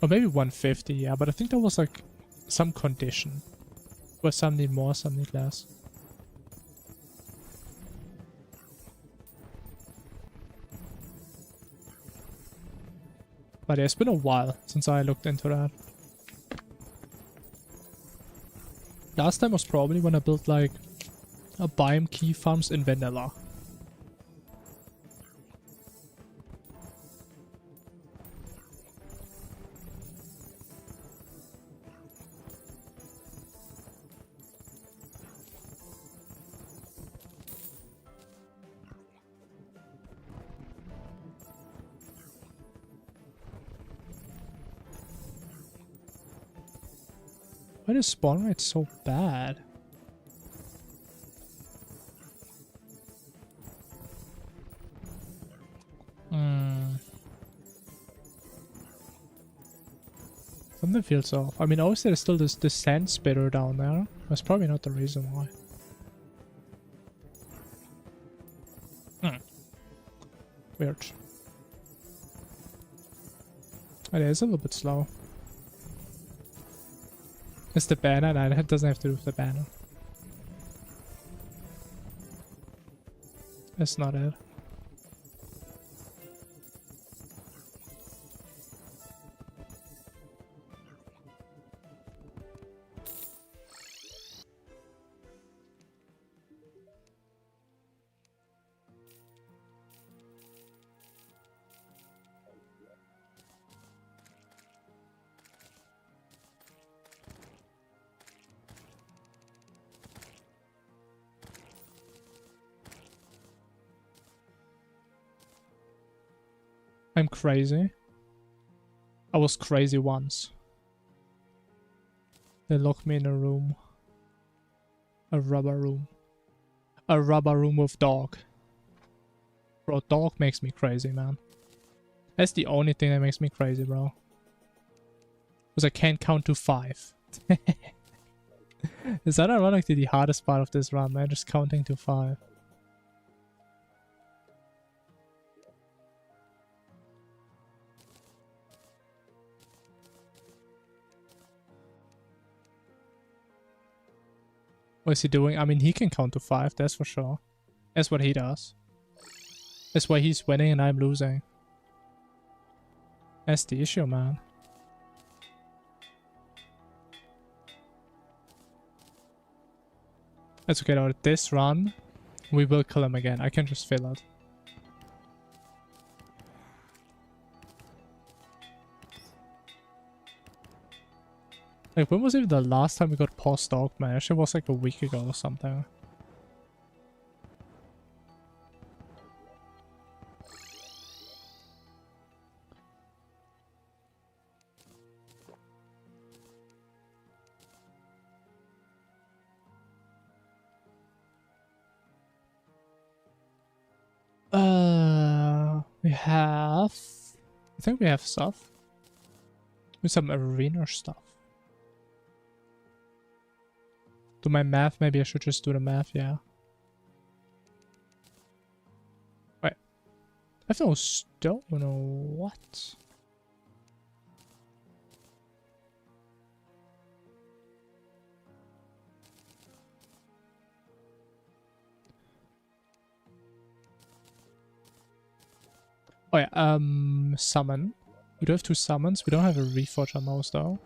Or maybe 150, yeah, but I think there was like some condition. Where some need more, some need less. But yeah, it's been a while since I looked into that. Last time was probably when I built like a biome key farms in vanilla. Why is spawn rate so bad? Something feels off. I mean, obviously there's still this sand spitter down there. That's probably not the reason why. Weird. It is a little bit slow. It's the banner? No, it doesn't have to do with the banner. That's not it. I'm crazy. I was crazy once. They locked me in a room. A rubber room. A rubber room with dog. Bro, dog makes me crazy, man. That's the only thing that makes me crazy, bro. Because I can't count to 5. Is that ironically the hardest part of this run, man? Just counting to 5. What is he doing? I mean, he can count to 5, that's for sure. That's what he does. That's why he's winning and I'm losing. That's the issue, man. It's okay though, this run, we will kill him again. I can just feel it. Like, when was even the last time we got post dog, man? Actually, it was like a week ago or something. We have... I think we have stuff. With some arena stuff. Do my math? Maybe I should just do the math, yeah. Wait. I have no stone or what? Oh yeah, summon. We do have 2 summons. We don't have a reforge on those though.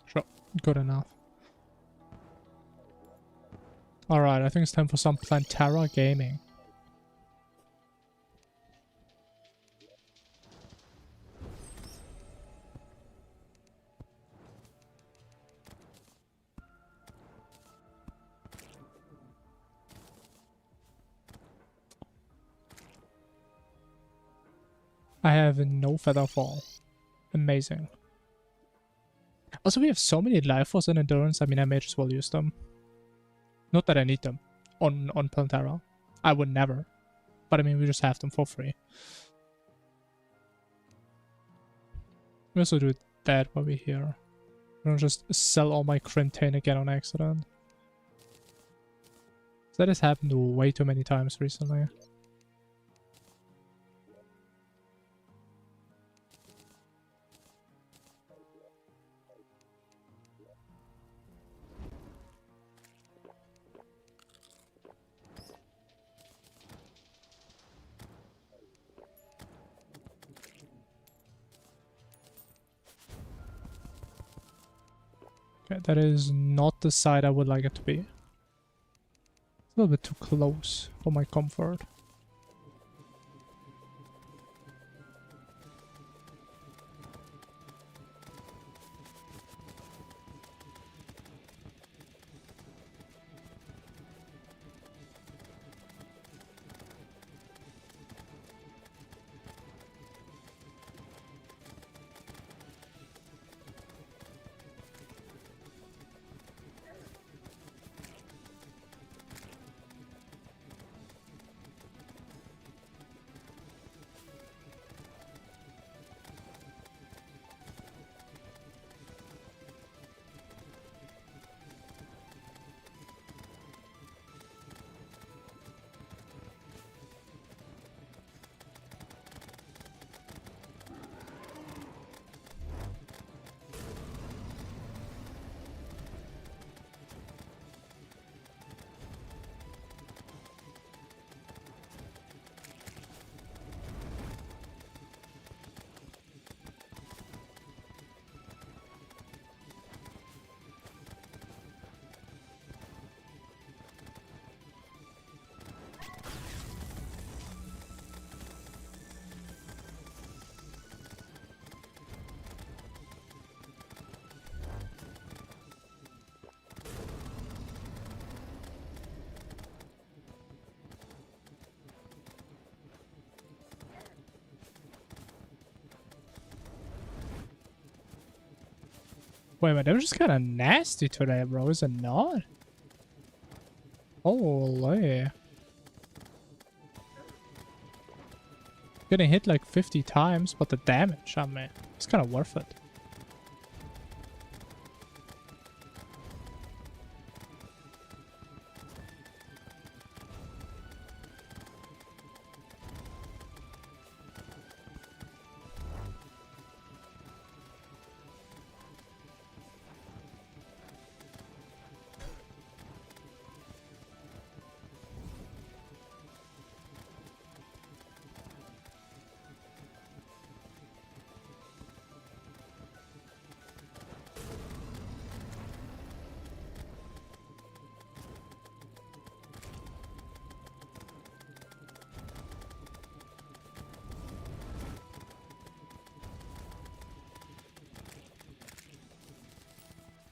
Sure, good enough. Alright, I think it's time for some Plantera gaming. I have no feather fall. Amazing. Also, we have so many life force and endurance. I mean, I may as well use them. Not that I need them on Plantera. I would never. But I mean, we just have them for free. We also do that while we're here. I don't just sell all my Crimtane again on accident. That has happened way too many times recently. Okay, that is not the side I would like it to be. It's a little bit too close for my comfort. Wait a minute, that was just kind of nasty today, bro, is it not? Holy. Getting hit like 50 times, but the damage, I mean, it's kind of worth it.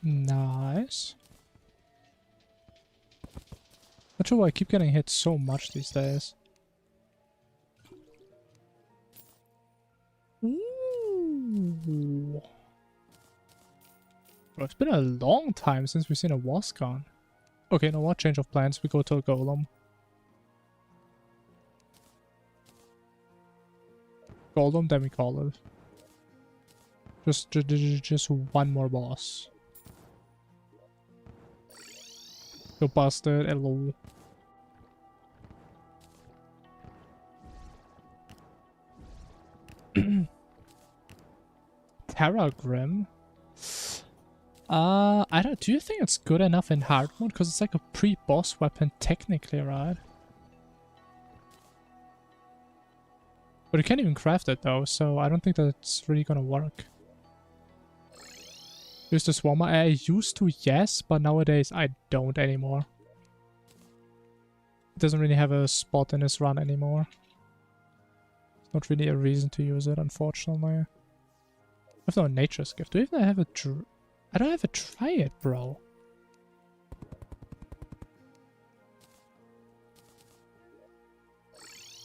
Nice. Not sure why I keep getting hit so much these days. Ooh. Bro, it's been a long time since we've seen a Wascon. Okay, you know what? Change of plans. We go to a Golem. Golem, then we call it. Just one more boss. Go busted, hello. Terra Grim? I don't. Do you think it's good enough in hard mode? Because it's like a pre-boss weapon, technically, right? But you can't even craft it though, so I don't think that's really gonna work. Use the Swarmer. I used to, yes, but nowadays I don't anymore. It doesn't really have a spot in his run anymore. It's not really a reason to use it, unfortunately. I have no Nature's Gift. Do I even have a I don't have a try it, bro.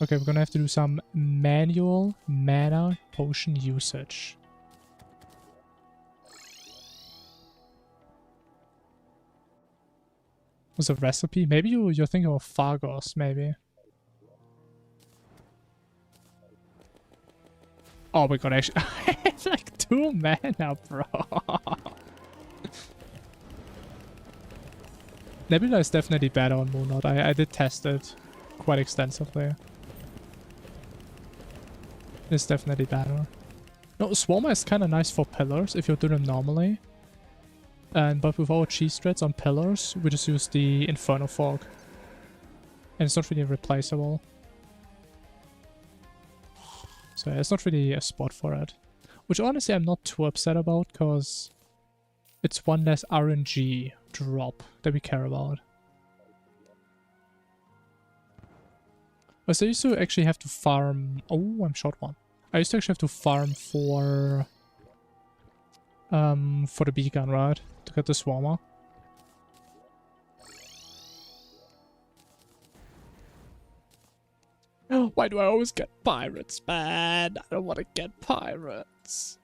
Okay, we're gonna have to do some manual mana potion usage. Was a recipe? Maybe you're thinking of Fargos, maybe. Oh my god, actually, it's like 2 mana, bro. Nebula is definitely better on Moonlight. I did test it quite extensively. It's definitely better. No, Swarmer is kind of nice for pillars if you do them normally. But with our cheese threads on pillars, we just use the Inferno Fog. And it's not really replaceable. So yeah, it's not really a spot for it. Which honestly I'm not too upset about, because it's one less RNG drop that we care about. So I used to actually have to farm... Oh, I'm short one. I used to actually have to farm for the beacon, right? To get the Swarmer. Why do I always get pirates, man? I don't want to get pirates.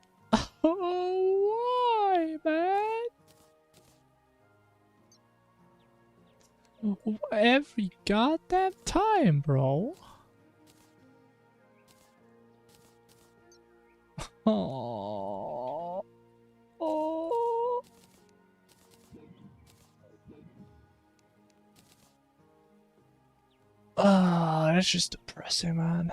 Why, man? Every goddamn time, bro. Oh. Oh. Ah, that's just depressing, man.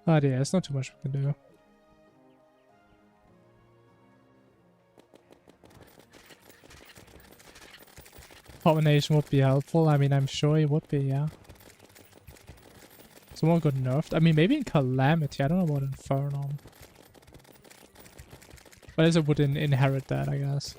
Oh yeah, it's not too much we can do. Pollination would be helpful. I mean, I'm sure it would be, yeah. Someone got nerfed. I mean, maybe in Calamity. I don't know about Infernum. But as it would inherit that, I guess.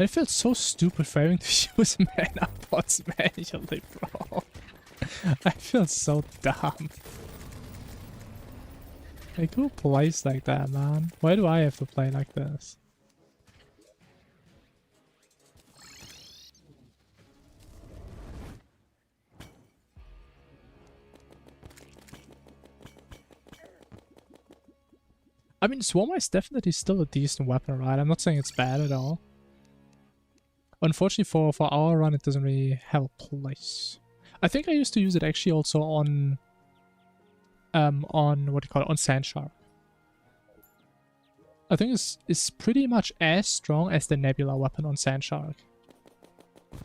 It feels so stupid for having to use mana pots manually, bro. I feel so dumb. Like, who plays like that, man? Why do I have to play like this? I mean, Swarmer is definitely still a decent weapon, right? I'm not saying it's bad at all. Unfortunately for our run, it doesn't really have a place. I think I used to use it actually also on what do you call it, on Sandshark. I think it's pretty much as strong as the Nebula weapon on Sandshark. You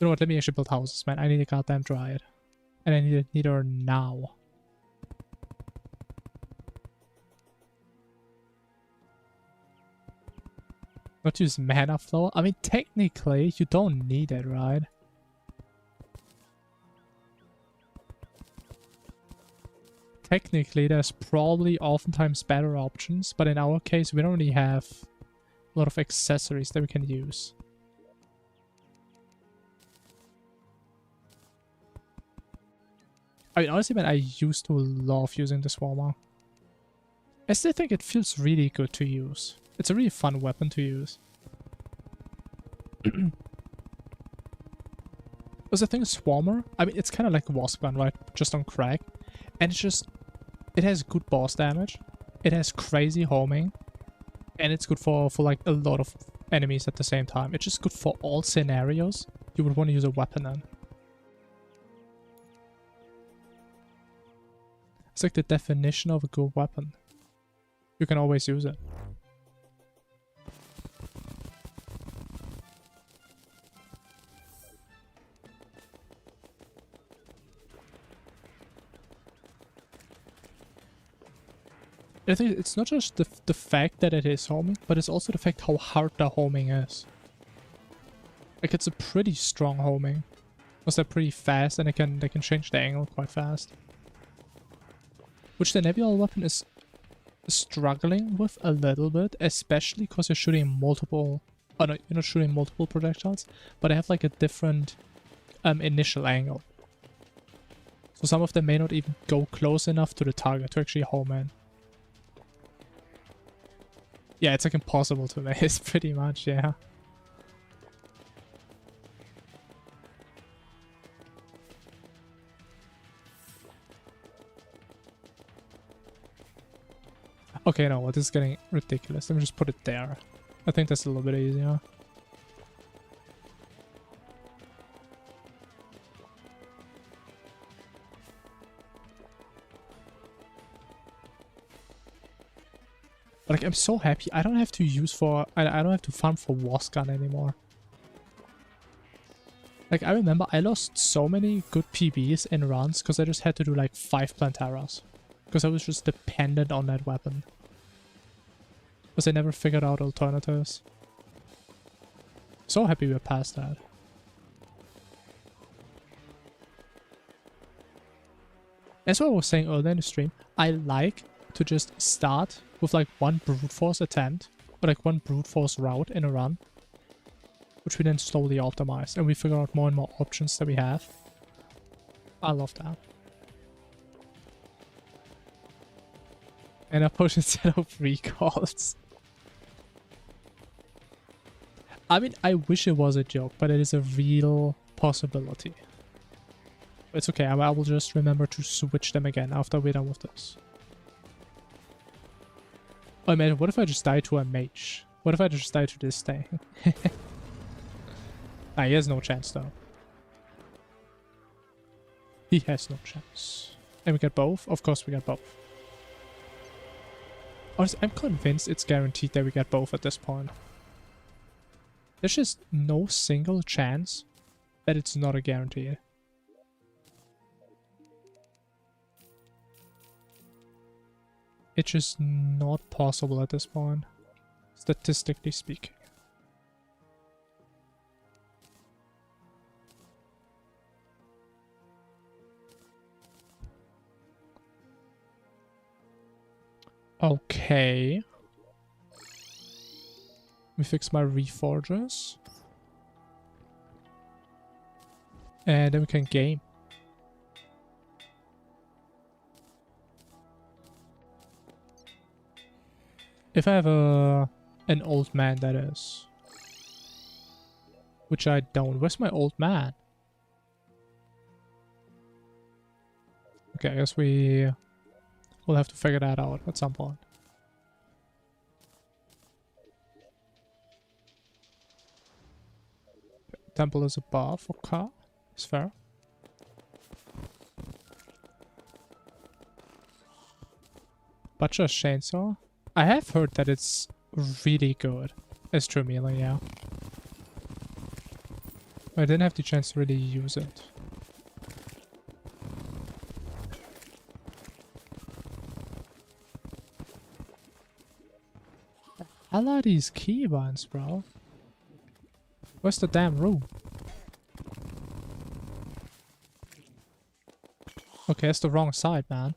know what, let me actually build houses, man. I need a goddamn Dryad. And I need her now. Not use mana flow? I mean, technically, you don't need it, right? Technically, there's probably oftentimes better options, but in our case, we don't really have a lot of accessories that we can use. I mean, honestly, man, I used to love using the Swarmer. I still think it feels really good to use. It's a really fun weapon to use. Because the thing is, Swarmer, I mean, it's kind of like Wasp Gun, right? Just on crack. And it's just, it has good boss damage. It has crazy homing. And it's good for like a lot of enemies at the same time. It's just good for all scenarios you would want to use a weapon in. It's like the definition of a good weapon. You can always use it. I think it's not just the fact that it is homing, but it's also the fact how hard the homing is. Like, it's a pretty strong homing. Because they're pretty fast and they can change the angle quite fast. Which the Nebula weapon is struggling with a little bit, especially because you're shooting multiple... Oh no, you're not shooting multiple projectiles, but they have like a different initial angle. So some of them may not even go close enough to the target to actually home in. Yeah, it's like impossible to miss, pretty much, yeah. Okay, no, well, this is getting ridiculous. Let me just put it there. I think that's a little bit easier. But like, I'm so happy. I don't have to I don't have to farm for Wasp Gun anymore. Like, I remember I lost so many good PBs in runs because I just had to do like 5 Plantaras. Because I was just dependent on that weapon. Because I never figured out alternatives. So happy we're past that. As I was saying earlier in the stream, I like to just start with like one brute force attempt, or like one brute force route in a run, which we then slowly optimize, and we figure out more and more options that we have. I love that. And a push instead of recalls. I mean, I wish it was a joke, but it is a real possibility. It's okay, I will just remember to switch them again after we're done with this. Oh man, what if I just die to a mage? What if I just die to this thing? Ah, he has no chance though. He has no chance. And we get both? Of course we get both. Honestly, I'm convinced it's guaranteed that we get both at this point. There's just no single chance that it's not a guarantee. It's just not possible at this point, statistically speaking. Okay. Let me fix my reforgers. And then we can game. If I have an old man, that is. Which I don't. Where's my old man? Okay, I guess we'll have to figure that out at some point. Temple is above, okay. It's fair. Butcher's Chainsaw? I have heard that it's really good. It's true melee, yeah. I didn't have the chance to really use it. I like these keybinds, bro. Where's the damn room? Okay, it's the wrong side, man.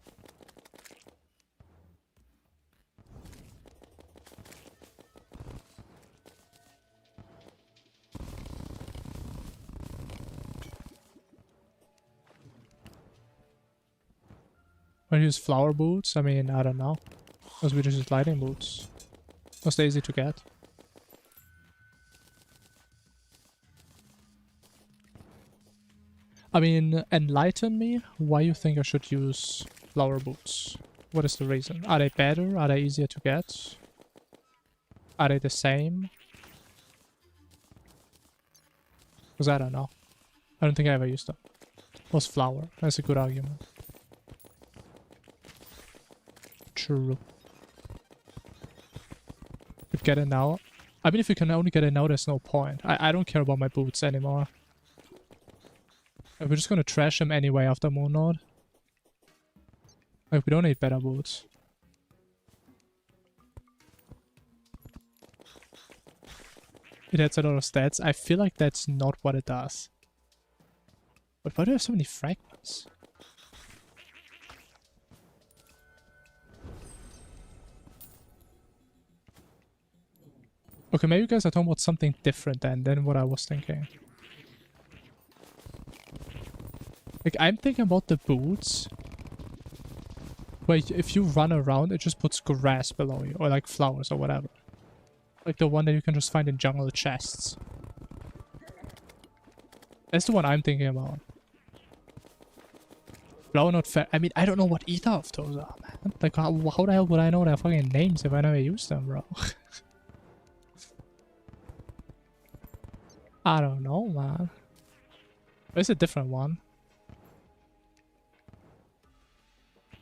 Wanna use flower boots? I mean, I don't know. Those we just use lighting boots. Most easy to get. I mean, enlighten me why you think I should use flower boots. What is the reason? Are they better? Are they easier to get? Are they the same? Because I don't know. I don't think I ever used them. Was flower. That's a good argument. True. Could get it now. I mean, if you can only get it now, there's no point. I don't care about my boots anymore. We're just gonna trash him anyway after Moon Node. Like, we don't need better boots. It adds a lot of stats. I feel like that's not what it does. But why do I have so many fragments? Okay, maybe you guys are talking about something different than what I was thinking. Like, I'm thinking about the boots. Where if you run around, it just puts grass below you. Or like flowers or whatever. Like the one that you can just find in jungle chests. That's the one I'm thinking about. Flower not fair. I mean, I don't know what either of those are, man. Like, how the hell would I know their fucking names if I never use them, bro? I don't know, man. There's a different one.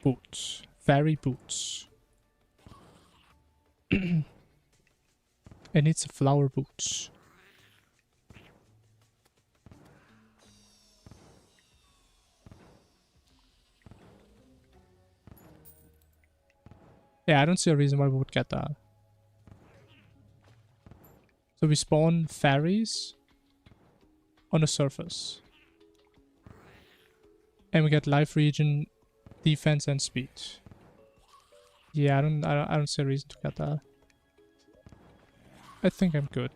Boots. Fairy boots. It needs flower boots. Yeah, I don't see a reason why we would get that. So we spawn fairies on the surface. And we get life region, defense and speed. Yeah, I don't see a reason to get that. I think I'm good.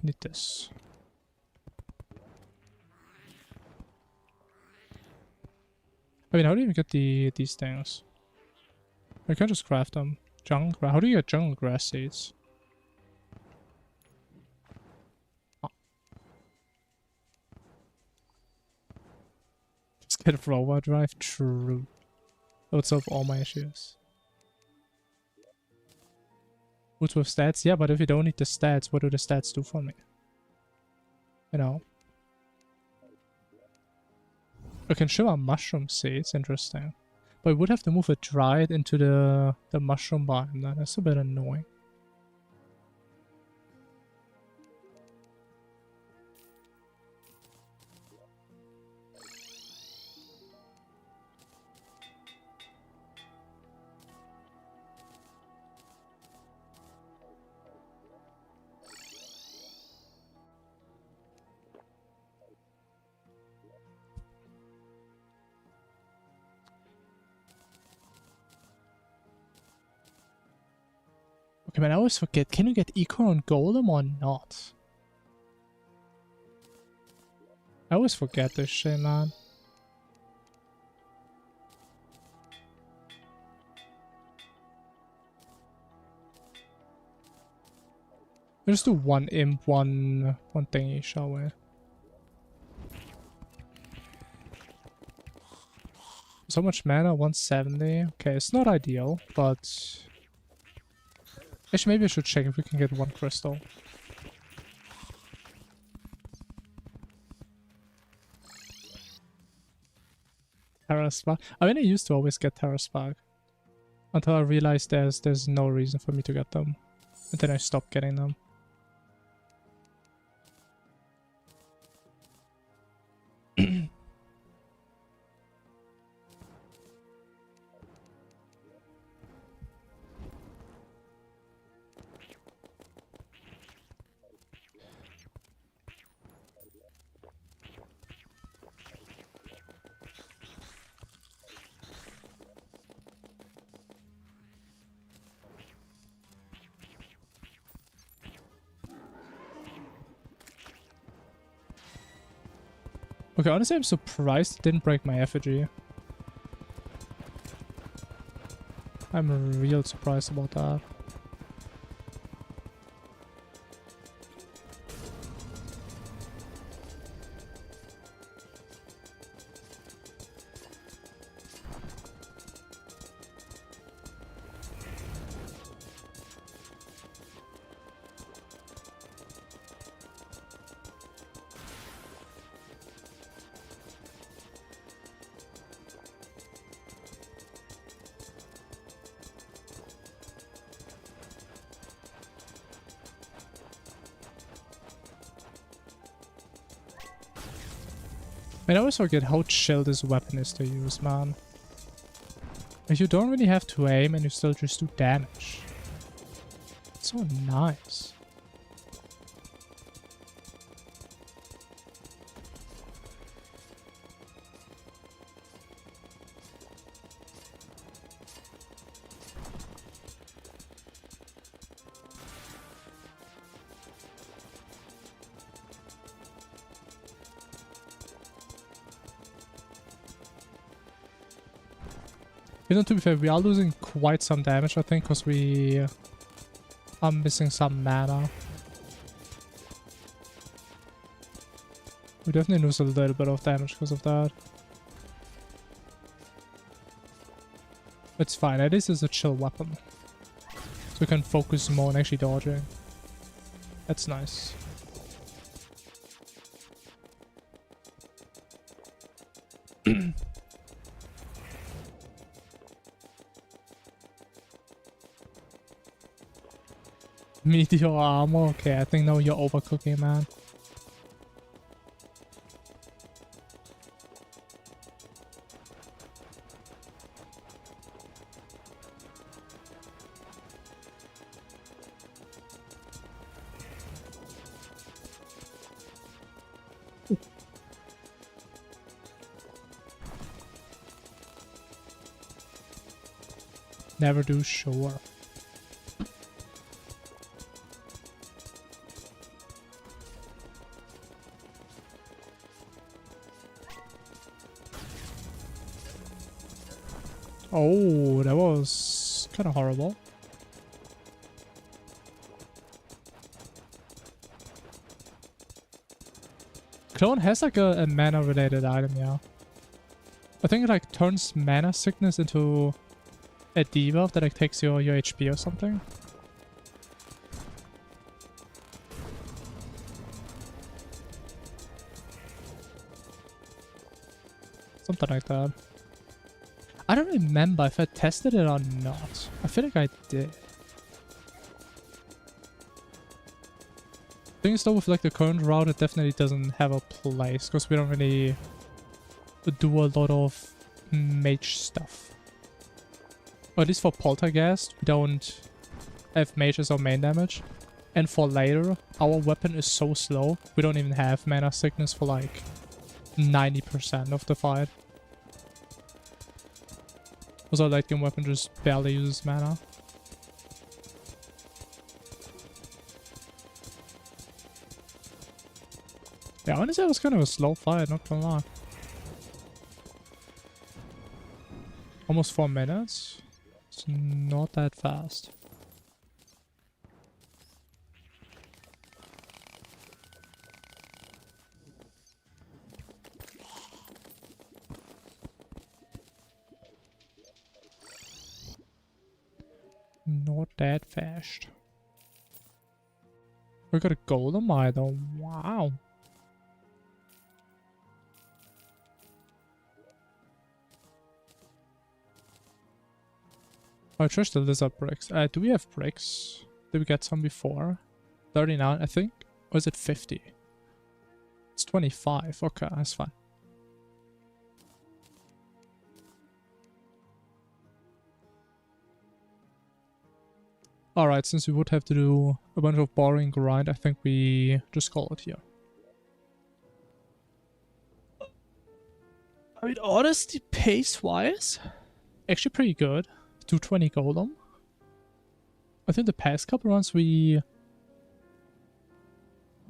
Need this. I mean, how do you get these things? I can just craft them. Jungle grass. How do you get jungle grass seeds? Oh. Just get a robot drive. True. That would solve all my issues. Boots with stats? Yeah, but if you don't need the stats, what do the stats do for me? You know? I can shimmer mushroom seeds, interesting. But I would have to move a dried into the mushroom biome. That's a bit annoying. I mean, I always forget, can you get eco on Golem or not? I always forget this shit, man. Let's do one imp, one thingy, shall we? So much mana, 170. Okay, it's not ideal, but... Actually, maybe I should check if we can get one crystal. Terra Spark. I mean, I used to always get Terra Spark. Until I realized there's no reason for me to get them. And then I stopped getting them. Okay, honestly, I'm surprised it didn't break my effigy. I'm real surprised about that. I always forget how chill this weapon is to use, man. Like, you don't really have to aim and you still just do damage. It's so nice. Even to be fair, we are losing quite some damage, I think, because we are missing some mana. We definitely lose a little bit of damage because of that. It's fine, at least it's a chill weapon. So we can focus more on actually dodging. That's nice. Meteor armor? Okay, I think now you're overcooking, man. Never do sure. Oh, that was kind of horrible. Clone has like a mana related item, yeah. I think it like turns mana sickness into a debuff that like takes your HP or something. Something like that. I don't remember if I tested it or not. I feel like I did. Thing is though, with like the current route, it definitely doesn't have a place because we don't really do a lot of mage stuff. Or at least for Poltergeist, we don't have mages or main damage. And for later, our weapon is so slow, we don't even have mana sickness for like 90% of the fight. Also, our late game weapon just barely uses mana. Yeah, honestly, it was kind of a slow fight, not gonna lie. Almost 4 minutes. It's not that fast. Not that fast. We got a golem eye though. Wow. Oh, just the lizard bricks. Do we have bricks? Did we get some before? 39, I think. Or is it 50? It's 25. Okay, that's fine. Alright, since we would have to do a bunch of boring grind, I think we just call it here. I mean, honestly, pace-wise, actually pretty good. 220 golem. I think the past couple runs we...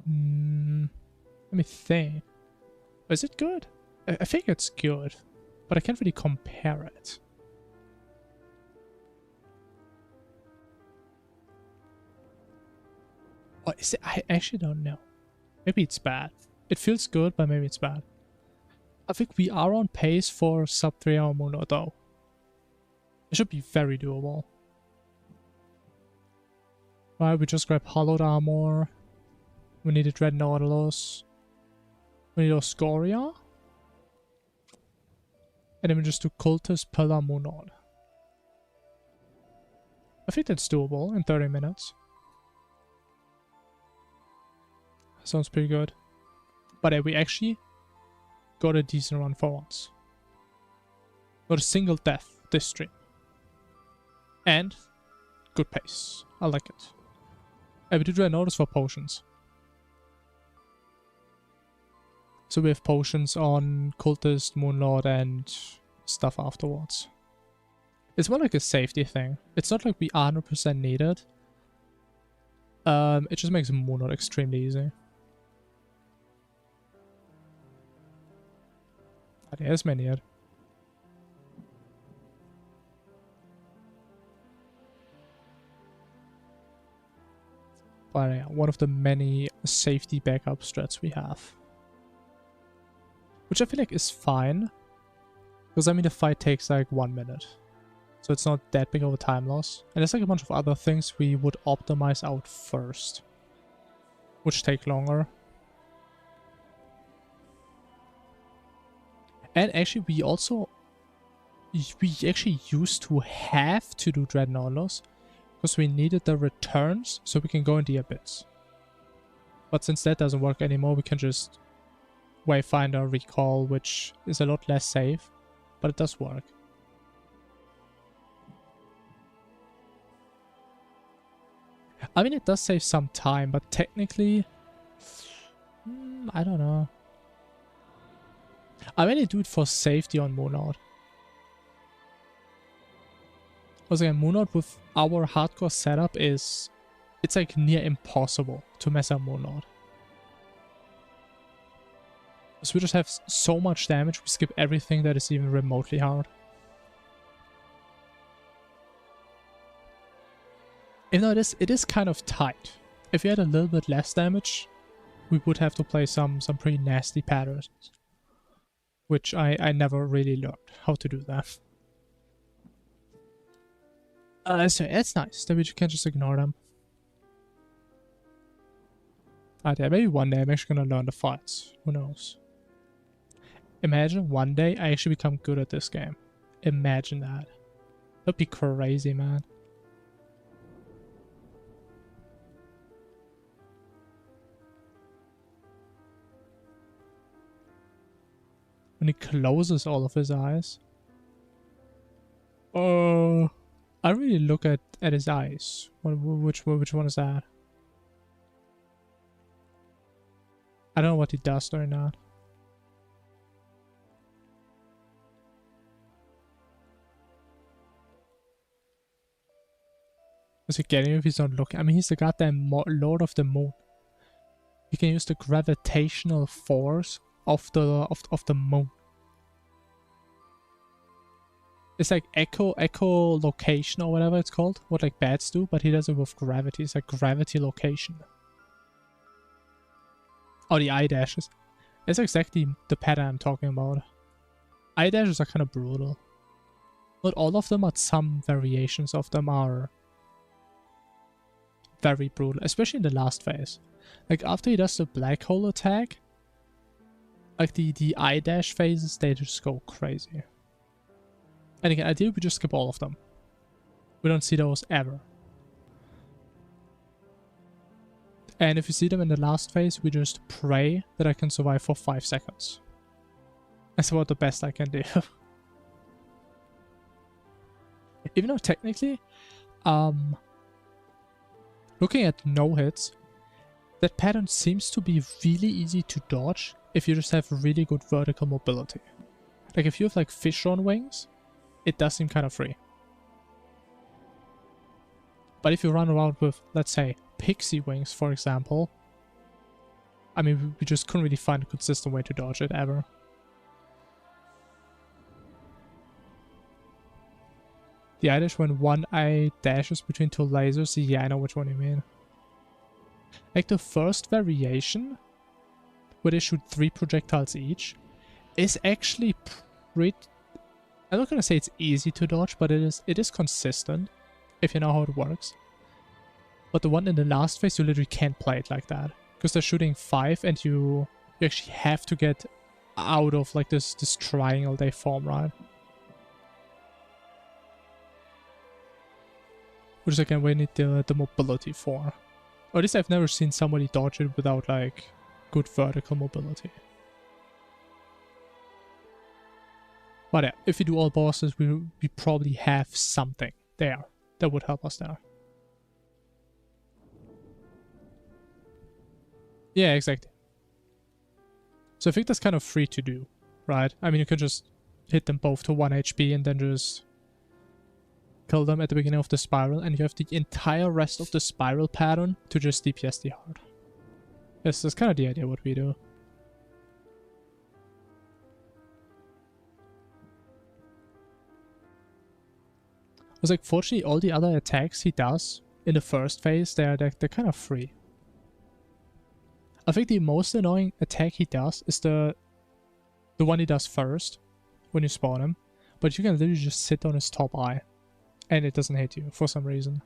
let me think. Is it good? I think it's good, but I can't really compare it. Or is it? I actually don't know. Maybe it's bad. It feels good, but maybe it's bad. I think we are on pace for sub 3 hour mono though. It should be very doable. Right, we just grab hollowed armor. We need a Dread Nautilus. We need a Scoria. And then we just do Cultist Pillar Moonod. I think that's doable in 30 minutes. Sounds pretty good. But we actually got a decent run for once. Got a single death this stream. And good pace. I like it. And we do Dread Nautilus for potions. So we have potions on Cultist, Moonlord, and stuff afterwards. It's more like a safety thing. It's not like we 100% need it. It just makes Moonlord extremely easy. Oh, there's many yet. But yeah, one of the many safety backup strats we have. Which I feel like is fine. Because I mean the fight takes like 1 minute. So it's not that big of a time loss. And there's like a bunch of other things we would optimize out first. Which take longer. And actually we actually used to have to do Dread Nautilus. Because we needed the returns so we can go in the Abyss. But since that doesn't work anymore, we can just Wayfinder recall, which is a lot less safe, but it does work. I mean, it does save some time, but technically, I don't know. I mainly do it for safety on Moonlord. Because again, Moonlord with our hardcore setup it's like near impossible to mess up Moonlord. So we just have so much damage, we skip everything that is even remotely hard. Even though it is kind of tight. If we had a little bit less damage, we would have to play some pretty nasty patterns. Which I never really learned how to do that. So it's nice that we can just ignore them. Yeah, maybe one day I'm actually gonna learn the fights. Who knows? Imagine one day I actually become good at this game. Imagine that. That'd be crazy, man. When he closes all of his eyes. Oh, I really look at his eyes. Which one is that? I don't know what he does or not. Is he getting you if he's not looking? I mean, he's the goddamn Lord of the Moon. You can use the gravitational force of the moon. It's like echolocation or whatever it's called, what like bats do, but he does it with gravity. It's like gravity location. Oh, the eye dashes. It's exactly the pattern I'm talking about. Eye dashes are kind of brutal. Not all of them, but some variations of them are very brutal, especially in the last phase. Like after he does the black hole attack, like the eye dash phases, they just go crazy. And again, ideally we just skip all of them. We don't see those ever. And if you see them in the last phase, we just pray that I can survive for 5 seconds. That's about the best I can do. Even though technically, looking at no hits, that pattern seems to be really easy to dodge if you just have really good vertical mobility. Like if you have like fish on wings, it does seem kind of free. But if you run around with, let's say, pixie wings, for example, I mean, we just couldn't really find a consistent way to dodge it ever. The eye dash when one eye dashes between two lasers. Yeah, I know which one you mean. Like the first variation, where they shoot 3 projectiles each, is actually pretty... I'm not gonna say it's easy to dodge, but it is consistent, if you know how it works. But the one in the last phase, you literally can't play it like that. Because they're shooting 5 and you actually have to get out of like this triangle they form, right? Which again, we need the mobility for. Or at least I've never seen somebody dodge it without like good vertical mobility. But yeah, if we do all bosses, we probably have something there that would help us there. Yeah, exactly. So I think that's kind of free to do, right? I mean, you can just hit them both to 1 HP and then just kill them at the beginning of the spiral, and you have the entire rest of the spiral pattern to just DPS the heart. Yes, that's kind of the idea what we do. I was like, fortunately, all the other attacks he does in the first phase, they're kind of free. I think the most annoying attack he does is the one he does first when you spawn him, but you can literally just sit on his top eye and it doesn't hit you for some reason.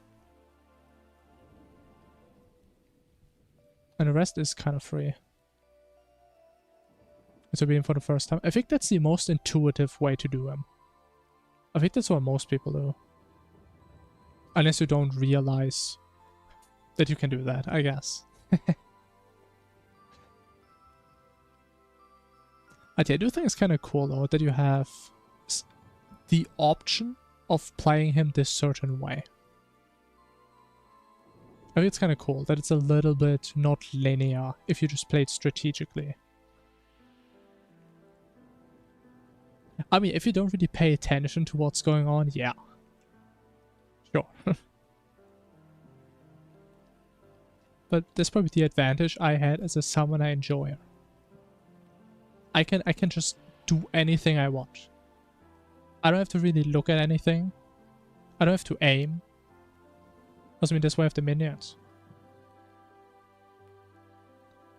And the rest is kind of free. So being for the first time, I think that's the most intuitive way to do him. I think that's what most people do. Unless you don't realize that you can do that, I guess. I do think it's kind of cool though that you have the option of playing him this certain way. I think it's kind of cool that it's a little bit not linear if you just play it strategically. I mean, if you don't really pay attention to what's going on, yeah. Sure. But that's probably the advantage I had as a summoner enjoyer. I can just do anything I want. I don't have to really look at anything. I don't have to aim. I mean, that's why I have the minions.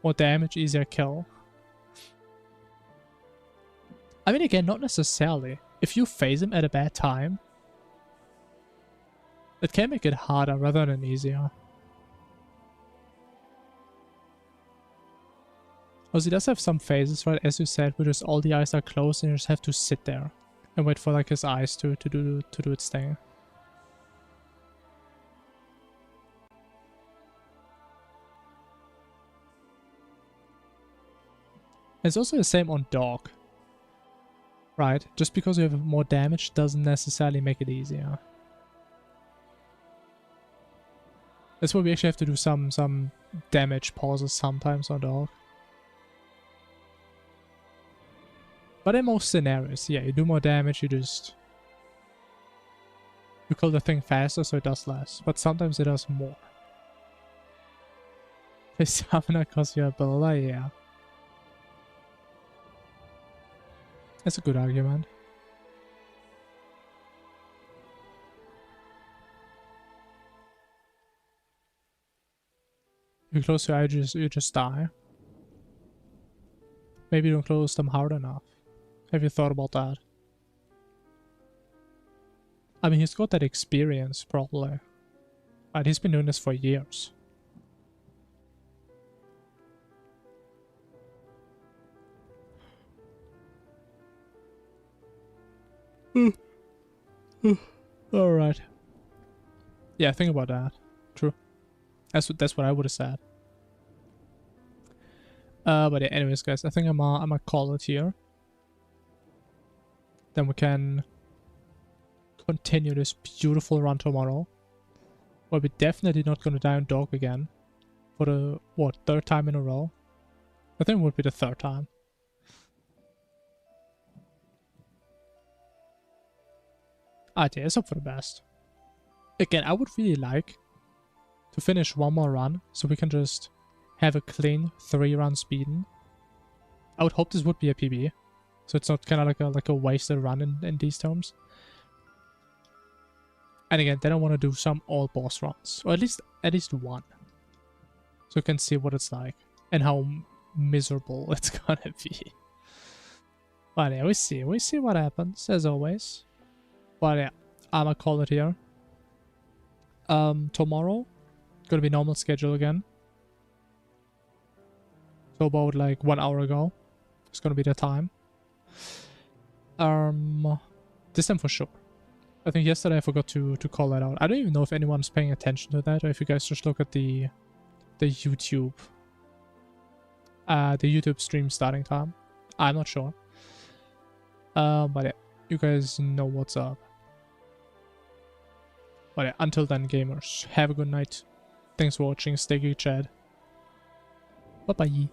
More damage, easier kill. I mean, again, not necessarily. If you phase him at a bad time, it can make it harder rather than easier. Also, he does have some phases, right? As you said, where just all the eyes are closed and you just have to sit there and wait for like his eyes to do its thing. It's also the same on Dog, right? Just because you have more damage doesn't necessarily make it easier. That's why we actually have to do some damage pauses sometimes on Dog. But in most scenarios, yeah, you do more damage, you kill the thing faster so it does less. But sometimes it does more. Play stamina cause you're a builder, yeah. That's a good argument. If you close your eyes, you just die. Maybe you don't close them hard enough. Have you thought about that? I mean, he's got that experience, probably. But he's been doing this for years. Alright. Yeah, think about that. True. That's what I would have said. But yeah, anyways, guys, I think I'm gonna call it here. Then we can continue this beautiful run tomorrow. Where we're definitely not gonna die on dog again. For the, what, 3rd time in a row? I think it would be the 3rd time. Yeah, it's up for the best. Again, I would really like to finish one more run so we can just have a clean 3-run speeding. I would hope this would be a PB, so it's not kind of like a wasted run in these terms. And again, then I want to do some all boss runs, or at least one, so you can see what it's like and how miserable it's gonna be. But yeah, we see what happens as always. But yeah, I'ma call it here. Tomorrow, gonna be normal schedule again. So about like 1 hour ago, it's gonna be the time. This time for sure. I think yesterday I forgot to call that out. I don't even know if anyone's paying attention to that, or if you guys just look at the YouTube stream starting time. I'm not sure. But yeah, you guys know what's up. But yeah, until then, gamers, have a good night. Thanks for watching. Stay geek, Chad. Bye bye.